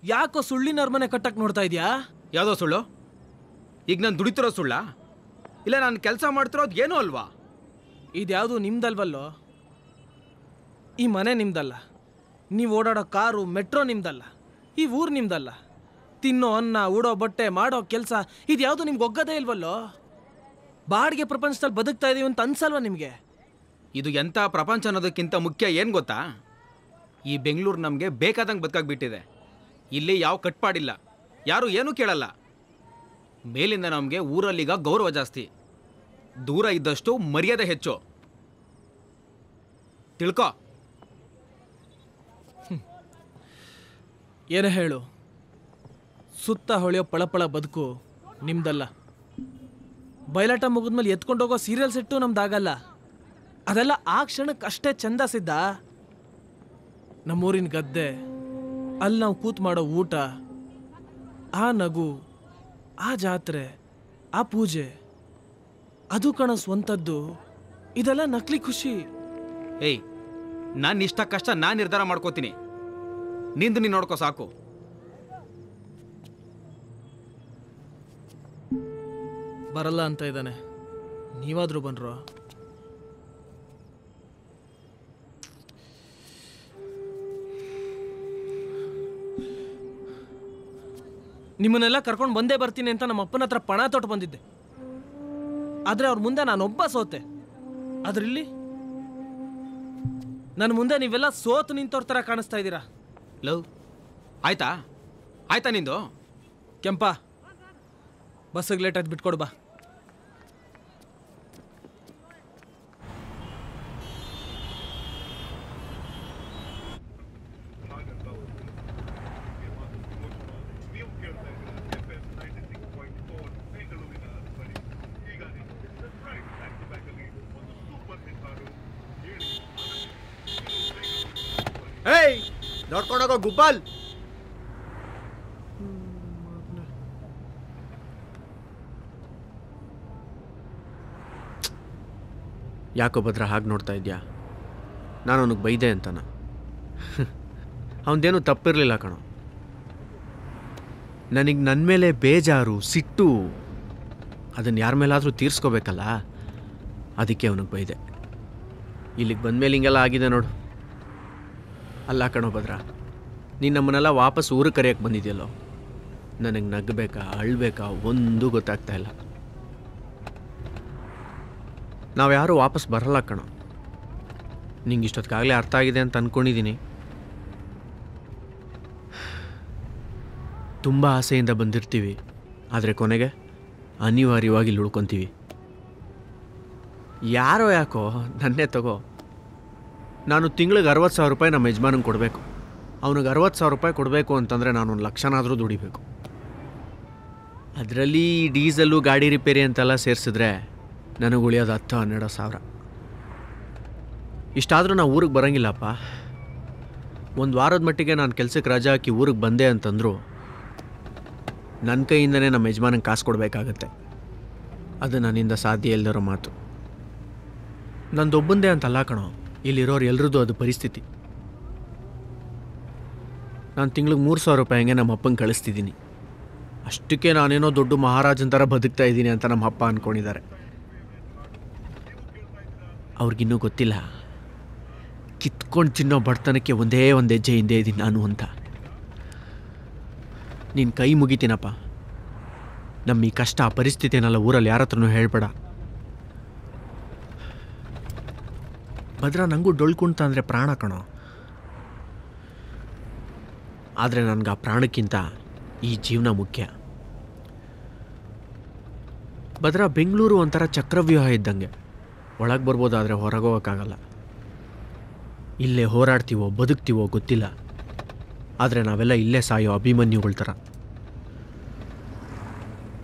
ಯಾಕೋ ಸುಳ್ಳಿನ ಅರಮನೆ ಕಟ್ಟಕ್ಕೆ ನೋಡ್ತಾ ಇದೆಯಾ? ಯಾವುದೋ ಸುಳ್ಳು? ಈಗ ನಾನು ದುಡಿತಿರೋ ಸುಳ್ಳ? ಇಲ್ಲ ನಾನು ಕೆಲಸ ಮಾಡ್ತಿರೋದು ಏನೋ ಅಲ್ವಾ? ಇದ್ಯಾವುದು ನಿಮ್ದಲ್ವಲ್ಲೋ? ಈ ಮನೆ ನಿಮ್ದಲ್ಲ, ನೀವು ಓಡಾಡೋ ಕಾರು ಮೆಟ್ರೋ ನಿಮ್ದಲ್ಲ, ಈ ಊರು ನಿಮ್ದಲ್ಲ. ತಿನ್ನೋ ಅನ್ನ ಉಡೋ ಬಟ್ಟೆ ಮಾಡೋ ಕೆಲಸ ಇದ್ಯಾವುದು ನಿಮ್ಗೆ ಒಗ್ಗದೇ ಇಲ್ವಲ್ಲೋ? ಬಾಡಿಗೆ ಪ್ರಪಂಚದಲ್ಲಿ ಬದುಕ್ತಾ ಇದೀವಿ ಅಂತ ಅನ್ಸಲ್ವಾ ನಿಮಗೆ? ಇದು ಎಂಥ ಪ್ರಪಂಚ ಅನ್ನೋದಕ್ಕಿಂತ ಮುಖ್ಯ ಏನು ಗೊತ್ತಾ, ಈ ಬೆಂಗಳೂರು ನಮಗೆ ಬೇಕಾದಂಗೆ ಬದುಕಾಗ್ಬಿಟ್ಟಿದೆ. ಇಲ್ಲಿ ಯಾವ ಕಟ್ಪಾಡಿಲ್ಲ, ಯಾರು ಏನೂ ಕೇಳಲ್ಲ. ಮೇಲಿಂದ ನಮಗೆ ಊರಲ್ಲೀಗ ಗೌರವ ಜಾಸ್ತಿ, ದೂರ ಇದ್ದಷ್ಟು ಮರ್ಯಾದೆ ಹೆಚ್ಚು. ತಿಳ್ಕೊ. ಏನೇ ಹೇಳು, ಸುತ್ತ ಹೊಳೆಯೋ ಪಳಪಳ ಬದುಕು ನಿಮ್ದಲ್ಲ. ಬಯಲಾಟ ಮುಗಿದ್ಮೇಲೆ ಎತ್ಕೊಂಡೋಗೋ ಸೀರಿಯಲ್ ಸೆಟ್ಟು ನಮ್ದಾಗಲ್ಲ. ಅದೆಲ್ಲ ಆ ಕ್ಷಣಕ್ಕಷ್ಟೇ ಚಂದ ಸಿದ್ಧ. ನಮ್ಮೂರಿನ ಗದ್ದೆ, ಅಲ್ಲಿ ನಾವು ಕೂತ್ ಮಾಡೋ ಊಟ, ಆ ನಗು, ಆ ಜಾತ್ರೆ, ಆ ಪೂಜೆ, ಅದು ಕಣ ಸ್ವಂತದ್ದು. ಇದೆಲ್ಲ ನಕಲಿ ಖುಷಿ. ಏಯ್, ನಾನು ಇಷ್ಟ ಕಷ್ಟ ನಾನು ನಿರ್ಧಾರ ಮಾಡ್ಕೋತೀನಿ, ನಿಂದು ನೀನು ನೋಡ್ಕೋ ಸಾಕು. ಬರಲ್ಲ ಅಂತ ಇದ್ದಾನೆ, ನೀವಾದ್ರೂ ಬನ್ರೋ. ನಿಮ್ಮನ್ನೆಲ್ಲ ಕರ್ಕೊಂಡು ಬಂದೇ ಬರ್ತೀನಿ ಅಂತ ನಮ್ಮ ಅಪ್ಪನ ಹತ್ರ ಪಣ ತೊಟ್ಟು ಬಂದಿದ್ದೆ. ಆದ್ರೆ ಅವ್ರ ಮುಂದೆ ನಾನೊಬ್ಬ ಸೋತೆ. ಅದ್ರಲ್ಲಿ ನನ್ನ ಮುಂದೆ ನೀವೆಲ್ಲ ಸೋತು ನಿಂತವ್ರ ಥರ ಕಾಣಿಸ್ತಾ ಇದ್ದೀರಾ. ಲವ್ ಆಯ್ತಾ ಆಯ್ತಾ ನಿಂದು? ಕೆಂಪ, ಬಸ್ಸಿಗೆ ಲೇಟ್ ಆಯ್ತು, ಬಿಟ್ಕೊಡು ಬಾ. ಏಯ್, ನೋಡ್ಕೊಂಡೋಗೋ ಗುಬ್ಬಲ್. ಯಾಕೋ ಭದ್ರ ಹಾಗೆ ನೋಡ್ತಾ ಇದೆಯಾ? ನಾನು ಅವನಿಗೆ ಬೈದೆ ಅಂತನ? ಅವನದೇನು ತಪ್ಪಿರಲಿಲ್ಲ ಕಣೋ. ನನಗೆ ನನ್ನ ಮೇಲೆ ಬೇಜಾರು, ಸಿಟ್ಟು, ಅದನ್ನು ಯಾರ ಮೇಲಾದರೂ ತೀರ್ಸ್ಕೋಬೇಕಲ್ಲ, ಅದಕ್ಕೆ ಅವನಿಗೆ ಬೈದೆ. ಇಲ್ಲಿಗೆ ಬಂದಮೇಲೆ ಹಿಂಗೆಲ್ಲ ಆಗಿದೆ ನೋಡು. ಅಲ್ಲ ಕಣೋ ಭದ್ರ, ನೀನು ನಮ್ಮನ್ನೆಲ್ಲ ವಾಪಸ್ ಊರಿಗೆ ಕರೆಯೋಕ್ಕೆ ಬಂದಿದೆಯಲ್ಲೋ, ನನಗೆ ನಗಬೇಕಾ ಅಳ್ಬೇಕಾ ಒಂದೂ ಗೊತ್ತಾಗ್ತಾ ಇಲ್ಲ. ನಾವು ಯಾರೂ ವಾಪಸ್ ಬರಲ್ಲ ಕಣೋ. ನಿಂಗೆ ಇಷ್ಟೊತ್ತಿಗಾಗಲೇ ಅರ್ಥ ಆಗಿದೆ ಅಂತ ಅಂದ್ಕೊಂಡಿದ್ದೀನಿ. ತುಂಬ ಆಸೆಯಿಂದ ಬಂದಿರ್ತೀವಿ, ಆದರೆ ಕೊನೆಗೆ ಅನಿವಾರ್ಯವಾಗಿ ಇಲ್ಲಿ ಉಳ್ಕೊತೀವಿ. ಯಾರೋ ಯಾಕೋ ನನ್ನೇ ತಗೋ, ನಾನು ತಿಂಗಳಿಗೆ 60,000 ರೂಪಾಯಿ ನಮ್ಮ ಯಜಮಾನಂಗೆ ಕೊಡಬೇಕು. ಅವನಿಗೆ 60,000 ರೂಪಾಯಿ ಕೊಡಬೇಕು ಅಂತಂದರೆ ನಾನು 1 ಲಕ್ಷನಾದರೂ ದುಡಿಬೇಕು. ಅದರಲ್ಲಿ ಡೀಸೆಲ್ಲು, ಗಾಡಿ ರಿಪೇರಿ ಅಂತೆಲ್ಲ ಸೇರಿಸಿದ್ರೆ ನನಗೆ ಉಳಿಯೋದು 10-12 ಸಾವಿರ. ಇಷ್ಟಾದರೂ ನಾವು ಊರಿಗೆ ಬರೋಂಗಿಲ್ಲಪ್ಪ. 1 ವಾರದ ಮಟ್ಟಿಗೆ ನಾನು ಕೆಲಸಕ್ಕೆ ರಜೆ ಹಾಕಿ ಊರಿಗೆ ಬಂದೆ ಅಂತಂದರು ನನ್ನ ಕೈಯಿಂದನೇ ನಮ್ಮ ಯಜಮಾನಂಗೆ ಕಾಸು ಕೊಡಬೇಕಾಗತ್ತೆ. ಅದು ನನ್ನಿಂದ ಸಾಧ್ಯ ಇಲ್ಲದಿರೋ ಮಾತು. ನಂದೊಬ್ಬಂದೇ ಅಂತಲ್ಲ ಕಣೋ, ಇಲ್ಲಿರೋರು ಎಲ್ರದ್ದು ಅದು ಪರಿಸ್ಥಿತಿ. ನಾನು ತಿಂಗ್ಳಿಗೆ 3,000 ರೂಪಾಯಿ ಹಂಗೆ ನಮ್ಮ ಅಪ್ಪಂಗೆ ಕಳಿಸ್ತಿದ್ದೀನಿ. ಅಷ್ಟಕ್ಕೆ ನಾನೇನೋ ದೊಡ್ಡ ಮಹಾರಾಜನ ಥರ ಬದುಕ್ತಾ ಇದ್ದೀನಿ ಅಂತ ನಮ್ಮ ಅಪ್ಪ ಅಂದ್ಕೊಂಡಿದ್ದಾರೆ. ಅವ್ರಿಗಿನ್ನೂ ಗೊತ್ತಿಲ್ಲ ಕಿತ್ಕೊಂಡು ತಿನ್ನೋ ಬಡತನಕ್ಕೆ ಒಂದೇ ಒಂದು ಹೆಜ್ಜೆ ಹಿಂದೆ ಇದ್ದೀನಿ ನಾನು ಅಂತ. ನೀನು ಕೈ ಮುಗಿತೀನಪ್ಪ, ನಮ್ಮ ಈ ಕಷ್ಟ ಪರಿಸ್ಥಿತಿನೆಲ್ಲ ಊರಲ್ಲಿ ಯಾರ ಹತ್ರನೂ ಹೇಳ್ಬೇಡ. ಭದ್ರ, ನನಗೂ ಡೊಳ್ಕುಂಟ ಅಂದರೆ ಪ್ರಾಣ ಕಣೋ. ಆದರೆ ನನಗೆ ಆ ಪ್ರಾಣಕ್ಕಿಂತ ಈ ಜೀವನ ಮುಖ್ಯ. ಭದ್ರ, ಬೆಂಗಳೂರು ಒಂಥರ ಚಕ್ರವ್ಯೂಹ ಇದ್ದಂಗೆ. ಒಳಗೆ ಬರ್ಬೋದಾದರೆ ಹೊರಗೋಗೋಕ್ಕಾಗಲ್ಲ. ಇಲ್ಲೇ ಹೋರಾಡ್ತೀವೋ ಬದುಕ್ತೀವೋ ಗೊತ್ತಿಲ್ಲ, ಆದರೆ ನಾವೆಲ್ಲ ಇಲ್ಲೇ ಸಾಯೋ ಅಭಿಮನ್ಯುಗಳ ಥರ.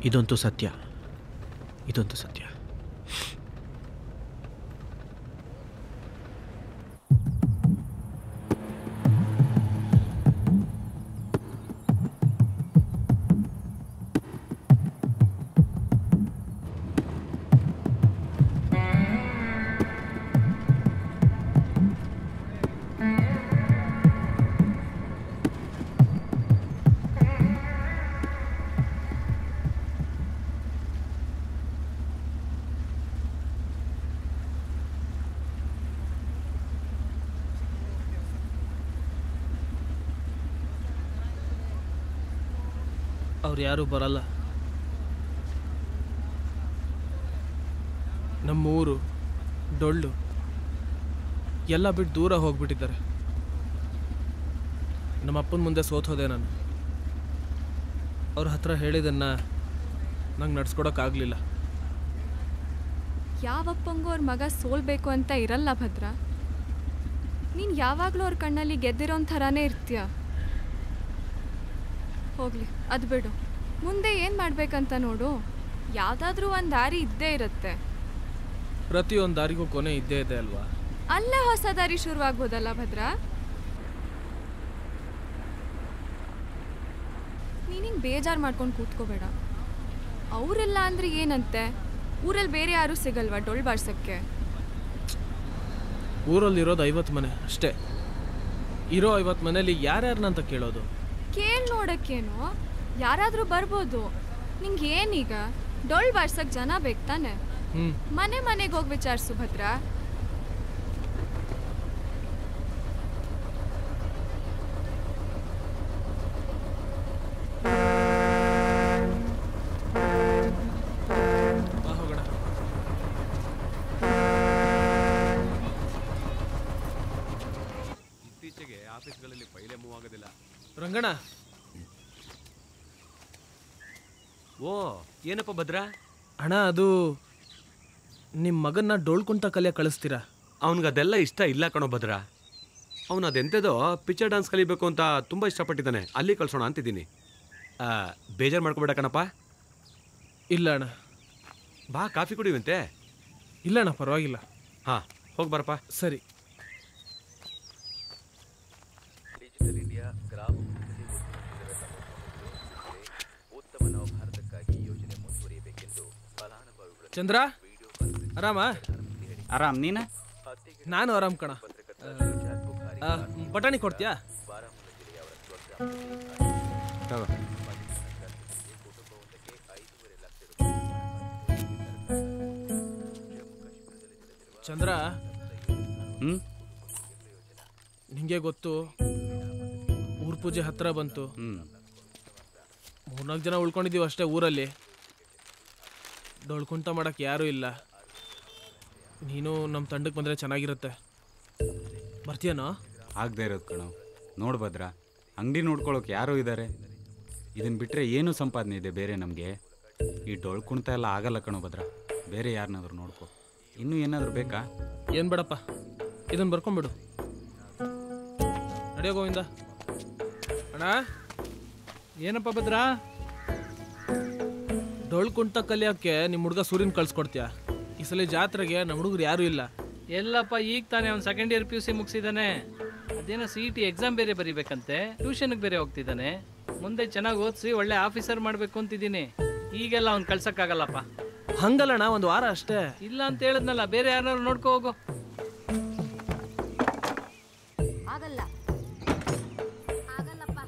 ಇದಂತೂ ಸತ್ಯ, ಇದಂತೂ ಸತ್ಯ. ಅವ್ರು ಯಾರೂ ಬರಲ್ಲ. ನಮ್ಮೂರು ಡೊಳ್ಳು ಎಲ್ಲ ಬಿಟ್ಟು ದೂರ ಹೋಗ್ಬಿಟ್ಟಿದ್ದಾರೆ. ನಮ್ಮ ಅಪ್ಪನ ಮುಂದೆ ಸೋತೋದೆ ನಾನು. ಅವ್ರ ಹತ್ರ ಹೇಳಿದ್ದನ್ನು ನಂಗೆ ನಡ್ಸ್ಕೊಡೋಕ್ಕಾಗಲಿಲ್ಲ. ಯಾವಪ್ಪಂಗೂ ಅವ್ರ ಮಗ ಸೋಲ್ಬೇಕು ಅಂತ ಇರಲ್ಲ ಭದ್ರ. ನೀನು ಯಾವಾಗಲೂ ಅವ್ರ ಕಣ್ಣಲ್ಲಿ ಗೆದ್ದಿರೋನ್ ಥರನೇ ಇರ್ತೀಯ. ಹೋಗ್ಲಿ, ಅದು ಬಿಡು. ಮುಂದೆ ಏನು ಮಾಡ್ಬೇಕಂತ ನೋಡು. ಯಾವುದಾದ್ರೂ ಒಂದು ದಾರಿ ಇದ್ದೇ ಇರುತ್ತೆ. ಪ್ರತಿಯೊಂದು ದಾರಿಗೂ ಕೊನೆ ಇದ್ದೇ ಇದೆ ಅಲ್ವಾ? ಅಲ್ಲೇ ಹೊಸ ದಾರಿ ಶುರುವಾಗ್ಬೋದಲ್ಲ ಭದ್ರ. ನೀನಿಂಗೆ ಬೇಜಾರು ಮಾಡ್ಕೊಂಡು ಕೂತ್ಕೋಬೇಡ. ಅವರೆಲ್ಲ ಅಂದರೆ ಏನಂತೆ? ಊರಲ್ಲಿ ಬೇರೆ ಯಾರೂ ಸಿಗಲ್ವಾ ಡೊಳ್ಳು ಬಾರ್ಸಕ್ಕೆ? ಊರಲ್ಲಿರೋದು 50 ಮನೆ ಅಷ್ಟೇ. ಇರೋ 50 ಮನೇಲಿ ಯಾರ್ಯಾರನ್ನಂತ ಕೇಳೋದು? ಕೇಳಿ ನೋಡಕ್ಕೇನು, ಯಾರಾದರೂ ಬರ್ಬೋದು. ನಿಂಗೆ ಏನೀಗ ಡೊಳ್ಳು ಬಾರ್ಸಕ್ಕೆ ಜನ ಬೇಕು ತಾನೆ? ಮನೆ ಮನೆಗೆ ಹೋಗಿ ವಿಚಾರಿಸು ಭದ್ರ. ಇತ್ತೀಚೆಗೆ ಆಫೀಸ್ಗಳಲ್ಲಿ ಫೈಲೇ ಮೂವ್ ಆಗೋದಿಲ್ಲ. ರಂಗಣ್ಣ, ಓ ಏನಪ್ಪ ಭದ್ರ? ಅಣ್ಣ, ಅದು ನಿಮ್ಮ ಮಗನ್ನ ಡೊಳ್ಳು ಕುಂಟ ಕಲಿಯ ಕಳಿಸ್ತೀರಾ? ಅವನಿಗದೆಲ್ಲ ಇಷ್ಟ ಇಲ್ಲ ಕಣೋ ಭದ್ರ. ಅವನು ಅದೆಂಥದೋ ಪಿಕ್ಚರ್ ಡ್ಯಾನ್ಸ್ ಕಲಿಬೇಕು ಅಂತ ತುಂಬ ಇಷ್ಟಪಟ್ಟಿದ್ದಾನೆ. ಅಲ್ಲಿ ಕಳ್ಸೋಣ ಅಂತಿದ್ದೀನಿ. ಬೇಜಾರು ಮಾಡ್ಕೊಬೇಡ ಕಣಪ್ಪ. ಇಲ್ಲ ಅಣ್ಣ. ಬಾ, ಕಾಫಿ ಕುಡಿಯುವಂತೆ. ಇಲ್ಲ ಅಣ್ಣ, ಪರವಾಗಿಲ್ಲ. ಹಾಂ, ಹೋಗಿ ಬರಪ್ಪ. ಸರಿ. ಡಿಜಿಟಲ್ ಇಂಡಿಯಾ ಗ್ರಾಮ ಉತ್ತಮ ನವಭಾರತಕ್ಕಾಗಿ ಯೋಜನೆ ಮುಂದುವರಿಯಬೇಕೆಂದು ಫಲಾನುಭವಿಗಳು. ಚಂದ್ರ, ಆರಾಮ? ಆರಾಮ್. ನೀನು? ನಾನು ಆರಾಮ್ ಕಣ. ಬಟಾಣಿ ಕೊಡ್ತೀಯಾ? ಚಂದ್ರ, ನಿಂಗೆ ಗೊತ್ತು, ಊರ್ ಪೂಜೆ ಹತ್ರ ಬಂತು. 3-4 ಜನ ಉಳ್ಕೊಂಡಿದ್ದೀವಿ ಅಷ್ಟೇ ಊರಲ್ಲಿ. ಡೊಳ್ಕುಂಟ ಮಾಡಕ್ಕೆ ಯಾರೂ ಇಲ್ಲ. ನೀನು ನಮ್ಮ ತಂಡಕ್ಕೆ ಬಂದರೆ ಚೆನ್ನಾಗಿರುತ್ತೆ. ಬರ್ತೀಯನೋ? ಆಗದೆ ಇರೋದು ಕಣೋ. ನೋಡು ಭದ್ರ, ಅಂಗಡಿ ನೋಡ್ಕೊಳ್ಳೋಕೆ ಯಾರೂ ಇದ್ದಾರೆ. ಇದನ್ನು ಬಿಟ್ಟರೆ ಏನು ಸಂಪಾದನೆ ಇದೆ ಬೇರೆ ನಮಗೆ? ಈ ಡೊಳ್ಳು ಕುಣಿತ ಎಲ್ಲ ಆಗಲ್ಲ ಕಣೋ ಭದ್ರ. ಬೇರೆ ಯಾರನ್ನಾದ್ರೂ ನೋಡ್ಕೊ. ಇನ್ನೂ ಏನಾದರೂ ಬೇಕಾ? ಏನು ಬೇಡಪ್ಪ, ಇದನ್ನು ಬರ್ಕೊಂಬಿಡು. ನಡೆಯೋ ಗೋವಿಂದ. ಅಣ್ಣ, ಏನಪ್ಪ ಭದ್ರ? ಡೊಳ್ಳು ಕುಂಟ ಕಲಿಯೋಕ್ಕೆ ನಿಮ್ಮ ಹುಡುಗ ಸೂರ್ಯನ ಕಳ್ಸ್ಕೊಡ್ತೀಯಾ? ಈ ಸಲ ಜಾತ್ರೆಗೆ ನಮ್ಮ ಹುಡುಗರು ಯಾರೂ ಇಲ್ಲ. ಎಲ್ಲಪ್ಪ, ಈಗ ತಾನೇ ಅವ್ನು ಸೆಕೆಂಡ್ ಇಯರ್ PUC ಮುಗಿಸಿದ್ದಾನೆ. ಅದೇನೋ CET ಎಕ್ಸಾಮ್ ಬೇರೆ ಬರೀಬೇಕಂತೆ. ಟ್ಯೂಷನ್ಗೆ ಬೇರೆ ಹೋಗ್ತಿದ್ದಾನೆ. ಮುಂದೆ ಚೆನ್ನಾಗಿ ಓದಿಸಿ ಒಳ್ಳೆ ಆಫೀಸರ್ ಮಾಡಬೇಕು ಅಂತಿದ್ದೀನಿ. ಈಗೆಲ್ಲ ಅವ್ನು ಕಳ್ಸೋಕ್ಕಾಗಲ್ಲಪ್ಪ. ಹಂಗಲ್ಲಣ್ಣ, ಒಂದು ವಾರ ಅಷ್ಟೇ. ಇಲ್ಲ ಅಂತ ಹೇಳಿದ್ನಲ್ಲ, ಬೇರೆ ಯಾರನ್ನಾರು ನೋಡ್ಕೋ ಹೋಗು. ಆಗಲ್ಲ, ಆಗಲ್ಲಪ್ಪ.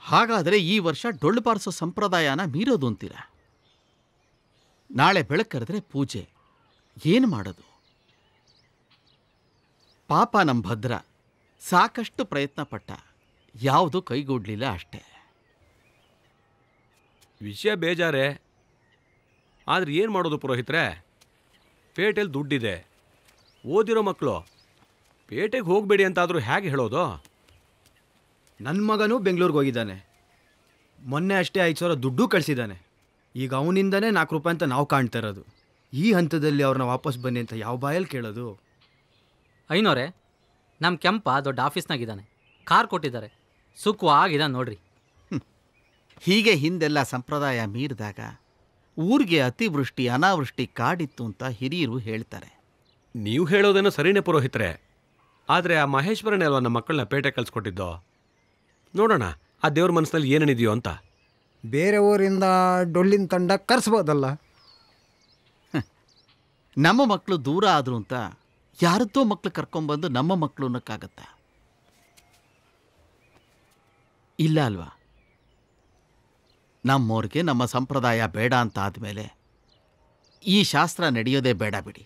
ಹಾಗಾದರೆ ಈ ವರ್ಷ ಡೊಳ್ಳು ಬಾರಿಸೋ ಸಂಪ್ರದಾಯನ ಮೀರೋದು ಅಂತೀರ? ನಾಳೆ ಬೆಳಕರೆದ್ರೆ ಪೂಜೆ, ಏನು ಮಾಡೋದು? ಪಾಪ ನಮ್ಮ ಭದ್ರ ಸಾಕಷ್ಟು ಪ್ರಯತ್ನ ಪಟ್ಟ, ಯಾವುದೂ ಕೈಗೂಡಲಿಲ್ಲ ಅಷ್ಟೇ. ವಿಷಯ ಬೇಜಾರೇ, ಆದರೆ ಏನು ಮಾಡೋದು ಪುರೋಹಿತರೆ? ಪೇಟೆಯಲ್ಲಿ ದುಡ್ಡಿದೆ, ಓದಿರೋ ಮಕ್ಕಳು. ಪೇಟೆಗೆ ಹೋಗಬೇಡಿ ಅಂತಾದರೂ ಹೇಗೆ ಹೇಳೋದು? ನನ್ನ ಮಗನೂ ಬೆಂಗಳೂರಿಗೆ ಹೋಗಿದ್ದಾನೆ. ಮೊನ್ನೆ ಅಷ್ಟೇ 5,000 ದುಡ್ಡು ಕಳಿಸಿದ್ದಾನೆ. ಈಗ ಅವನಿಂದನೇ 4 ರೂಪಾಯಿ ಅಂತ ನಾವು ಕಾಣ್ತಾ ಇರೋದು. ಈ ಹಂತದಲ್ಲಿ ಅವ್ರನ್ನ ವಾಪಸ್ ಬನ್ನಿ ಅಂತ ಯಾವ ಬಾಯಲ್ಲಿ ಕೇಳೋದು? ಐನೋರೆ, ನಮ್ಮ ಕೆಂಪ ದೊಡ್ಡ ಆಫೀಸ್ನಾಗಿದ್ದಾನೆ. ಕಾರ್ ಕೊಟ್ಟಿದ್ದಾರೆ, ಸುಖವಾಗಿದ್ದಾನೆ ನೋಡ್ರಿ. ಹೀಗೆ ಹಿಂದೆಲ್ಲ ಸಂಪ್ರದಾಯ ಮೀರಿದಾಗ ಊರಿಗೆ ಅತಿವೃಷ್ಟಿ ಅನಾವೃಷ್ಟಿ ಕಾಡಿತ್ತು ಅಂತ ಹಿರಿಯರು ಹೇಳ್ತಾರೆ. ನೀವು ಹೇಳೋದೇನೋ ಸರಿನೇ ಪುರೋಹಿತರೆ, ಆದರೆ ಆ ಮಹೇಶ್ವರನೇ ಅಲ್ವಾ ನಮ್ಮ ಮಕ್ಕಳನ್ನ ಪೇಟೆ ಕಳಿಸ್ಕೊಟ್ಟಿದ್ದೋ? ನೋಡೋಣ ಆ ದೇವ್ರ ಮನಸ್ಸಿನಲ್ಲಿ ಏನೇನಿದೆಯೋ ಅಂತ. ಬೇರೆ ಊರಿಂದ ಡೊಳ್ಳಿನ ತಂಡ ಕರೆಸ್ಬೋದಲ್ಲ? ನಮ್ಮ ಮಕ್ಕಳು ದೂರ ಆದರು ಅಂತ ಯಾರದ್ದೋ ಮಕ್ಕಳು ಕರ್ಕೊಂಬಂದು ನಮ್ಮ ಮಕ್ಕಳು ಅನ್ನೋಕ್ಕಾಗತ್ತಾ? ಇಲ್ಲ ಅಲ್ವಾ? ನಮ್ಮವ್ರಿಗೆ ನಮ್ಮ ಸಂಪ್ರದಾಯ ಬೇಡ ಅಂತ ಆದಮೇಲೆ ಈ ಶಾಸ್ತ್ರ ನಡೆಯೋದೇ ಬೇಡ ಬಿಡಿ.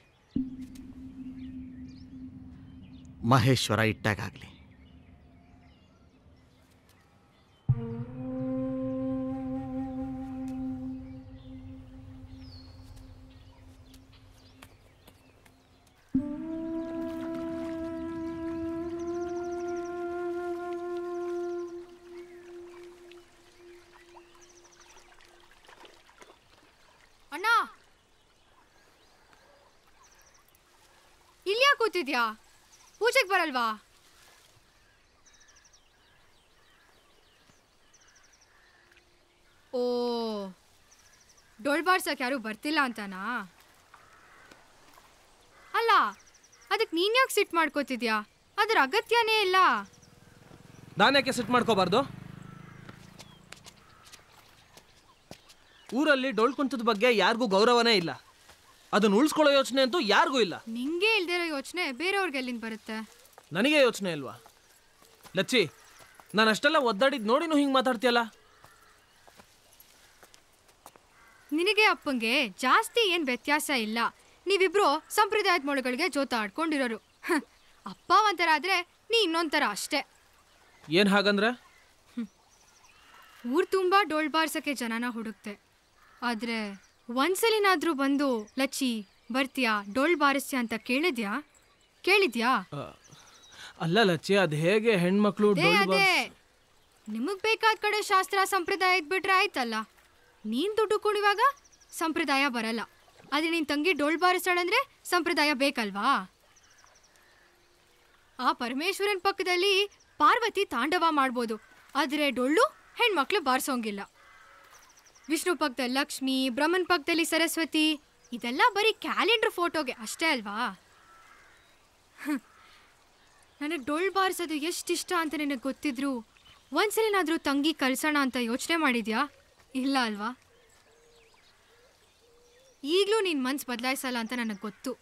ಮಹೇಶ್ವರ ಇಟ್ಟಾಗಲಿ. ಅಣ್ಣ, ಇಲ್ಯಾ ಕೂತಿದ್ಯಾ? ಪೂಜೆಗೆ ಬರಲ್ವಾ? ಓ, ಡೋಲ್ ಬಾರ್ಸಕ್ಕೆ ಯಾರು ಬರ್ತಿಲ್ಲ ಅಂತನಾ? ಅಲ್ಲ, ಅದಕ್ಕೆ ನೀನ್ ಯಾಕೆ ಸಿಟ್ ಮಾಡ್ಕೋತಿದ್ಯಾ? ಅದ್ರ ಅಗತ್ಯನೇ ಇಲ್ಲ. ನಾನ್ಯಾಕೆ ಸಿಟ್ ಮಾಡ್ಕೋಬಾರ್ದು? ಊರಲ್ಲಿ ಡೋಲ್ ಕುಂತದ ಬಗ್ಗೆ ಯಾರಿಗೂ ಗೌರವನೇ ಇಲ್ಲ. ಅದನ್ನ ಉಳಿಸ್ಕೊಳ್ಳೋ ಯೋಚನೆ ಅಂತೂ ಯಾರಿಗೂ ಇಲ್ಲ. ನಿಂಗೆ ಇಲ್ದಿರೋ ಯೋಚನೆ ಬೇರೆಯವ್ರಿಗೆ ಎಲ್ಲಿಂದ ಬರುತ್ತೆ? ನನಗೆ ಯೋಚನೆ ಇಲ್ವಾ? ಲಚ್ಚಿ, ನಾನು ಅಷ್ಟೆಲ್ಲ ಒದ್ದಾಡಿದ್ ನೋಡಿನೂ ಹಿಂಗೆ ಮಾತಾಡ್ತೀಯಲ್ಲ? ನಿನಗೆ ಅಪ್ಪಂಗೆ ಜಾಸ್ತಿ ಏನ್ ವ್ಯತ್ಯಾಸ ಇಲ್ಲ. ನೀವಿಬ್ರು ಸಂಪ್ರದಾಯದ ಮೊಳಗಳಿಗೆ ಜೋತ ಆಡ್ಕೊಂಡಿರೋರು. ಅಪ್ಪ ಒಂಥರ ಆದ್ರೆ ನೀ ಇನ್ನೊಂಥರ ಅಷ್ಟೇ. ಏನ್ ಹಾಗಂದ್ರೆ? ಊರ್ ತುಂಬಾ ಡೋಲ್ ಬಾರ್ಸಕ್ಕೆ ಜನನ ಹುಡುಕ್ತೆ. ಆದ್ರೆ ಒಂದ್ಸಲಿನಾದ್ರೂ ಬಂದು ಲಚ್ಚಿ ಬರ್ತೀಯಾ, ಡೋಲ್ ಬಾರಿಸ್ತೀಯಾ ಅಂತ ಕೇಳಿದ್ಯಾ? ಅಲ್ಲ ಲಚ್ಚಿ, ಅದ್ ಹೇಗೆ ಹೆಣ್ಮಕ್ಳು ಅದೇ ನಿಮಗ್ ಬೇಕಾದ ಕಡೆ ಶಾಸ್ತ್ರ ಸಂಪ್ರದಾಯ ಇದ್ಬಿಟ್ರೆ ಆಯ್ತಲ್ಲ. ನೀನ್ ದುಡ್ಡು ಕೊಡುವಾಗ ಸಂಪ್ರದಾಯ ಬರಲ್ಲ. ಆದ್ರೆ ನಿನ್ ತಂಗಿ ಡೋಲ್ ಬಾರಿಸ್ತಾಳಂದ್ರೆ ಸಂಪ್ರದಾಯ ಬೇಕಲ್ವಾ? ಆ ಪರಮೇಶ್ವರನ್ ಪಕ್ಕದಲ್ಲಿ ಪಾರ್ವತಿ ತಾಂಡವ ಮಾಡ್ಬೋದು, ಆದ್ರೆ ಡೊಳ್ಳು ಹೆಣ್ಮಕ್ಳು ಬಾರಿಸೋಂಗಿಲ್ಲ. ವಿಷ್ಣು ಪಕ್ಕದಲ್ಲಿ ಲಕ್ಷ್ಮಿ, ಬ್ರಹ್ಮನ್ ಪಕ್ಕದಲ್ಲಿ ಸರಸ್ವತಿ, ಇದೆಲ್ಲ ಬರೀ ಕ್ಯಾಲೆಂಡರ್ ಫೋಟೋಗೆ ಅಷ್ಟೇ ಅಲ್ವಾ? ನನಗೆ ಡೊಳ್ಳು ಬಾರಿಸೋದು ಎಷ್ಟಿಷ್ಟ ಅಂತ ನಿನಗೆ ಗೊತ್ತಿದ್ರು ಒಂದ್ಸಲಿನಾದ್ರೂ ತಂಗಿ ಕಲ್ಸೋಣ ಅಂತ ಯೋಚನೆ ಮಾಡಿದ್ಯಾ? ಇಲ್ಲ ಅಲ್ವಾ? ಈಗಲೂ ನಿನ್ನ ಮನ್ಸು ಬದಲಾಯಿಸಲ್ಲ ಅಂತ ನನಗೆ ಗೊತ್ತು.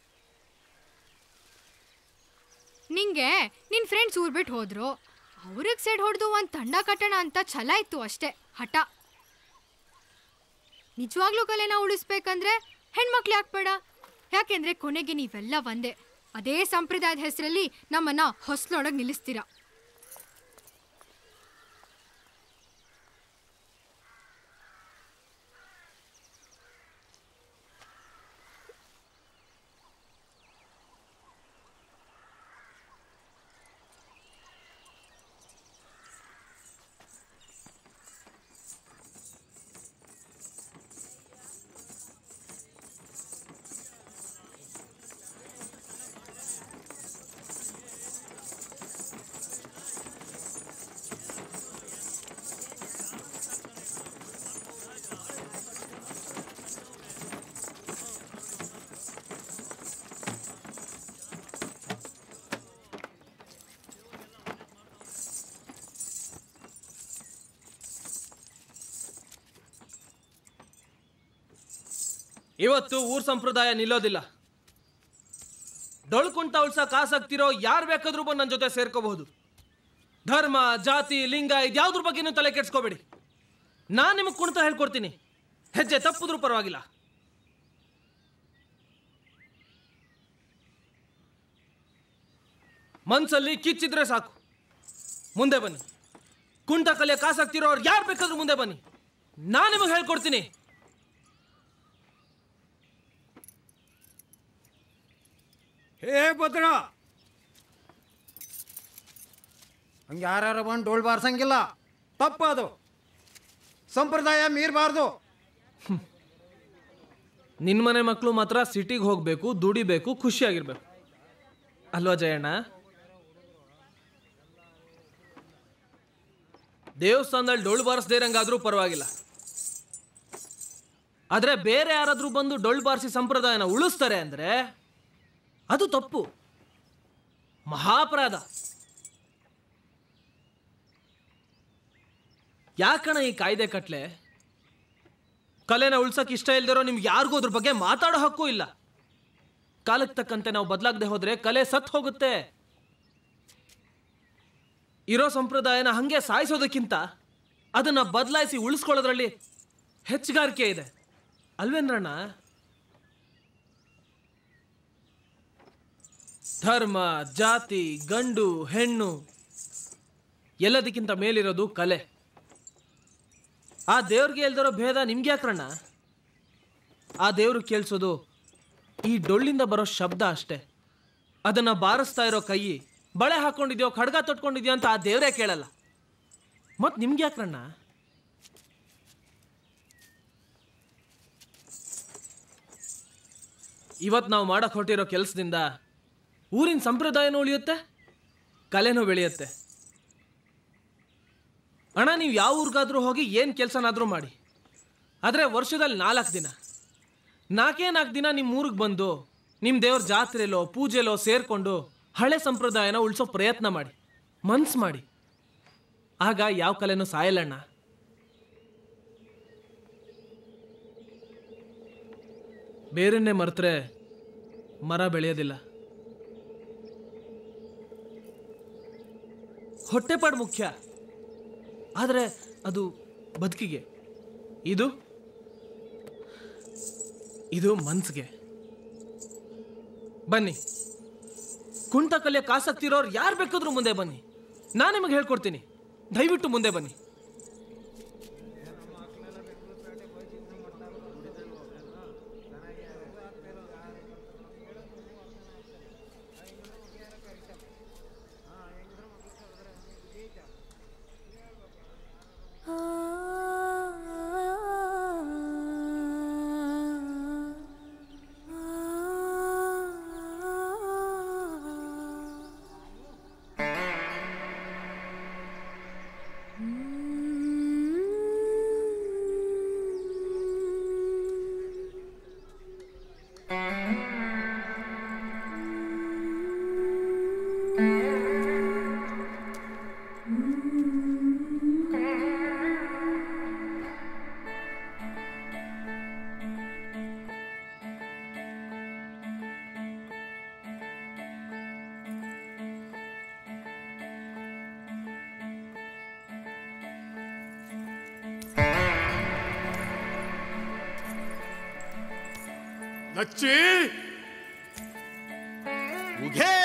ನಿಂಗೆ ನಿನ್ನ ಫ್ರೆಂಡ್ಸ್ ಊರ್ ಬಿಟ್ಟು ಹೋದ್ರು, ಅವ್ರಿಗೆ ಸೆಡ್ ಹೊಡೆದು ಒಂದು ತಂಡ ಕಟ್ಟೋಣ ಅಂತ ಛಲ ಇತ್ತು ಅಷ್ಟೇ, ಹಠ. ನಿಜವಾಗ್ಲೂ ಕಲೆನ ಉಳಿಸ್ಬೇಕಂದ್ರೆ ಹೆಣ್ಮಕ್ಳು ಯಾಕೆ ಬೇಡ? ಯಾಕೆಂದ್ರೆ ಕೊನೆಗೆ ನೀವೆಲ್ಲ ಒಂದೇ. ಅದೇ ಸಂಪ್ರದಾಯದ ಹೆಸರಲ್ಲಿ ನಮ್ಮನ್ನ ಹೊಸ್ಲೊಳಗೆ ನಿಲ್ಲಿಸ್ತೀರಾ. ಇವತ್ತು ಊರ್ ಸಂಪ್ರದಾಯ ನಿಲ್ಲೋದಿಲ್ಲ. ಡೊಳ್ಳು ಕುಂಟ ಉಳ್ಸಕ್ ಆಸಕ್ತಿರೋ ಯಾರು ಬೇಕಾದ್ರೂ ಬಂದು ನನ್ನ ಜೊತೆ ಸೇರ್ಕೋಬಹುದು. ಧರ್ಮ, ಜಾತಿ, ಲಿಂಗ ಇದ್ಯಾವ್ದ್ರ ಬಗ್ಗೆನೂ ತಲೆ ಕೆಡ್ಸ್ಕೋಬೇಡಿ. ನಾನು ನಿಮಗೆ ಕುಣಿತ ಹೇಳ್ಕೊಡ್ತೀನಿ, ಹೆಜ್ಜೆ ತಪ್ಪಿದ್ರೂ ಪರವಾಗಿಲ್ಲ. ಮನ್ಸಲ್ಲಿ ಕಿಚ್ಚಿದ್ರೆ ಸಾಕು, ಮುಂದೆ ಬನ್ನಿ. ಕುಂಟ ಕಲಿಯಕ್ಕೆ ಆಸಕ್ತಿ ಇರೋರು ಯಾರು ಬೇಕಾದ್ರೂ ಮುಂದೆ ಬನ್ನಿ, ನಾನು ನಿಮಗೆ ಹೇಳ್ಕೊಡ್ತೀನಿ. ಹೇ ಭದ್ರ, ಹಂಗೆ ಯಾರ್ಯಾರ ಬಂದು ಡೋಲ್ ಬಾರ್ಸಂಗಿಲ್ಲ, ತಪ್ಪದು. ಸಂಪ್ರದಾಯ ಮೀರಬಾರ್ದು. ನಿನ್ನ ಮನೆ ಮಕ್ಕಳು ಮಾತ್ರ ಸಿಟಿಗೆ ಹೋಗ್ಬೇಕು, ದುಡಿಬೇಕು, ಖುಷಿಯಾಗಿರ್ಬೇಕು ಅಲ್ವಾ ಜಯಣ್ಣ? ದೇವಸ್ಥಾನದಲ್ಲಿ ಡೊಳ್ಳು ಬಾರಿಸದೇ ಇರಂಗಾದ್ರೂ ಪರವಾಗಿಲ್ಲ, ಆದ್ರೆ ಬೇರೆ ಯಾರಾದ್ರೂ ಬಂದು ಡೊಳ್ಳು ಬಾರಿಸಿ ಸಂಪ್ರದಾಯನ ಉಳಿಸ್ತಾರೆ ಅಂದ್ರೆ ಅದು ತಪ್ಪು, ಮಹಾಪರಾಧ. ಯಾಕಣ ಈ ಕಾಯ್ದೆ ಕಟ್ಲೆ? ಕಲೆನ ಉಳ್ಸಕ್ ಇಷ್ಟ ಇಲ್ದಿರೋ ನಿಮ್ಗೆ ಯಾರಿಗೂ ಅದ್ರ ಬಗ್ಗೆ ಮಾತಾಡೋ ಹಕ್ಕು ಇಲ್ಲ. ಕಾಲಕ್ಕೆ ತಕ್ಕಂತೆ ನಾವು ಬದಲಾಗದೆ ಹೋದ್ರೆ ಕಲೆ ಸತ್ ಹೋಗುತ್ತೆ. ಇರೋ ಸಂಪ್ರದಾಯನ ಹಂಗೆ ಸಾಯಿಸೋದಕ್ಕಿಂತ ಅದನ್ನ ಬದಲಾಯಿಸಿ ಉಳಿಸ್ಕೊಳ್ಳೋದ್ರಲ್ಲಿ ಹೆಚ್ಚುಗಾರಿಕೆ ಇದೆ ಅಲ್ವೇನ್ರಣ್ಣ? ಧರ್ಮ, ಜಾತಿ, ಗಂಡು ಹೆಣ್ಣು ಎಲ್ಲದಕ್ಕಿಂತ ಮೇಲಿರೋದು ಕಲೆ. ಆ ದೇವ್ರಿಗೆ ಇಲ್ದಿರೋ ಭೇದ ನಿಮ್ಗೆ ಯಾಕ್ರಣ್ಣ? ಆ ದೇವ್ರು ಕೇಳಿಸೋದು ಈ ಡೊಳ್ಳಿಂದ ಬರೋ ಶಬ್ದ ಅಷ್ಟೇ. ಅದನ್ನ ಬಾರಿಸ್ತಾ ಇರೋ ಕೈ ಬಳೆ ಹಾಕೊಂಡಿದ್ಯೋ ಖಡ್ಗ ತೊಟ್ಕೊಂಡಿದ್ಯೋ ಅಂತ ಆ ದೇವ್ರೇ ಕೇಳಲ್ಲ. ಮತ್ ನಿಮ್ಗೆ ಯಾಕ್ರಣ್ಣ? ಇವತ್ತು ನಾವು ಮಾಡಕ್ ಹೊರಟಿರೋ ಕೆಲಸದಿಂದ ಊರಿನ ಸಂಪ್ರದಾಯನೂ ಉಳಿಯುತ್ತೆ, ಕಲೆನೂ ಬೆಳೆಯುತ್ತೆ. ಅಣ್ಣ, ನೀವು ಯಾವ ಊರಿಗಾದ್ರೂ ಹೋಗಿ ಏನು ಕೆಲಸನಾದ್ರೂ ಮಾಡಿ, ಆದರೆ ವರ್ಷದಲ್ಲಿ 4 ದಿನ 4 ದಿನ ನಿಮ್ಮ ಊರಿಗೆ ಬಂದು ನಿಮ್ಮ ದೇವ್ರ ಜಾತ್ರೆಲೋ ಪೂಜೆಲೋ ಸೇರಿಕೊಂಡು ಹಳೆ ಸಂಪ್ರದಾಯನ ಉಳಿಸೋ ಪ್ರಯತ್ನ ಮಾಡಿ, ಮನ್ಸು ಮಾಡಿ. ಆಗ ಯಾವ ಕಲೆನೂ ಸಾಯಲ್ಲಣ್ಣ. ಬೇರನ್ನೇ ಮರೆತರೆ ಮರ ಬೆಳೆಯೋದಿಲ್ಲ. ಹೊಟ್ಟೆಪಾಡು ಮುಖ್ಯ, ಆದರೆ ಅದು ಬದುಕಿಗೆ. ಇದು ಮನ್ಸಿಗೆ. ಬನ್ನಿ, ಕುಂಟ ಕಲಿಯಕ್ಕೆ ಆಸಕ್ತಿ ಇರೋರು ಯಾರು ಬೇಕಾದ್ರೂ ಮುಂದೆ ಬನ್ನಿ, ನಾನು ನಿಮಗೆ ಹೇಳ್ಕೊಡ್ತೀನಿ. ದಯವಿಟ್ಟು ಮುಂದೆ ಬನ್ನಿ. ಲಚ್ಚಿ ಉಘೇ